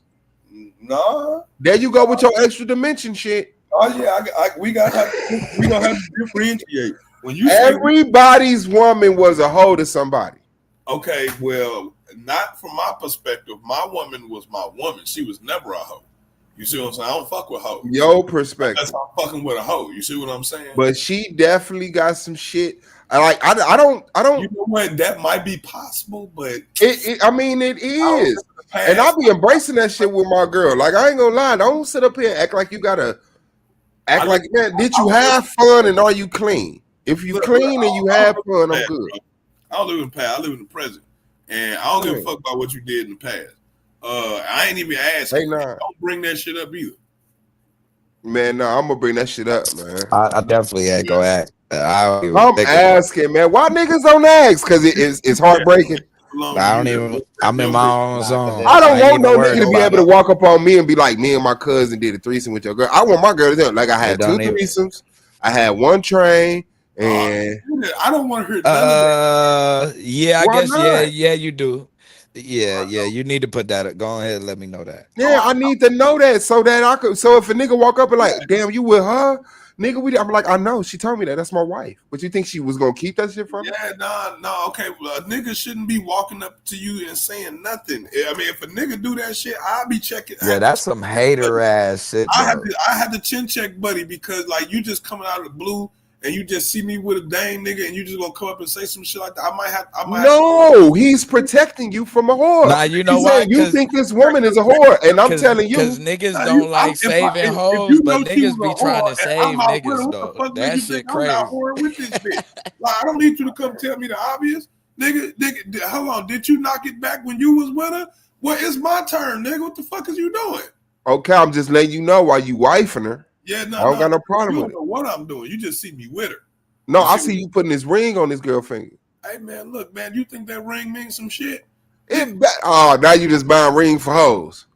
Nah. There you go with your extra dimension shit. Oh yeah, we gonna have to differentiate. When you everybody's woman was a hoe to somebody. Okay, well, not from my perspective. My woman was my woman. She was never a hoe. You see what I'm saying? I don't fuck with hoes. Your perspective. That's why I'm fucking with a hoe. You see what I'm saying? But she definitely got some shit. I don't. You know what? That might be possible, but I mean, it is. And I'll be embracing that shit with my girl. Like, I ain't gonna lie. Don't sit up here and act like you gotta act like that. Did you have fun and are you clean? If you clean and you have fun, I'm good. I don't live in the past. I live in the present, and I don't give a fuck about what you did in the past. I ain't even asking. Hey, nah. Don't bring that shit up either. Man, no, I'm gonna bring that shit up, man. I definitely ain't go ask. I'm asking, man. Why niggas don't ask? Because it's heartbreaking. I don't even. I'm in my own zone. I don't want no nigga to be able to walk up on me and be like, me and my cousin did a threesome with your girl. I want my girl to do it. Like, I had 2 threesomes. I had 1 train. And I don't want to hear that. Yeah, I guess yeah, you do. Yeah, you need to put that up. Go ahead and let me know that. Yeah, I need to know that so that I could. So if a nigga walk up and like, damn, you with her, nigga? I'm like, I know. She told me that. That's my wife. But you think she was gonna keep that shit from me? Yeah, no. Okay, well, a nigga shouldn't be walking up to you and saying nothing. I mean, if a nigga do that shit, I'll be checking. Yeah, that's some hater ass shit. I had to chin check, buddy, because like you just coming out of the blue. And you just see me with a dang nigga, and you just gonna come up and say some shit like that. I might have. He's protecting you from a whore. Nah, you know why? You think this woman is a whore, and I'm telling you, because niggas don't like saving hoes, but niggas be trying to save niggas though. That shit crazy. I don't need you to come tell me the obvious, nigga. Hold on, did you knock it back when you was with her? Well, it's my turn, nigga. What the fuck is you doing? Okay, I'm just letting you know while you wifing her. Yeah, no, I don't got no problem you with don't know what I'm doing. You just see me with her. No, I see you putting this ring on this girl finger. Hey man, look, man, you think that ring means some shit? Now you just buying ring for hoes.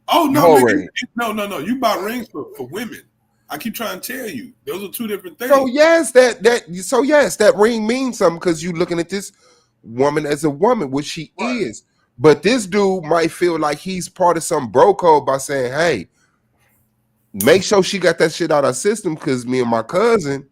Oh no, Whole nigga, ring. no. You buy rings for women. I keep trying to tell you, those are two different things. So yes, that ring means something because you looking at this woman as a woman, which she is. But this dude might feel like he's part of some bro code by saying, "Hey, make sure she got that shit out of her system." Because me and my cousin,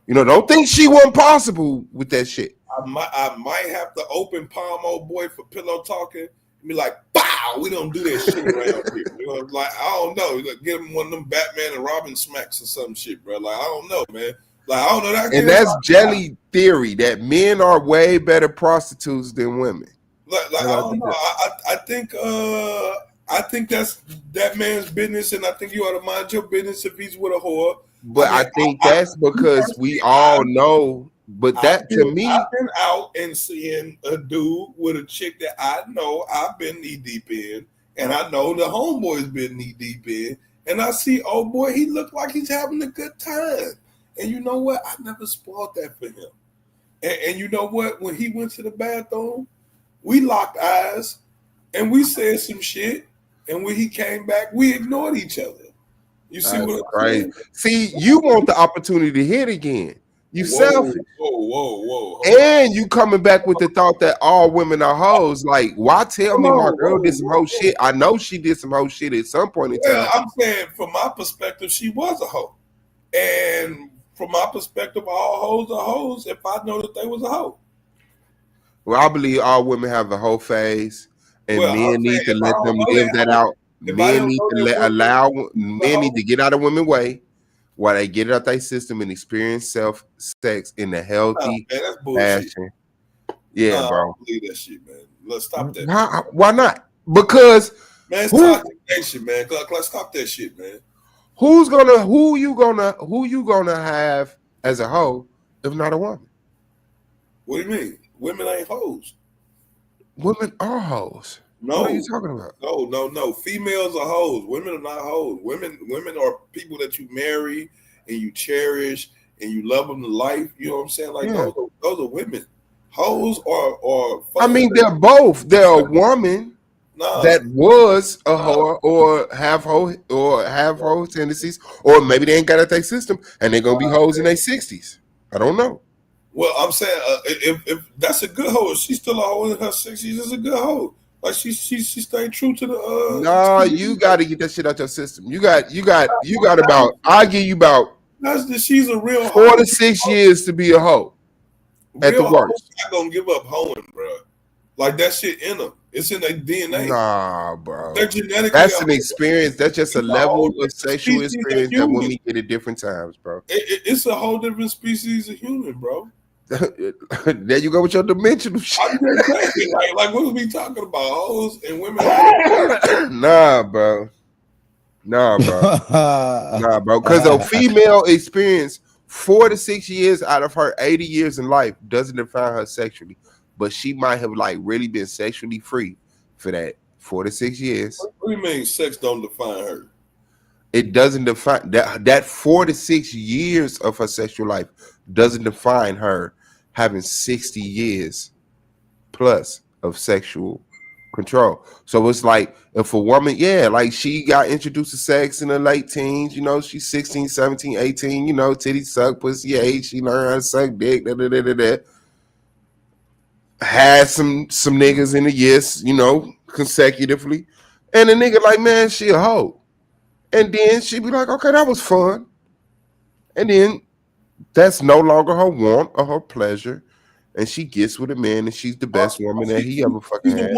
don't think she wasn't possible with that shit. I might have to open palm old boy for pillow talking and be like, "Bow, we don't do that shit around here." Like I don't know, like, give him one of them Batman and Robin smacks or some shit, bro. Like I don't know, man. Like I don't know that. And that's jelly theory that men are way better prostitutes than women. Like I don't know. I think that's that man's business, and I think you ought to mind your business if he's with a whore. But I think that's because we all know. But that to me, I've been out and seeing a dude with a chick that I know I've been knee deep in, and I know the homeboy's been knee deep in, and I see, oh boy, he looked like he's having a good time. And you know what? I never spoiled that for him. And you know what? When he went to the bathroom, we locked eyes and we said some shit. And when he came back, we ignored each other. You see what I'm saying? See, you want the opportunity to hit again. You selfish. Whoa. And you coming back with the thought that all women are hoes. Like, why tell me my girl did some hoe shit? I know she did some hoe shit at some point in time. I'm saying from my perspective, she was a hoe. And from my perspective, all hoes are hoes if I know that they was a hoe. Well, I believe all women have the hoe phase, and men need to let them live that out. Men need to men need to get out of women's way while they get it out their system and experience sex in a healthy fashion. Yeah, bro. I don't believe that shit, man. Let's stop that. Why not? Because man, it's toxic nation, man. Let's stop that shit, man. Who you gonna have as a hoe if not a woman? What do you mean? Women ain't hoes. Women are hoes. No. What are you talking about? No. Females are hoes. Women are not hoes. Women are people that you marry and you cherish and you love them to life. You know what I'm saying? Like those are women. Hoes are. I mean, they're both. They're a woman that was a hoe or have hoe tendencies, or maybe they ain't got at their system and they're gonna be hoes in their 60s. I don't know. Well, I'm saying if that's a good hoe, if she's still a hoe in her 60s, it's a good hoe. Like she stayed true to the. No, you got to get that shit out your system. You got about. I'll give you about. She's a real 4 to 6 years to be a hoe. At the worst, not gonna give up hoeing, bro. Like that shit in them. It's in their DNA. Nah, bro. They're genetically. That's an experience. That's just a level of sexual experience that women get at different times, bro. It's a whole different species of human, bro. There you go with your dimensional shit. Like what are we talking about? Hoes and women? Nah, bro. Nah, bro. Because a female experience 4 to 6 years out of her 80 years in life doesn't define her sexually, but she might have like really been sexually free for that 4 to 6 years. What do you mean sex don't define her? It doesn't define that 4 to 6 years of her sexual life doesn't define her having 60 years plus of sexual control. So it's like if a woman, like she got introduced to sex in the late teens, she's 16, 17, 18, titties suck, pussy age, she learned how to suck dick, had some niggas in the years, consecutively. And the nigga like, man, she a hoe. And then she be like, okay, that was fun. And then that's no longer her want or her pleasure. And she gets with a man and she's the best woman that he ever fucking had.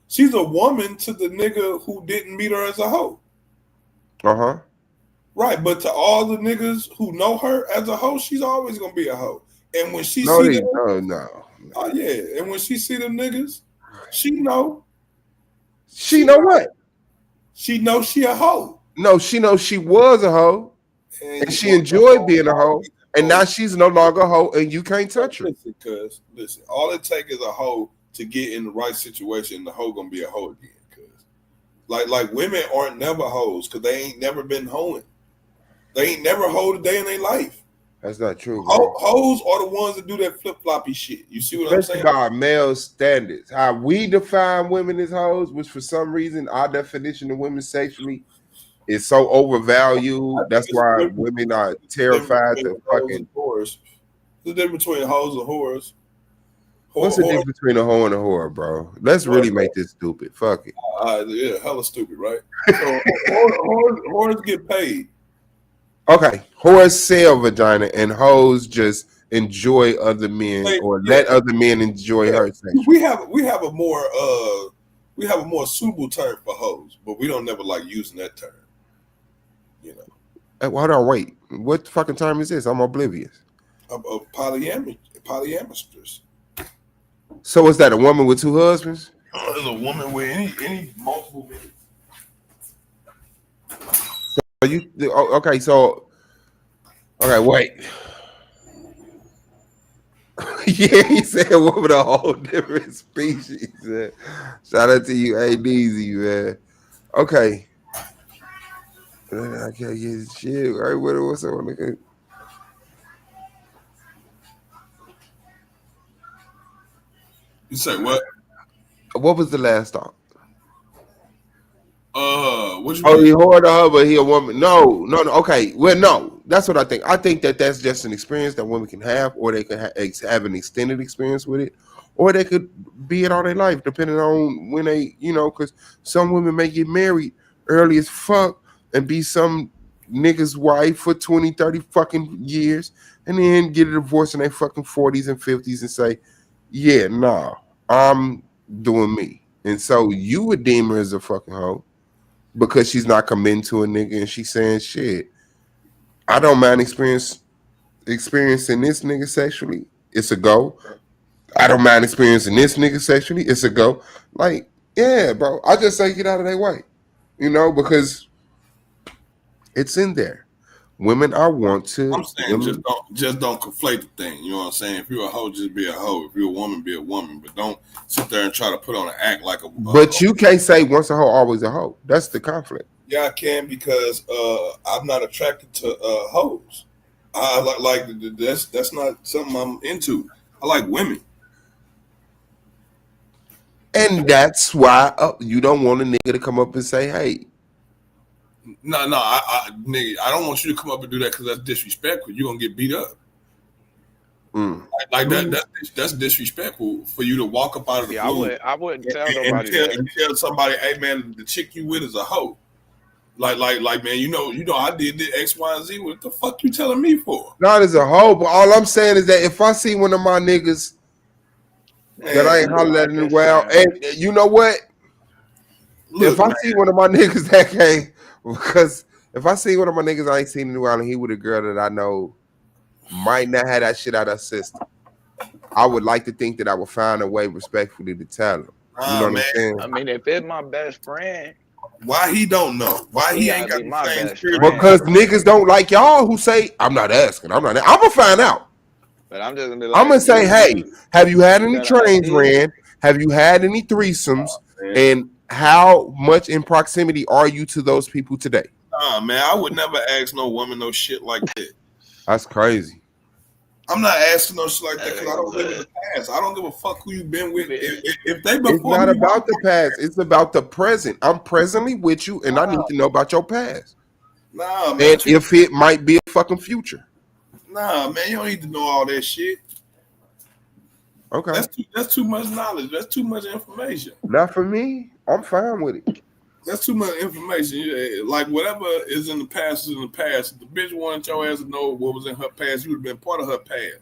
She's a woman to the nigga who didn't meet her as a hoe. Uh-huh. Right, but to all the niggas who know her as a hoe, she's always gonna be a hoe. And when she no. Oh yeah, and when she see them niggas, she know. She know what? She know she a hoe. No, she knows she was a hoe, and she enjoyed being a hoe, and now she's no longer a hoe, and you can't touch her. Listen, all it takes is a hoe to get in the right situation. The hoe gonna be a hoe again. Cause like women aren't never hoes because they ain't never been hoeing. They ain't never hold a day in their life. That's not true, man. Hoes are the ones that do that flip-floppy shit. You see what I'm saying? Especially by our male standards. How we define women as hoes, which for some reason our definition of women sexually is so overvalued. That's why women are terrified to fucking. The difference between hoes and whores. What's the difference between a hoe and a whore, bro? Let's really make this stupid. Fuck it. Yeah, hella stupid, right? So whores get paid. Okay, whores sell vagina and hoes just enjoy other men or let other men enjoy her sex. We have a more suitable term for hoes, but we don't never like using that term. You know. Hey, hold on, wait. What fucking term is this? I'm oblivious. Polyamorous. So is that a woman with two husbands? There's a woman with any multiple men. Okay, wait. Yeah, he said a woman a whole different species. Man. Shout out to you, A-Deezy, man. Okay. I can't get shit. All right, what's up? You say what? What was the last thought? He whore to her, but he a woman. No. Okay, well, no. That's what I think. I think that's just an experience that women can have, or they can have an extended experience with it, or they could be it all their life, depending on when they, because some women may get married early as fuck and be some nigga's wife for 20, 30 fucking years, and then get a divorce in their fucking 40s and 50s and say, yeah, nah, I'm doing me. And so you would deem her as a fucking hoe because she's not committing to a nigga and she's saying, shit, I don't mind experiencing this nigga sexually. It's a go. I don't mind experiencing this nigga sexually. It's a go. Like, yeah, bro. I just say get out of their way. Because it's in there. Women are want to. I'm saying just don't conflate the thing. You know what I'm saying? If you're a hoe, just be a hoe. If you're a woman, be a woman. But don't sit there and try to put on an act like a. But you can't say once a hoe, always a hoe. That's the conflict. Yeah, I can because I'm not attracted to hoes. I like that's not something I'm into. I like women. And that's why you don't want a nigga to come up and say, hey. No, nigga, I don't want you to come up and do that because that's disrespectful. You're gonna get beat up. Like that's disrespectful for you to walk up out of the room. I wouldn't tell nobody that. And tell somebody, hey man, the chick you with is a hoe. Like man, you know, I did the X, Y, and Z. What the fuck you telling me for? Not as a hoe, but all I'm saying is that if I see one of my niggas that I ain't hollering at in a while, and you know what? Look, if I see one of my niggas that can't. Because if I see one of my niggas I ain't seen in a while and he with a girl that I know might not have that shit out of her system, I would like to think that I would find a way respectfully to tell him. You know what I'm saying? I mean, if it's my best friend, why he don't know? Why he ain't got my best friend? Because niggas don't like y'all who say, I'm not asking. I'm gonna find out. But I'm just gonna be like, I'm gonna say, hey, have you had any trains ran? Have you had any threesomes? And how much in proximity are you to those people today? Nah, man, I would never ask no woman no shit like that. That's crazy. I'm not asking no shit like that because I don't live in the past. I don't give a fuck who you been with. If they before it's not about the past. It's about the present. I'm presently with you, and I need to know about your past. Nah, man. And if it might be a fucking future. Nah, man, you don't need to know all that shit. Okay. That's too much knowledge. That's too much information. Not for me. I'm fine with it. That's too much information. Like whatever is in the past is in the past. If the bitch wanted your ass to know what was in her past, you would have been part of her past.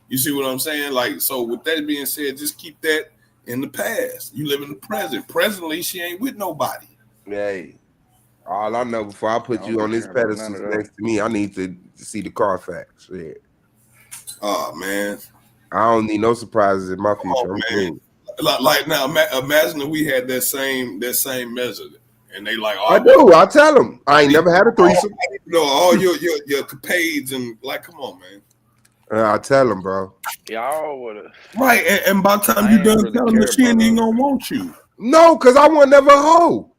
You see what I'm saying? Like, so with that being said, just keep that in the past. You live in the present. Presently, she ain't with nobody. Hey, all I know before I put you on this pedestal next to me, I need to see the Carfax. Yeah. Oh man. I don't need no surprises in my future. Oh, man. Like now, imagine if we had that same measure, and they like. I do. I tell them I ain't never had a threesome. All your capades and like, come on, man. I tell them, bro. Y'all would have. Right, and by the time you done really telling her, she ain't even gonna want you. No, because I was never a hoe.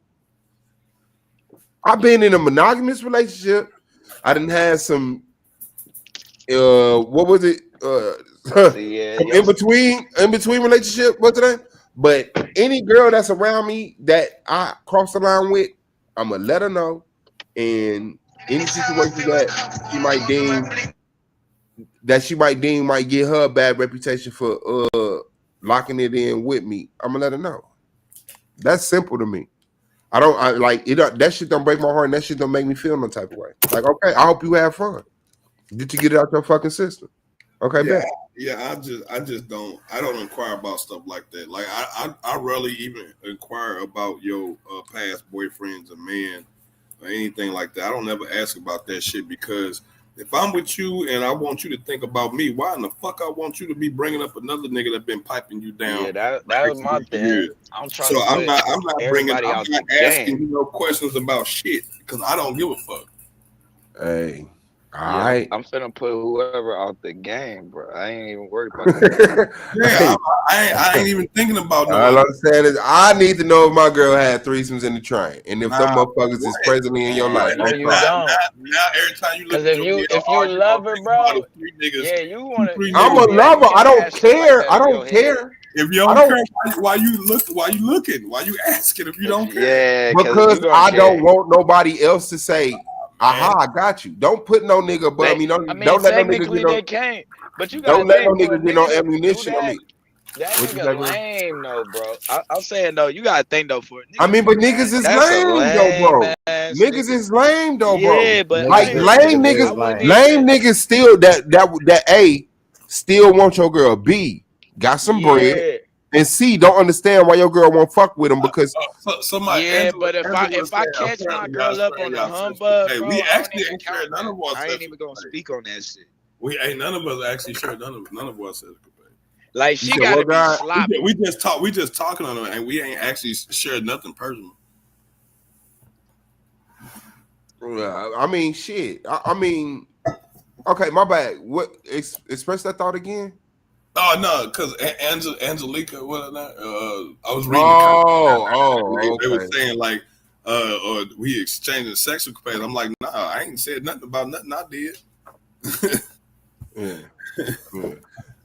I've been in a monogamous relationship I didn't have some. What was it? In between relationship. What's the name? But any girl that's around me that I cross the line with, I'm gonna let her know. And any situation that she might deem might get her a bad reputation for locking it in with me, I'm gonna let her know. That's simple to me. I like it. That shit don't break my heart, and that shit don't make me feel no type of way. Like, okay, I hope you have fun. Did you get it out your fucking system? Okay, bet. Yeah, I just don't. I don't inquire about stuff like that. Like I rarely even inquire about your past boyfriends or man or anything like that. I don't ever ask about that shit because if I'm with you and I want you to think about me, why in the fuck I want you to be bringing up another nigga that been piping you down? Yeah, that was my thing. I'm trying to I'm not asking game. you no questions about shit because I don't give a fuck. Hey. All right. I'm finna put whoever out the game, bro. I ain't even worried about that. I ain't even thinking about all I'm saying is I need to know if my girl had threesomes in the train and if them motherfuckers is presently in your life. No, you don't. Now every time you look at if you love her, bro, yeah, you want to. I'm a lover. I don't care. I don't care. If you don't care, why you looking? Why you asking if you don't care? Yeah, because I don't want nobody else to say, aha, I got you. Don't put no nigga above me. Don't let no nigga get they can't. But you don't let no nigga get no ammunition on me. That nigga lame though, bro. I'm saying though, you gotta think though for it. I mean, but niggas is lame though, bro. Niggas is lame though, bro. Yeah, but like lame niggas still that A still want your girl. B got some bread. And C don't understand why your girl won't fuck with him because but if I catch my girl up on the humbug, bro, we actually ain't shared none of us. I ain't even gonna speak on that shit. We ain't none of us actually shared none of us. Like she gotta be sloppy. We just talking on her, and we ain't actually shared nothing personal. I mean, shit. I mean, okay, my bad. What? Express that thought again. Oh no, because Angelica, what? I was reading. They were saying like, or we exchanging sexual page. I'm like, nah, I ain't said nothing about nothing I did. Yeah.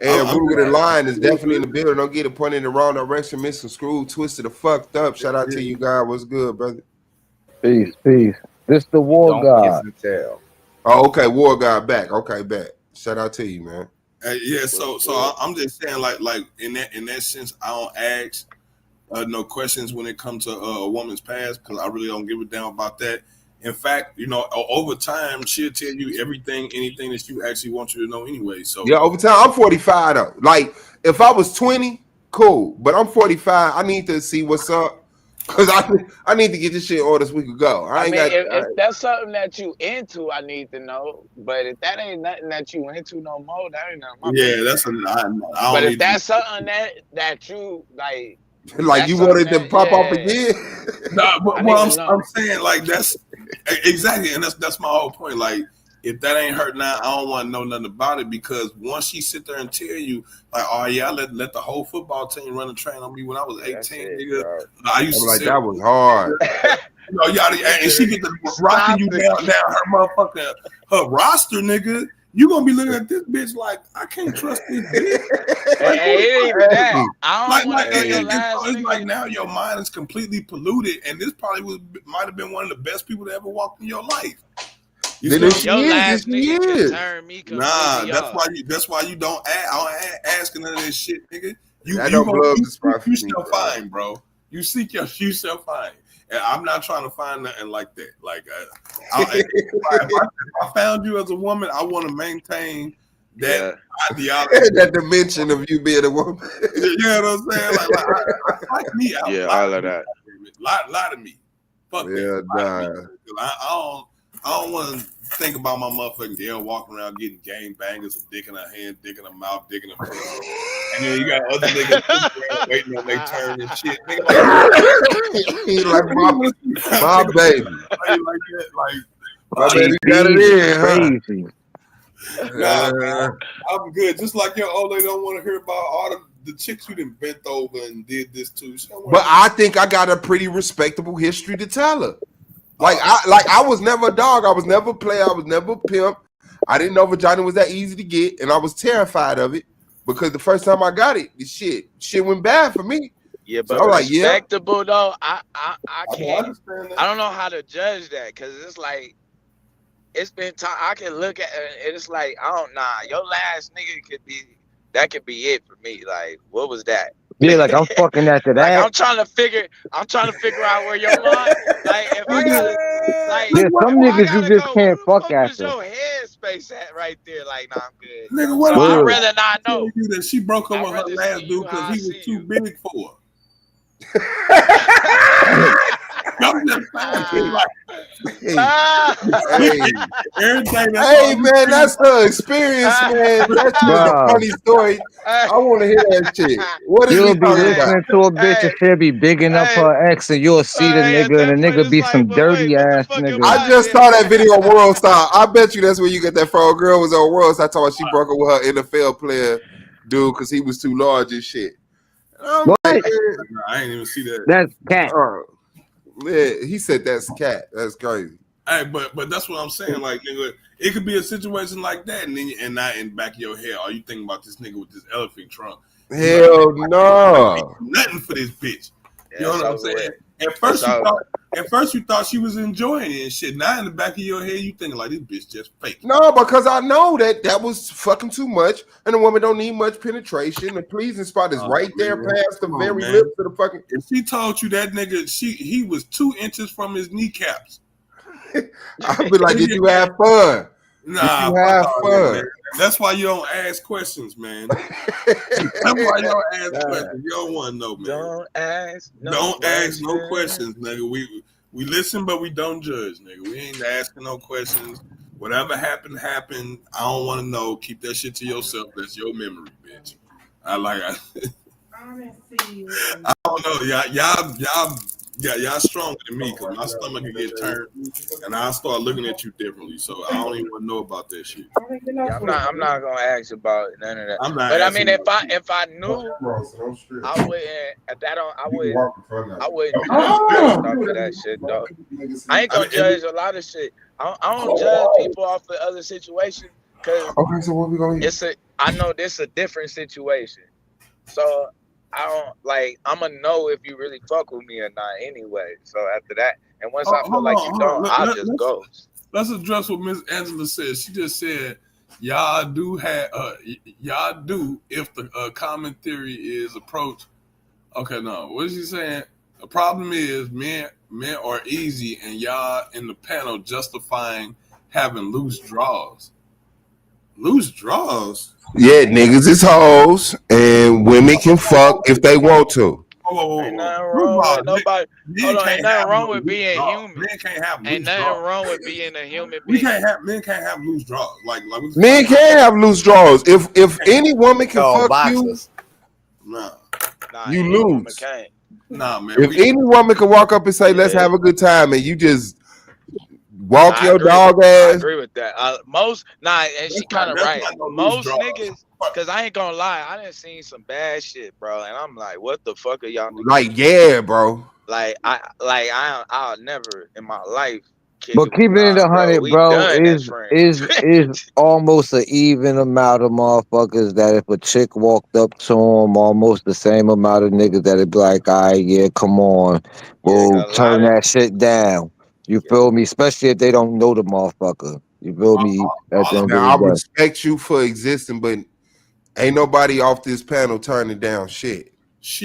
And Ruger the Lion is definitely in the building. Don't get it pointed in the wrong direction. Missing screwed, twisted, or fucked up. Shout out to you, guys. What's good, brother? Peace. This the War God. Oh, okay. War God back. Okay, back. Shout out to you, man. Yeah. So I'm just saying, like in that sense, I don't ask no questions when it comes to a woman's past because I really don't give a damn about that. In fact, over time, she'll tell you anything that you actually want you to know anyway. So yeah, over time, I'm 45 though. Like if I was 20, cool, but I'm 45. I need to see what's up because I need to get this shit ordered so we could go. If that's something that you into, I need to know. But if that ain't nothing that you into no more, that ain't nothing. But if that's something that you like. Like you wanted to pop off again? No, but I'm saying like that's exactly, and that's my whole point. Like if that ain't hurt now, I don't want to know nothing about it because once she sit there and tell you like, oh yeah, I let the whole football team run a train on me when I was 18. I used to say that was hard. And she get to rocking you down her motherfucking her roster, nigga. You gonna be looking at this bitch like I can't trust this bitch. It ain't that. I don't want to know your last. It's like now your mind is completely polluted, and this probably might have been one of the best people that ever walked in your life. Your last nigga can turn me completely off. That's why you don't ask. I don't ask none of this shit, nigga. You shall find, bro. You seek you shall find. And I'm not trying to find nothing like that. Like, if I found you as a woman, I want to maintain that ideology, that dimension of you being a woman. You know what I'm saying? Like me. I love that. Lie to me. Fuck that. I don't want to think about my motherfucking girl walking around getting gang bangers, a dick in her hand, dick in her mouth, dick in her face. And then you got other niggas waiting on their turn and shit. He like my baby. Like that, like my baby got it in, crazy. Nah, man, I'm good. Just like your old lady don't want to hear about all the chicks you done bent over and did this too. But I think I got a pretty respectable history to tell her. Like I was never a dog. I was never a player. I was never a pimp. I didn't know vagina was that easy to get, and I was terrified of it because the first time I got it, the shit went bad for me. Yeah, but so respectable though. I can't. That. I don't know how to judge that because it's like it's been time. I can look at it. It's like I don't know. Your last nigga could be it for me. Like what was that? Yeah, like I'm fucking after that. Like I'm trying to figure out where your line. Like if I gotta, like there's some niggas you just can't fuck where's after. your headspace at right there? Like nah, I'm good. Nigga, what I'd rather not know. You that she broke up with her last dude because he was too big for her. Hey man, that's the experience, man. That shit was a funny story. I want to hear that shit. What is you'll be listening to a bitch and she'll be bigging up her ex, and you'll see the nigga, and the nigga be some dirty ass nigga. I just saw that video on World Star. I bet you that's where you get that from. Girl was on World Star talking about she broke up with her NFL player dude because he was too large and shit. What? I ain't even see that. That's cat. Yeah, he said that's cat. That's crazy. Hey, but that's what I'm saying. Like, nigga, it could be a situation like that, and then not in the back of your head, are you thinking about this nigga with this elephant trunk? Hell no. Nothing for this bitch. Yeah, you know what I'm saying? At first you thought she was enjoying it and shit. Now in the back of your head, you thinking like this bitch just fake. No, because I know that was fucking too much, and the woman don't need much penetration. The pleasing spot is right there past the very lips of the fucking. If she told you that nigga, he was 2 inches from his kneecaps. I'd be like, did you have fun? Nah, did you have fun? Man. That's why you don't ask questions, man. That's why you don't ask questions. You don't want to know, man. Don't ask no questions, nigga. We listen, but we don't judge, nigga. We ain't asking no questions. Whatever happened. I don't want to know. Keep that shit to yourself. That's your memory, bitch. I don't know. Y'all stronger than me because my stomach can get turned and I'll start looking at you differently. So I don't even want to know about that shit. Yeah, I'm not gonna ask about none of that. But I mean, if I knew, I wouldn't talk to that shit though. I ain't gonna judge a lot of shit. I don't judge people off the other situation because so what we gonna I know this a different situation. So I don't I'm gonna know if you really fuck with me or not anyway. So after that, and once I feel like you don't, I'll just go. Let's address what Miss Angela said. She just said, y'all do if the common theory is approach. Okay, no, what is she saying? The problem is men are easy and y'all in the panel justifying having loose draws. Loose draws? Yeah, niggas is hoes, and women can fuck if they want to. Ain't nothing wrong with nobody. Hold on, ain't nothing wrong with being human. Men can't have loose ain't nothing draws. wrong with being a human being. Men can't have loose draws. Like men can have loose draws. If any woman can fuck boxers. you, nah, you lose. Nah, man. If any woman can walk up and say, "Let's have a good time," and you just walk your dog ass. I agree with that. And she kind of right. Most niggas, because I ain't gonna lie, I done seen some bad shit, bro, and I'm like, what the fuck are y'all niggas? Like, yeah, bro. I'll never in my life. But keeping it 100, bro, is almost an even amount of motherfuckers that if a chick walked up to him, almost the same amount of niggas that'd be like, all right, yeah, come on, we'll turn that shit down. You feel me? Especially if they don't know the motherfucker. You feel me? I respect you for existing, but ain't nobody off this panel turning down shit.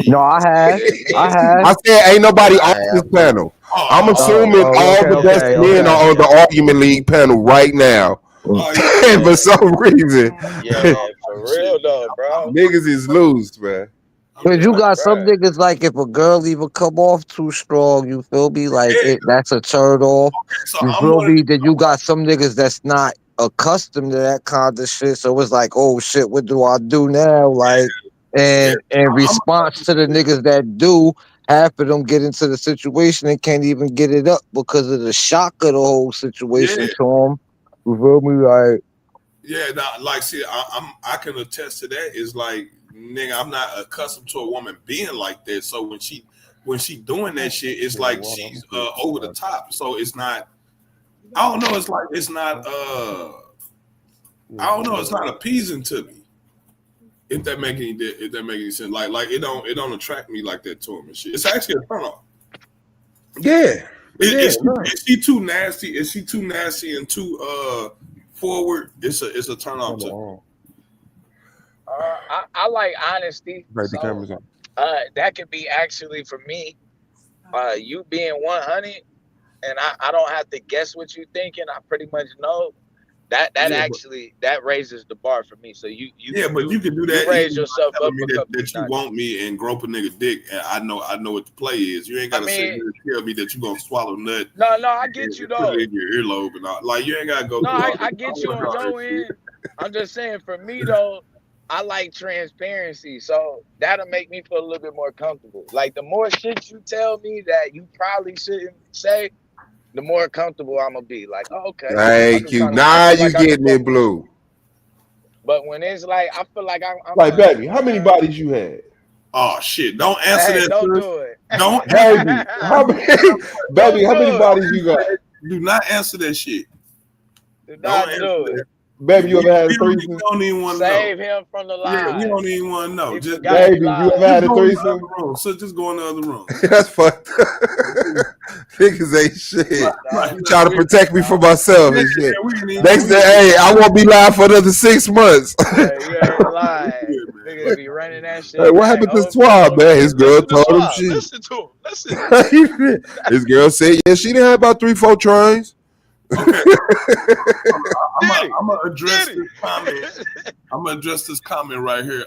No, I have. I said ain't nobody off this panel. I'm assuming all the best men are on the argument league panel right now. And for some reason, for real though, bro. Niggas is loose, man. Cause you got some niggas like if a girl even come off too strong, you feel me? Like that's a turn off. You feel me? Then you got some niggas that's not accustomed to that kind of shit. So it's like, oh shit, what do I do now? Like, and in response to the niggas that do, half of them get into the situation and can't even get it up because of the shock of the whole situation to them. You feel me? Like, I can attest to that. Is like, nigga, I'm not accustomed to a woman being like that. So when she when she doing that shit, it's like she's over the top. So it's not. I don't know. It's like it's not. I don't know. It's not appeasing to me. If that make any sense, like it don't attract me like that to him and shit. It's actually a turn off. Yeah. Is she too nasty? Is she too nasty and too forward? It's a turn off to. I like honesty. Right, the camera's on. That could be actually for me. You being 100, and I don't have to guess what you thinking. I pretty much know. That actually raises the bar for me. So you but you can do that. You raise yourself up that you want me and grope a nigga dick, and I know what the play is. You ain't gotta say tell me that you gonna swallow nut. No, I get you though. In your earlobe and all. Like you ain't gotta go. No, I get you on your end. I'm just saying for me though, I like transparency, so that'll make me feel a little bit more comfortable. Like the more shit you tell me that you probably shouldn't say, the more comfortable I'm gonna be. Like, oh, okay. Thank you. Now you getting it, Blue. But when it's like, I feel like I'm like, baby, how many bodies you had? Oh shit! Don't answer that. Don't first. do it. Don't, baby, how many bodies you got? Do not answer that shit. Do not do it. Baby, you ever had a threesome? We don't even want to know. Save him from the lie. Yeah, we don't even want to know. Just baby, you ever had a threesome? So just go in the other room. That's fucked up. Niggas ain't shit. You trying to protect me from myself and shit. Next day, hey, I won't be live for another 6 months. You ain't lying. Niggas be running that shit. Hey, what happened to Swab, man? His girl told him shit. Listen to him. Listen. His girl said, yeah, she didn't have about 3-4 trains. Okay. I'm gonna address this comment. I'm gonna address this comment right here.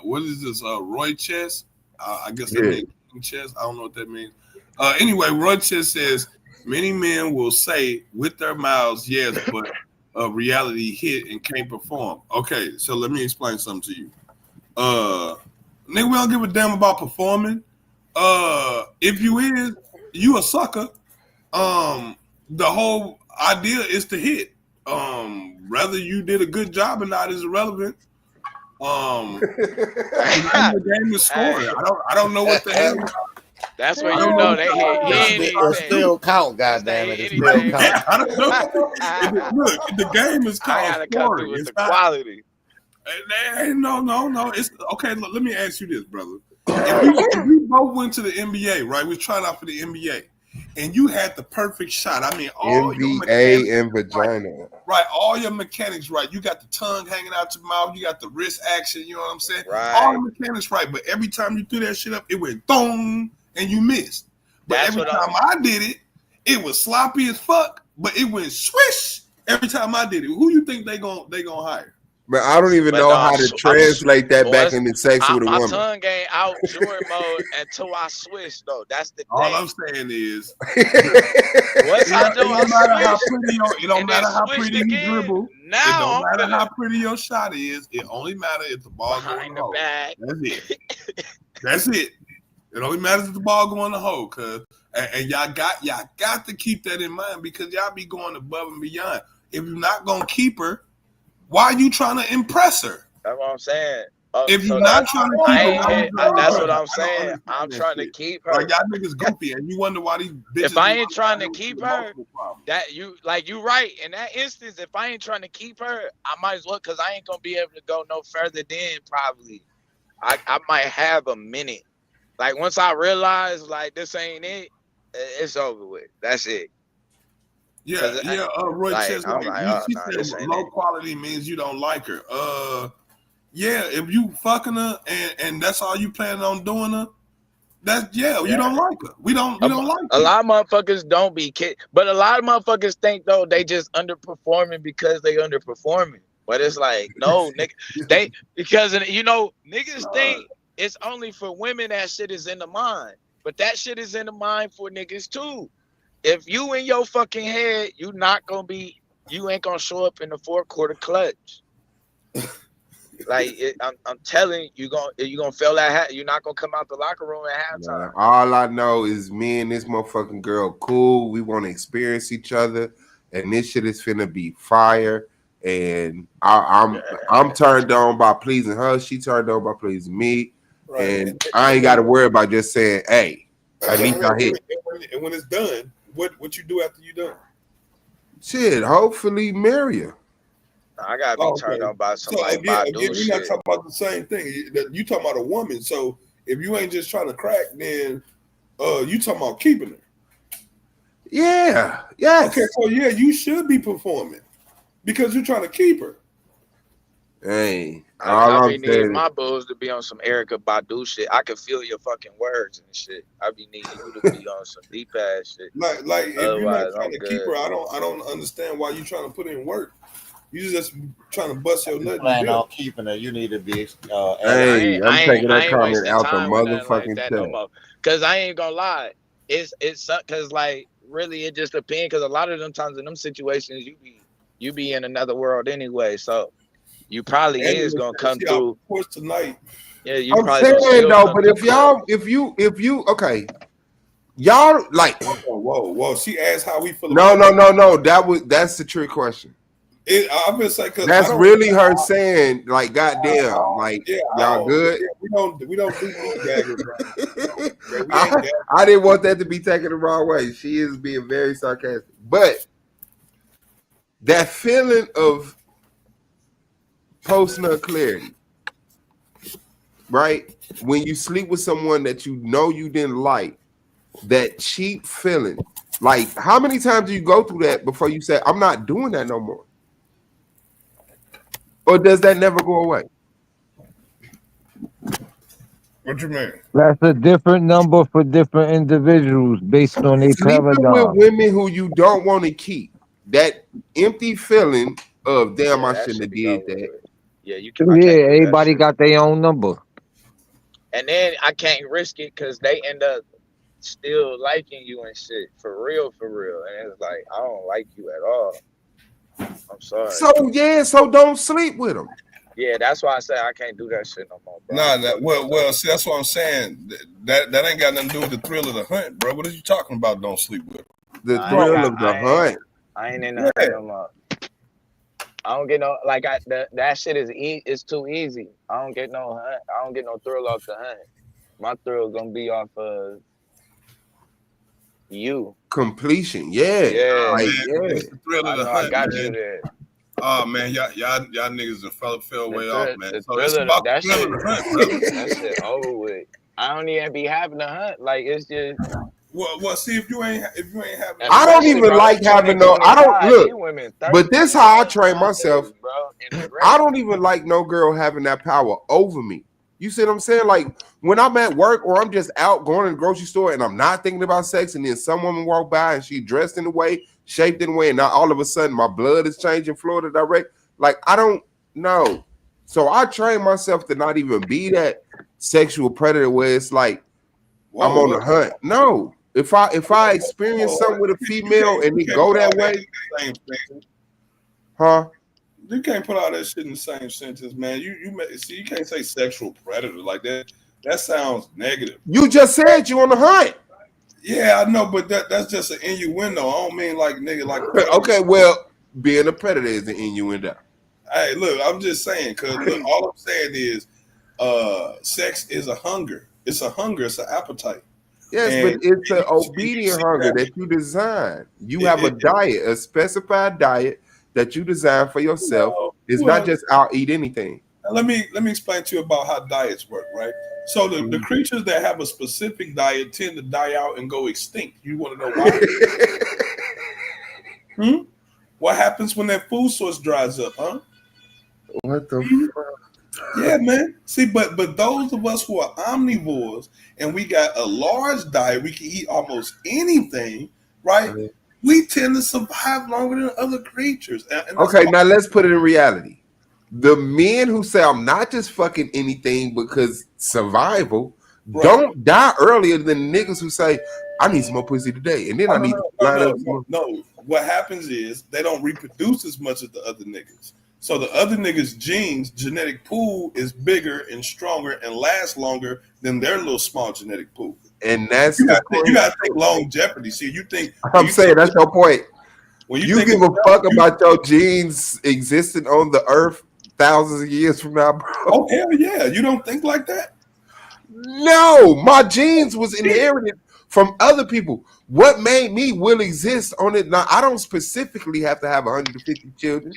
What is this? Roy Chess? I guess that means chess. I don't know what that means. Anyway, Roy Chess says many men will say with their mouths yes, but reality hit and can't perform. Okay, so let me explain something to you. Nigga, we don't give a damn about performing. If you a sucker. The whole idea is to hit. Whether you did a good job or not is irrelevant. The game is scoring. I don't know what the hell. That's where you know they hit. It still count, goddamn it. It still count. I don't know. Look, the game is called scoring. It's not quality. No. It's okay. Look, let me ask you this, brother. If we both went to the NBA, right? We tried out for the NBA. And you had the perfect shot. I mean, all NBA and vagina. Right, all your mechanics right. You got the tongue hanging out your mouth. You got the wrist action. You know what I'm saying? Right. All the mechanics right. But every time you threw that shit up, it went thong and you missed. But every time I did it, it was sloppy as fuck. But it went swish every time I did it. Who you think they gonna hire? But I don't even know how to translate that back into sex with a woman. My tongue ain't out Jordan mode until I switch, though. That's the thing. All I'm saying is, once I do, it don't matter how pretty you dribble. Now, it don't matter how pretty your shot is. It only matters if the ball goes in the hole. Back. That's it. That's it. It only matters if the ball go in the hole, cuz. And y'all got to keep that in mind because y'all be going above and beyond. If you're not gonna keep her, why are you trying to impress her? That's what I'm saying. If you're not trying to keep her, that's what I'm saying. I'm trying to keep her. Like y'all niggas goofy, and you wonder why these bitches. If I ain't trying to keep her, you right. In that instance, if I ain't trying to keep her, I might as well, because I ain't gonna be able to go no further than probably. I might have a minute. Like once I realize like this ain't it, it's over with. That's it. Yeah. Roy says low quality means you don't like her. Yeah, if you fucking her and that's all you planning on doing her, you don't like her. We don't like her. A lot of motherfuckers don't be kidding, but a lot of motherfuckers think though they just underperforming because they underperforming. But it's like no, nigga, because niggas think it's only for women that shit is in the mind, but that shit is in the mind for niggas too. If you in your fucking head, you ain't gonna show up in the fourth quarter clutch. I'm telling you, you're gonna feel that you're not gonna come out the locker room at halftime. All I know is me and this motherfucking girl cool. We want to experience each other, and this shit is finna be fire. And I'm turned on by pleasing her. She turned on by pleasing me, and I ain't got to worry about just saying, "Hey." At least I hit. And when it's done, what you do after you done? Shit, hopefully marry her. I gotta be turned on by some again, Badu we're shit. not talking about the same thing. You talking about a woman. So if you ain't just trying to crack, then you talking about keeping her. Yeah. Yes. Okay, so yeah, you should be performing because you're trying to keep her. Hey, I be needing my bulls to be on some Erykah Badu shit. I can feel your fucking words and shit. I be needing you to be on some deep ass shit. Like if you're not trying to keep her, I don't understand why you trying to put in work. You just trying to bust your nut. Plan on keeping her. You need to be. Hey, I'm taking that comment out the motherfucking chat. No more. Cause I ain't gonna lie, it's cause like really it just depends. Cause a lot of them times in them situations you be in another world anyway. So you probably is gonna come through. Course tonight. Yeah, you I'm probably saying though, but if you okay. Y'all like whoa. She asked how we feel. No. That's the trick question. I've been saying that's really her saying, like, goddamn, like y'all good. Yeah, we don't do meat daggers. I didn't want that to be taken the wrong way. She is being very sarcastic, but that feeling of post-nut clarity, right? When you sleep with someone that you know you didn't like, that cheap feeling. Like, how many times do you go through that before you say, I'm not doing that no more? Or does that never go away? What you mean? That's a different number for different individuals based on their paradigm. Sleeping with women who you don't want to keep, that empty feeling of, damn, I shouldn't have did that. Yeah, you can. Yeah, everybody got their own number. And then I can't risk it because they end up still liking you and shit. For real. And it's like, I don't like you at all. I'm sorry. So don't sleep with them. Yeah, that's why I say I can't do that shit no more, bro. Well, see, that's what I'm saying. That ain't got nothing to do with the thrill of the hunt, bro. What are you talking about? Don't sleep with them. The thrill of the hunt. I ain't in the hunt no more. I don't get no that shit is too easy. I don't get no hunt. I don't get no thrill off the hunt. My thrill gonna be off of you. Completion, yeah. It's the thrill of the hunt. I got you there. Oh man, y'all niggas fell way off, man. So it's about that shit. That shit over with. I don't even be having a hunt. Like it's just. Well, see if you ain't having. I don't even like having no. I don't look. But this how I train myself. I don't even like no girl having that power over me. You see what I'm saying? Like when I'm at work or I'm just out going to the grocery store and I'm not thinking about sex, and then some woman walk by and she dressed in a way, shaped in a way, and now all of a sudden my blood is changing flow to direct. Like I don't know. So I train myself to not even be that sexual predator where it's like I'm on the hunt. No. If I experience something with a female and it go that way, huh? You can't put all that shit in the same sentence, man. You can't say sexual predator like that. That sounds negative. You just said you on the hunt. Yeah, I know, but that's just an innuendo. I don't mean like nigga like. Okay, well, being a predator is an innuendo. Hey, look, I'm just saying, cause look, all I'm saying is, sex is a hunger. It's a hunger. It's an appetite. Yes, and but it's an obedient hunger that you design. You have a diet, a specified diet that you design for yourself. It's not just I'll eat anything. Let me explain to you about how diets work, right? So the creatures that have a specific diet tend to die out and go extinct. You want to know why? What happens when that food source dries up, huh? What the fuck? Yeah, man. See, but those of us who are omnivores and we got a large diet, we can eat almost anything, right? We tend to survive longer than other creatures. And okay, now let's put it in reality. The men who say I'm not just fucking anything because survival don't die earlier than the niggas who say I need some more pussy today, and then I need to line up. No, what happens is they don't reproduce as much as the other niggas. So the other niggas' genes, genetic pool is bigger and stronger and lasts longer than their little small genetic pool. And that's you gotta think longevity. See, you think I'm saying that's your point. When you give a fuck about your genes existing on the earth thousands of years from now, bro. Oh hell yeah. You don't think like that? No, my genes was inherited from other people. What made me will exist on it? Now I don't specifically have to have 150 children.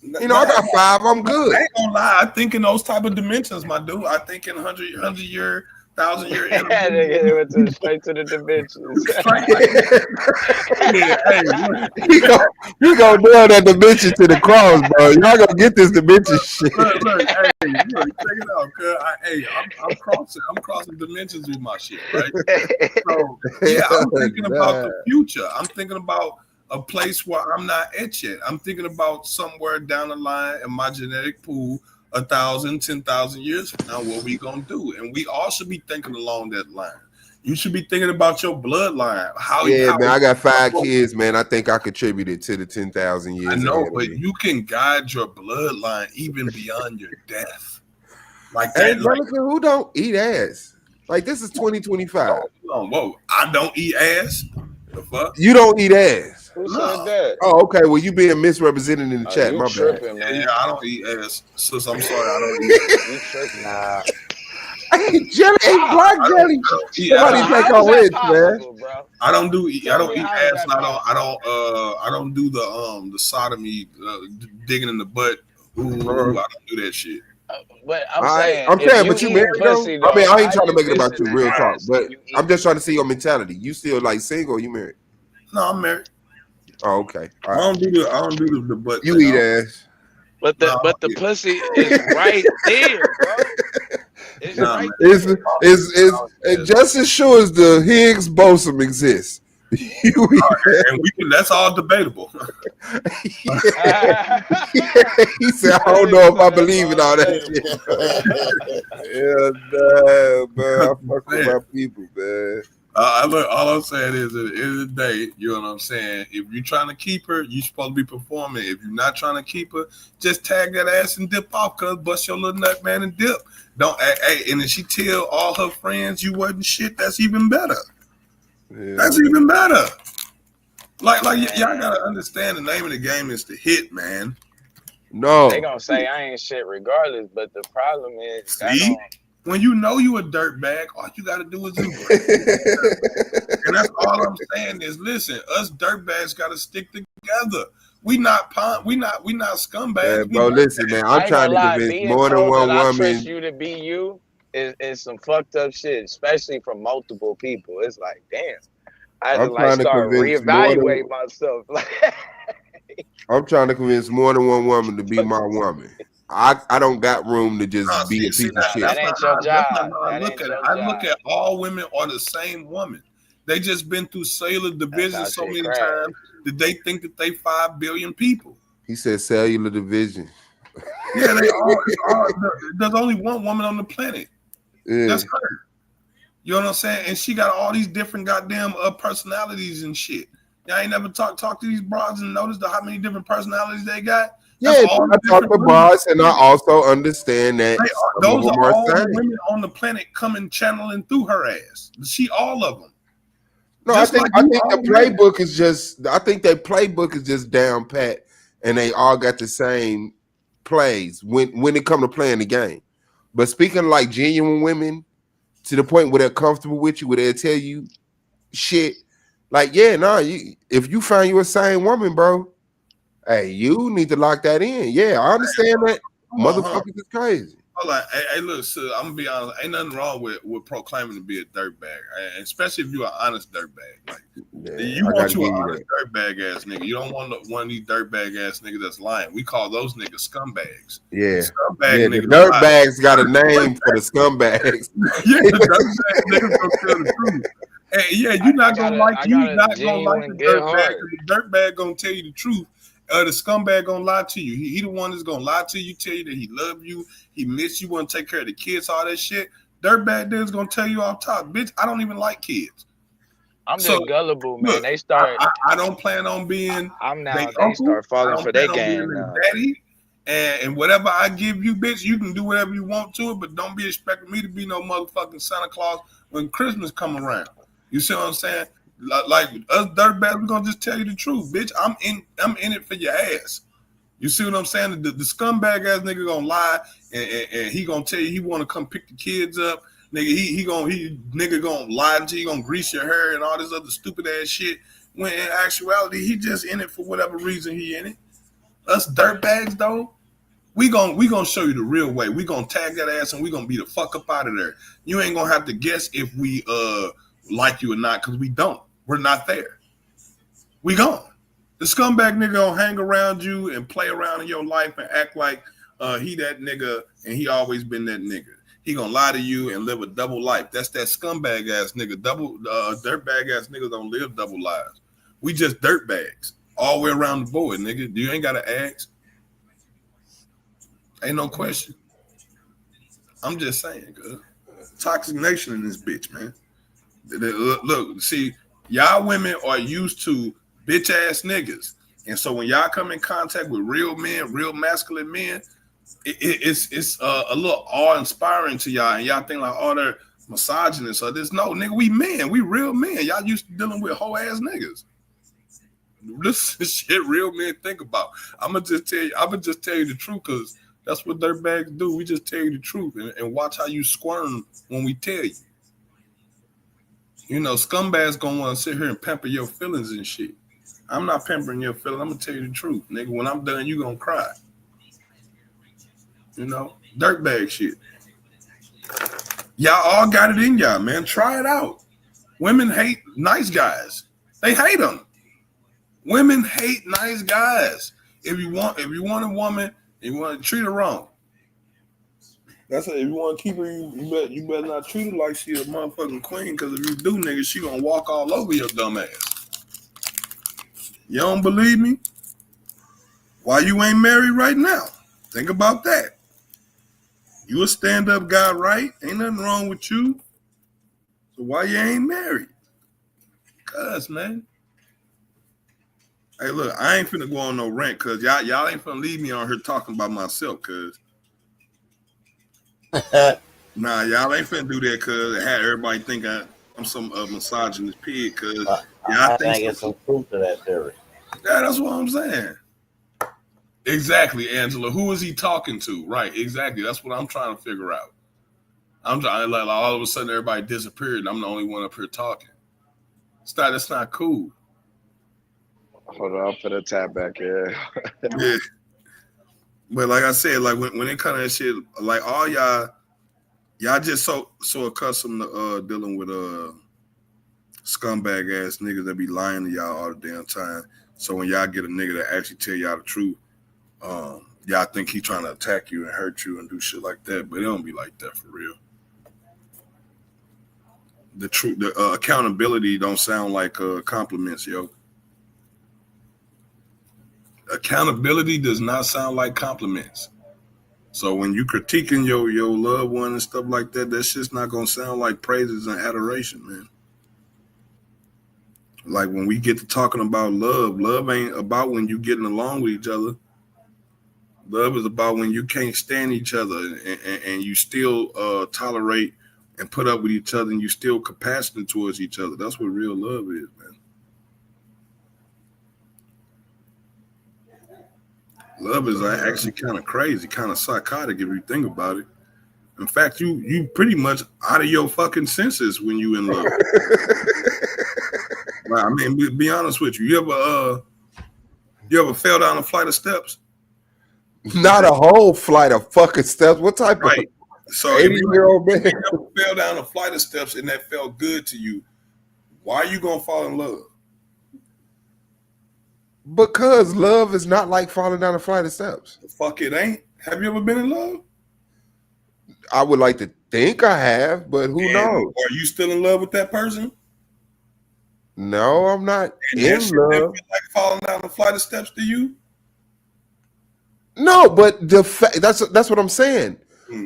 You know, I got 5. I'm good. I ain't gonna lie. I think in those type of dimensions, my dude. I think in 100-year, 1,000-year. They went straight to the dimensions. You gonna nail that dimension to the cross, bro. Y'all gonna get this dimension shit. Look, check it out, cuz. I'm crossing dimensions with my shit, right? So yeah, I'm thinking about the future. I'm thinking about a place where I'm not at yet. I'm thinking about somewhere down the line in my genetic pool, 1,000, 10,000 years from now, what we gonna do? And we all should be thinking along that line. You should be thinking about your bloodline. Man, I got 5 kids, man. I think I contributed to the 10,000 years. I know, but you can guide your bloodline even beyond your death. Like that. Who don't eat ass? Like, this is 2025. Whoa, I don't eat ass. The fuck? You don't eat ass. Who said that? Oh, okay. Well, you being misrepresented in the chat. My tripping, bad. Man. Yeah, I don't eat ass. Sis, I'm sorry, I don't eat ass. You tripping? Nah. Jelly ain't black jelly. Somebody take our rich, man. I don't eat ass. And I don't do the sodomy, digging in the butt. Ooh, I don't do that shit. But I'm saying, but you married though? I mean, I ain't trying to make it about you, real talk. But I'm just trying to see your mentality. You still like single? Or you married? No, I'm married. Oh, okay. Right. I don't do the butt. You eat ass. But the pussy is right there, bro. It's right there. It's just as sure as the Higgs boson exists. That's all debatable. He said, I don't know if I believe in all that shit. Man. I fuck with my people, man. Look, all I'm saying is at the end of the day, you know what I'm saying? If you're trying to keep her, you're supposed to be performing. If you're not trying to keep her, just tag that ass and dip off, cuz bust your little nut, man, and dip. And if she tell all her friends you wasn't shit, that's even better. Yeah. That's even better. Like y'all gotta understand the name of the game is to hit, man. No. They gonna say I ain't shit regardless, but the problem is when you know you a dirtbag, all you gotta do is embrace it. And that's all I'm saying is listen, us dirtbags gotta stick together. We not scumbags. Yeah, bro, listen, man. I'm trying to convince more than one woman. I trust you to be you is some fucked up shit, especially from multiple people. It's like, damn. I had to start reevaluating myself. I'm trying to convince more than one woman to be my woman. I don't got room to just be a piece of shit. That ain't your job. I look at all women are the same woman. They just been through cellular division so many times that they think that they 5 billion people. He said cellular division. Yeah, they are. There's only one woman on the planet. Yeah. That's her. You know what I'm saying? And she got all these different goddamn personalities and shit. Y'all ain't never talk to these broads and notice how many different personalities they got. That's I talk to broads, and I also understand that those are all the women on the planet coming channeling through her ass. She all of them. No, I think the playbook is just. I think that playbook is just down pat, and they all got the same plays when it come to playing the game. But speaking like genuine women, to the point where they're comfortable with you, where they'll tell you shit like, if you find you a sane woman, bro, hey, you need to lock that in. Yeah, I understand that. Motherfuckers is crazy. Like, hey, look, so I'm gonna be honest. Ain't nothing wrong with proclaiming to be a dirtbag, especially if you're an honest dirtbag. Like, you want you an honest dirtbag ass nigga. You don't want one of these dirtbag ass niggas that's lying. We call those niggas scumbags. Yeah, the dirtbags got a name for the scumbags. Yeah, the dirtbag niggas gonna tell the truth. And you're not gonna like the dirtbag. The dirtbag gonna tell you the truth. The scumbag gonna lie to you. He the one that's gonna lie to you, tell you that he love you, he miss you, want to take care of the kids, all that shit. Dirtbag dude's gonna tell you off top, bitch, I don't even like kids. I'm just gullible, man. Look, they start. I don't plan on being. I'm now. They start falling for their game. Daddy, and whatever I give you, bitch, you can do whatever you want to it, but don't be expecting me to be no motherfucking Santa Claus when Christmas come around. You see what I'm saying? Like us dirtbags, we're gonna just tell you the truth, bitch. I'm in it for your ass. You see what I'm saying? The scumbag ass nigga gonna lie and he gonna tell you he wanna come pick the kids up. Nigga, he gonna lie to you, gonna grease your hair and all this other stupid ass shit. When in actuality, he just in it for whatever reason he in it. Us dirtbags though, we gonna show you the real way. We gonna tag that ass and we gonna be the fuck up out of there. You ain't gonna have to guess if we like you or not, because we don't. We're not there. We gone. The scumbag nigga gonna hang around you and play around in your life and act like he that nigga and he always been that nigga. He gonna lie to you and live a double life. That's that scumbag ass nigga. Double dirtbag ass niggas don't live double lives. We just dirtbags all the way around the board, nigga. You ain't gotta ask. Ain't no question. I'm just saying, toxic nation in this bitch, man. Look, see, y'all women are used to bitch ass niggas, and so when y'all come in contact with real men, real masculine men, it's a little awe inspiring to y'all, and y'all think like, oh, they're misogynist or this. No, nigga, we men, we real men. Y'all used to dealing with whole ass niggas. This is shit real men think about. I'ma just tell you the truth, because that's what dirtbags do. We just tell you the truth and watch how you squirm when we tell you. You know, scumbags gonna want to sit here and pamper your feelings and shit. I'm not pampering your feelings. I'm gonna tell you the truth, nigga. When I'm done, you gonna cry. You know, dirtbag shit. Y'all all got it in y'all, man. Try it out. Women hate nice guys. They hate them. Women hate nice guys. If you want a woman, you want to treat her wrong. That's it. If you want to keep her, you better not treat her like she a motherfucking queen. Because if you do, nigga, she gonna walk all over your dumb ass. You don't believe me? Why you ain't married right now? Think about that. You a stand-up guy, right? Ain't nothing wrong with you. So why you ain't married? Cuz, man. Hey, look, I ain't finna go on no rant, cuz y'all ain't finna leave me on here talking about myself, cuz. Nah, y'all ain't finna do that, cuz it had everybody think I'm some misogynist pig, cuz I think it's some truth to that theory. Yeah, that's what I'm saying. Exactly, Angela. Who is he talking to? Right, exactly. That's what I'm trying to figure out. I'm trying, like all of a sudden everybody disappeared and I'm the only one up here talking. That's not cool. Hold on, I'll put a tab back here. Yeah. But like I said, like when it kind of that shit, like all y'all just so accustomed to dealing with scumbag ass niggas that be lying to y'all all the damn time. So when y'all get a nigga that actually tell y'all the truth, y'all think he trying to attack you and hurt you and do shit like that, but it don't be like that for real. The truth, the accountability don't sound like compliments, yo. Accountability does not sound like compliments. So when you critiquing your loved one and stuff like that, that shit's not gonna sound like praises and adoration, man. Like when we get to talking about love ain't about when you getting along with each other. Love is about when you can't stand each other and you still tolerate and put up with each other and you still compassionate towards each other. That's what real love is, man. Love is actually kind of crazy, kind of psychotic if you think about it. In fact, you pretty much out of your fucking senses when you in love. Right, I mean, be honest with you. You ever fell down a flight of steps? Not a whole flight of fucking steps. What type of so 80-year-old man? If you fell down a flight of steps and that felt good to you, why are you gonna fall in love? Because love is not like falling down a flight of steps. The fuck it ain't. Have you ever been in love? I would like to think I have, but who knows? Are you still in love with that person? No, I'm not and in love. Like falling down a flight of steps to you? No, but that's what I'm saying.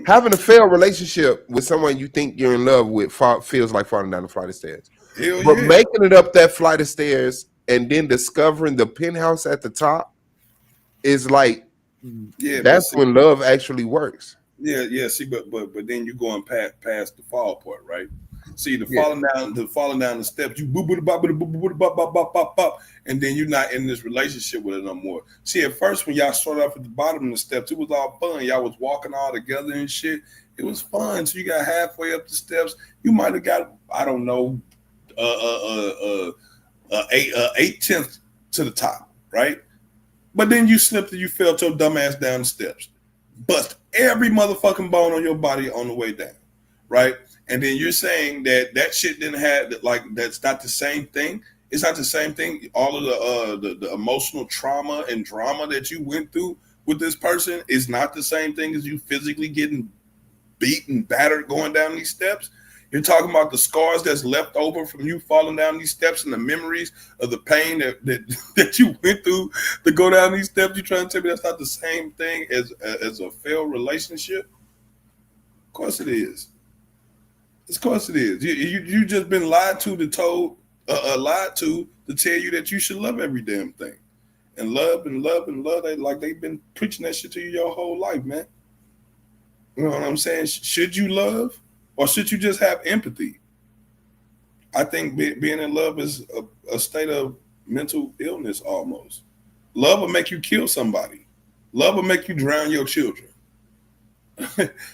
Having a failed relationship with someone you think you're in love with feels like falling down a flight of stairs. But making it up that flight of stairs and then discovering the penthouse at the top is like, that's when love actually works. Yeah. See, but then you going past the fall part, right? See, falling down the steps, you boo boo bop boo boo boo bop bop bop bop bop, and then you're not in this relationship with it no more. See, at first when y'all started off at the bottom of the steps, it was all fun. Y'all was walking all together and shit. It was fun. So you got halfway up the steps. You might have got, I don't know, 8/10 to the top, right? But then you slipped and you fell your dumb ass down the steps. Bust every motherfucking bone on your body on the way down, right? And then you're saying that shit didn't have, like, that's not the same thing. It's not the same thing. All of the emotional trauma and drama that you went through with this person is not the same thing as you physically getting beaten, battered, going down these steps. You're talking about the scars that's left over from you falling down these steps and the memories of the pain that you went through to go down these steps. You trying to tell me that's not the same thing as a failed relationship? Of course it is. Of course it is. You just been lied to tell you that you should love every damn thing, and love. They've been preaching that shit to you your whole life, man. You know what I'm saying? Should you love, or should you just have empathy? I think being in love is a state of mental illness almost. Love will make you kill somebody. Love will make you drown your children.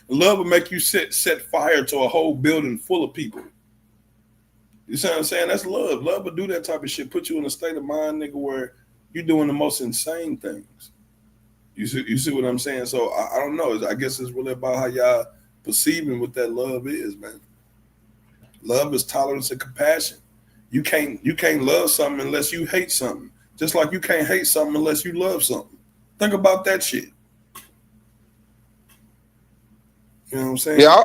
Love will make you set fire to a whole building full of people. You see what I'm saying? That's love. Love will do that type of shit. Put you in a state of mind, nigga, where you're doing the most insane things. You see what I'm saying? So I don't know. I guess it's really about how y'all perceiving what that love is, man. Love is tolerance and compassion. You can't love something unless you hate something. Just like you can't hate something unless you love something. Think about that shit. You know what I'm saying? Yeah,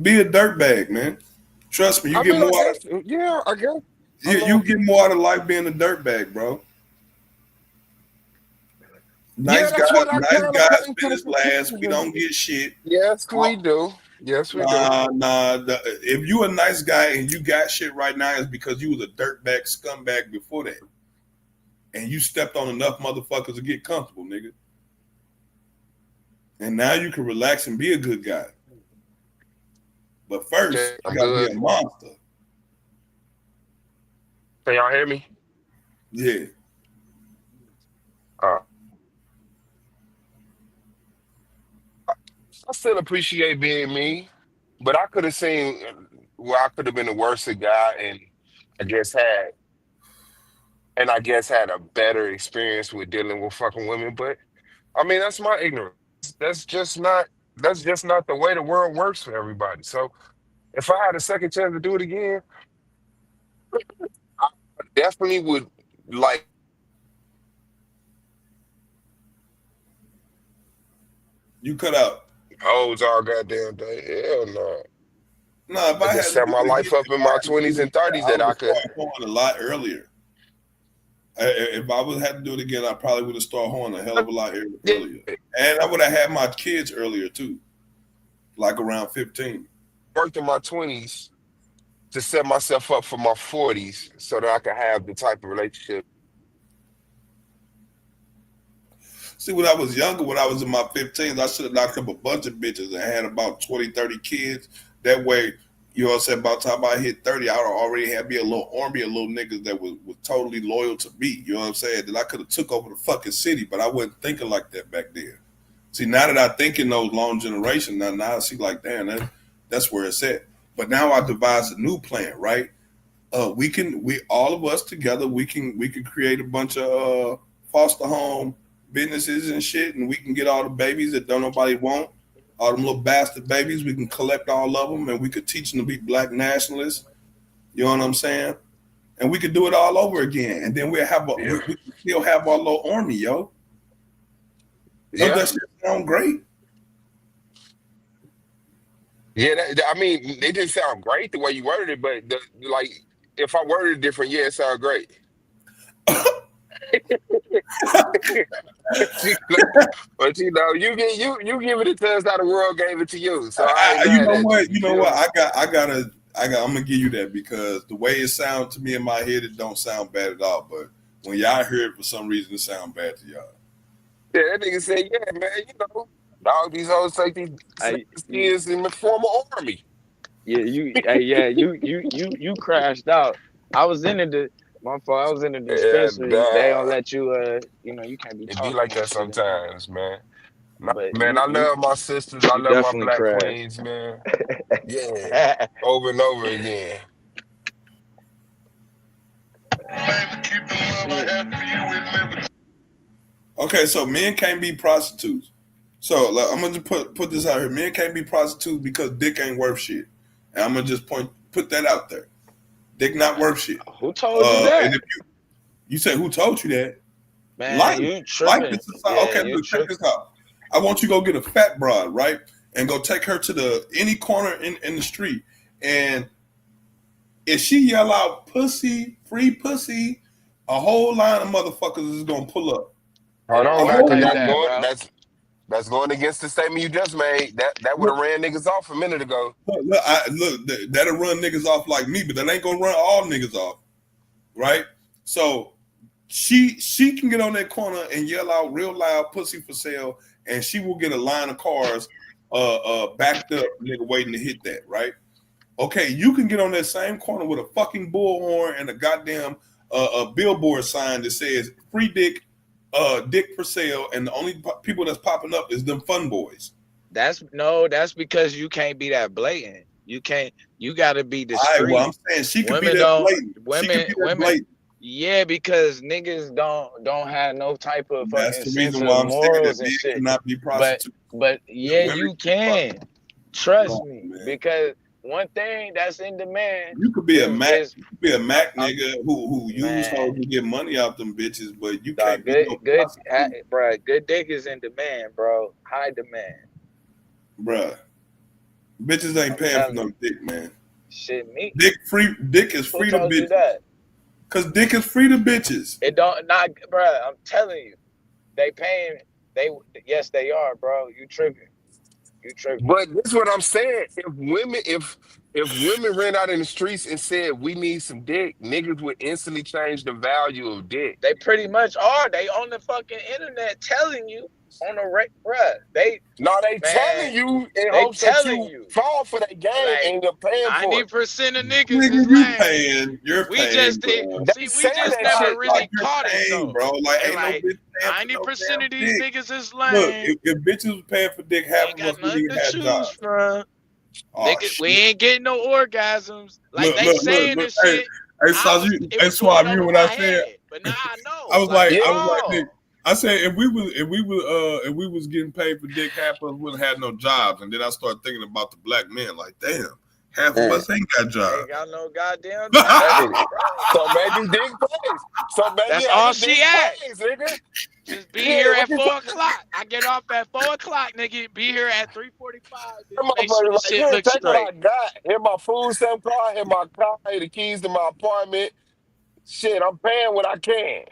be a dirtbag, man. Trust me, you get more. I guess. You get more out of life being a dirtbag, bro. Nice guys finish last. We don't get shit. Yes, we do. Yes, we do. If you a nice guy and you got shit right now, it's because you was a dirtbag scumbag before that, and you stepped on enough motherfuckers to get comfortable, nigga. And now you can relax and be a good guy. But first, you gotta be a monster. Can y'all hear me? Yeah. I still appreciate being me, but I could have seen where I could have been a worse guy and I guess had a better experience with dealing with fucking women. But I mean, that's my ignorance. That's just not the way the world works for everybody. So if I had a second chance to do it again, I definitely would like. You cut out. Hoes all goddamn day. Hell no. No, if I had set my life up in my 20s and 30s, that I could a lot earlier. If I would have to do it again, I probably would have started horning a hell of a lot earlier, and I would have had my kids earlier too, like around 15. Worked in my 20s to set myself up for my 40s, so that I could have the type of relationship. See, when I was younger, when I was in my 15s, I should have knocked up a bunch of bitches and had about 20, 30 kids. That way, you know what I'm saying, by the time I hit 30, I already had me a little army of little niggas that was totally loyal to me. You know what I'm saying? That I could have took over the fucking city, but I wasn't thinking like that back then. See, now that I think in those long generations, now I see like, damn, that's where it's at. But now I devised a new plan, right? We all of us together, we can create a bunch of foster home businesses and shit, and we can get all the babies that don't nobody want, all them little bastard babies. We can collect all of them, and we could teach them to be black nationalists. You know what I'm saying? And we could do it all over again, and then we can still have our little army, yo. Don't that shit sound great? Yeah, I mean, they didn't sound great the way you worded it, but if I worded it different, yeah, it sounded great. But you know, you give it to us how the world gave it to you. So you know what? I'm gonna give you that, because the way it sounds to me in my head, it don't sound bad at all. But when y'all hear it, for some reason, it sounds bad to y'all. Yeah, that nigga said, yeah, man, you know, Dog, these hoes take these kids and form an army. You crashed out. I was in my fault. I was in the Yeah, dispensary. They don't dog. let you. You can't be It be talking like and that shit in there. sometimes, man. But Man, I love my sisters. I you love my definitely black crashed. queens, man. Yeah, over and over again. Okay, so men can't be prostitutes. So like, I'm gonna just put this out here. Men can't be prostitutes because dick ain't worth shit. And I'm gonna just put that out there. Dick not worth shit. Who told you that? And if you say who told you that? Man, you tripping. Okay, look, check this out. I want you to go get a fat broad, right? And go take her to any corner in the street. And if she yell out pussy, free pussy, a whole line of motherfuckers is gonna pull up. Hold on, Ain't because like that, that's going against the statement you just made. That would have ran niggas off a minute ago. Look, that'll run niggas off like me, but that ain't gonna run all niggas off, right? So she can get on that corner and yell out real loud pussy for sale, and she will get a line of cars backed up, nigga, waiting to hit that, right? Okay, you can get on that same corner with a fucking bullhorn and a goddamn a billboard sign that says free dick, dick for sale, and the only people that's popping up is them fun boys. That's because you can't be that blatant. You gotta be discreet. All right, well, I'm saying she could be that blatant. Women, yeah, because niggas don't have no type of fucking That's the sense reason why of I'm saying morals that and shit. Cannot be prostitutes. But yeah, you can. Trust me, because one thing that's in demand. You could be a Mac. You could be a Mac nigga who use hoes to get money out them bitches, but you can't be bro. Good dick is in demand, bro. High demand, bruh. Bitches ain't paying for no dick, man. Shit, me. Dick is free to bitches. Cause dick is free to bitches. It don't not, bro. I'm telling you, they paying. Yes, they are, bro. You tripping. But this is what I'm saying. If women ran out in the streets and said we need some dick, niggas would instantly change the value of dick. They pretty much are. They on the fucking internet telling you on the bruh. They telling you in hopes that you fall for that game and you're paying for it. 90% of niggas is lame. You're we paying, just bro. did. See, we just never really caught it though, bro. Like, ain't like, no bitch paying 90% of these niggas is lame. Look, if bitches was paying for dick, half of us wouldn't even have jobs. From. Niggas, we ain't getting no orgasms. Like they saying this shit. Hey, Swab, you know what I said? But now I know. I was like, I said if we was getting paid for dick, half of us wouldn't have no jobs. And then I started thinking about the black men. Like, damn, half of us ain't got jobs. Ain't got no goddamn jobs. So maybe dick pays. So maybe that's all she at. Nigga. Just be here at 4 o'clock. I get off at 4 o'clock, nigga. Be here at 3:45. Make sure the shit looks straight. What I got. Here my food stamp card, here my car, here the keys to my apartment. Shit, I'm paying what I can.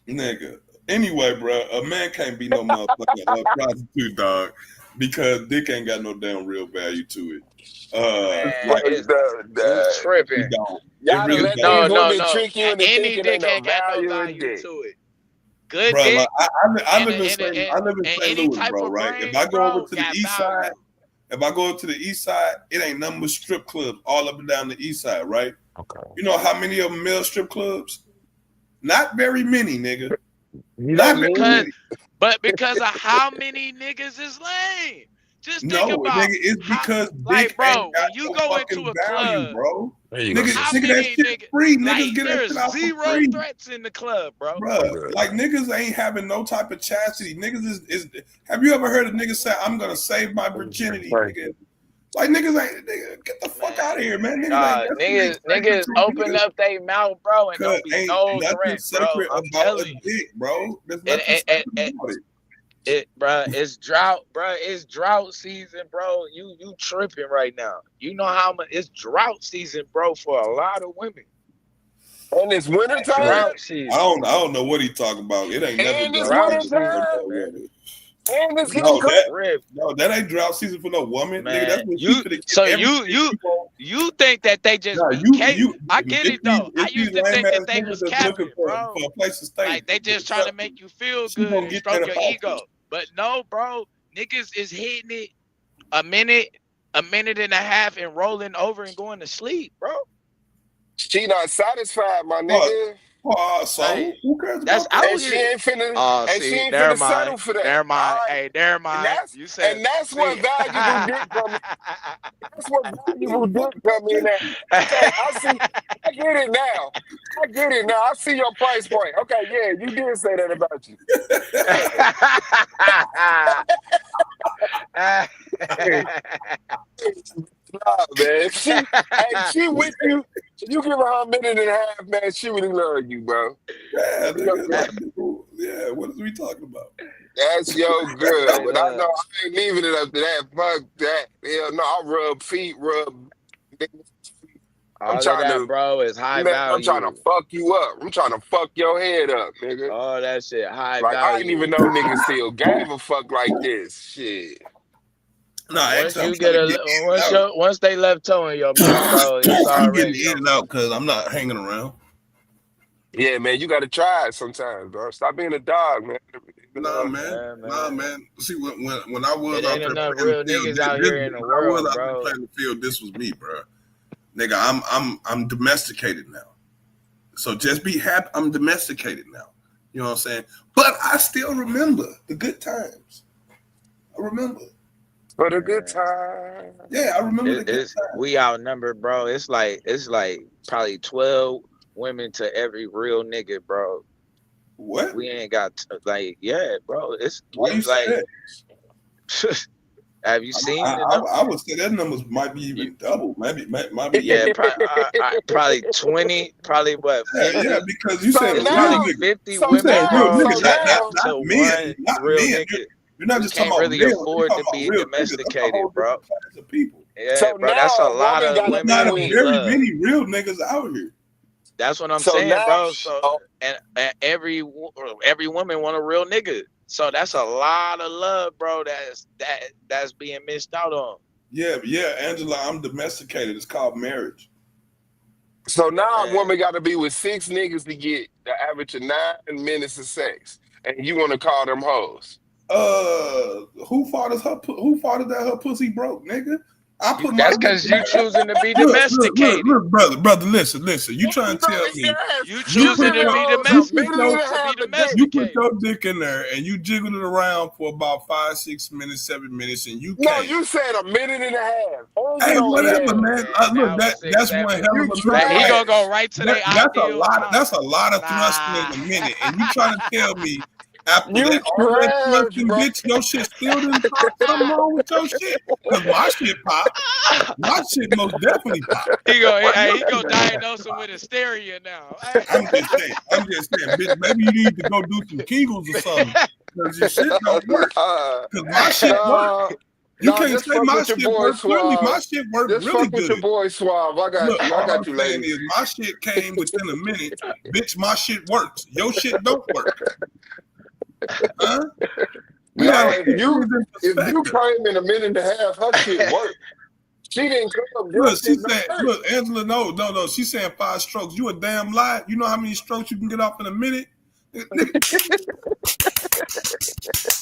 Nigga. Anyway, bro, a man can't be no motherfucking prostitute, dog, because dick ain't got no damn real value to it. You tripping. Y'all really let these women trick you into any thinking dick ain't got no value to it. Good bro, dick. Like, I live in St. Louis, bro, right? If I go over to the east side, it ain't nothing but strip clubs all up and down the east side, right? Okay. You know how many of them male strip clubs? Not very many, nigga. But because of how many niggas is lame. Just think about nigga, it's because dick bro, ain't got you no go into a value, club, bro. Nigga, that shit free. Niggas get that shit out for zero free. threats in the club, bro. Like niggas ain't having no type of chastity. Niggas is have you ever heard a nigga say, I'm gonna save my virginity, nigga? Like niggas ain't get the fuck out of here, man. Niggas open up their mouth, bro, and don't be no threat, sacred bro. about a dick, bro. There's nothing sacred about it. It's drought season, bro. You tripping right now. You know how much it's drought season, bro, for a lot of women. And it's winter time. Drought season. I don't know what he talking about. It ain't never been drought season. And it's that ain't drought season for no woman. Man, nigga, that's what you think that they just I get it though. I used to think that they was capping, bro. For a place to stay. Like they just trying to make you feel good and stroke your ego. But no, bro, niggas is hitting it a minute and a half, and rolling over and going to sleep, bro. She not satisfied, my What? nigga. So Like, who cares that's about that? out And she here. ain't finna, Oh, and she see, ain't never finna settle mind. for that. Never mind. All right? Hey, never mind. You said, And that's see. where valuable dick come in. That's what valuable dick come in at. Okay, I get it now. I get it now. I see your price point. Okay, yeah, you did say that about you. Hey, nah, man. She with you. You give her a minute and a half, man. She really love you, bro. Yeah, nigga, like, yeah, what are we talking about? That's your girl, but I know I ain't leaving it up to that. Fuck that. Hell no, I rub feet, rub. I'm All of trying that, to, bro, is high man. I'm trying to value. fuck you up. I'm trying to fuck your head up, nigga. All that shit, high Like I didn't even value. know niggas still gave a fuck like this. Shit. No, Once actually, I'm you trying get to get in and out. once they left toe in your mouth, bro, it's I'm getting already in and out because I'm not hanging around. Yeah, man, you got to try it sometimes, bro. Stop being a dog, man. Nah, yeah, man. See, when I was It out ain't there enough playing real the field, niggas out here in the when I was world, out there bro. playing the field, this was me, bro. Nigga, I'm domesticated now. So just be happy. I'm domesticated now. You know what I'm saying? But I still remember the good times. I remember. For the good time. Yeah, I remember the good times. We outnumbered, bro. It's like probably 12 women to every real nigga, bro. What? We ain't got yeah, bro. It's Why you say that? Have you seen I would say that numbers might be even double. Maybe yeah, probably 20, probably what 50? Yeah, because you said it's real probably niggas. 50 So women, bro, real niggas, to not one men, not real men. nigga. You're not who just talking can't about really males. You're afford talking to about be real niggas. That's a domesticated, whole bro. different class of people. Yeah, So bro, that's a now, lot woman of gotta women be Not who with need very love. many real niggas out here. That's what I'm So saying, now, bro. So and every woman want a real nigga. So that's a lot of love, bro. That's being missed out on. Yeah, Angela, I'm domesticated. It's called marriage. So now a Man. woman got to be with 6 niggas to get the average of 9 minutes of sex, and you want to call them hoes? Who fought that her pussy broke, nigga? That's because you choosing to be domesticated. Look, brother, listen. You trying to tell me you choosing to be domesticated. You put your dick in there and you jiggled it around for about 5, 6 minutes, 7 minutes, and you No, came. you said a minute and a half. Hey, whatever, man. Look, that's one hell of a thrust. He gonna go right to the ideal time. That's a lot of thrusting in a minute, and you trying to tell me after that all that thrusting, bitch, your shit still didn't pop? Something wrong with your shit? Because my shit popped. My shit most definitely popped. He go diagnose him with hysteria now. I'm just saying, bitch, maybe you need to go do some Kegels or something because your shit don't work. Because my shit work. You can't say my shit work. Clearly, my shit worked really good. With your boy Suave. I got you, saying lady. is my shit came within a minute. Bitch, my shit works. Your shit don't work. Huh? No, if you came in a minute and a half, her shit worked. She didn't come. Look, she said, look, Angela, no. She's saying 5 strokes. You a damn lie. You know how many strokes you can get off in a minute?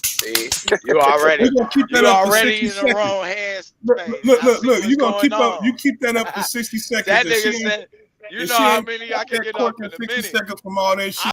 See, you already in the wrong hands. Look. You gonna keep that up for 60 seconds. That nigga said, you know how many I can get off in a minute. 60 seconds from all that shit.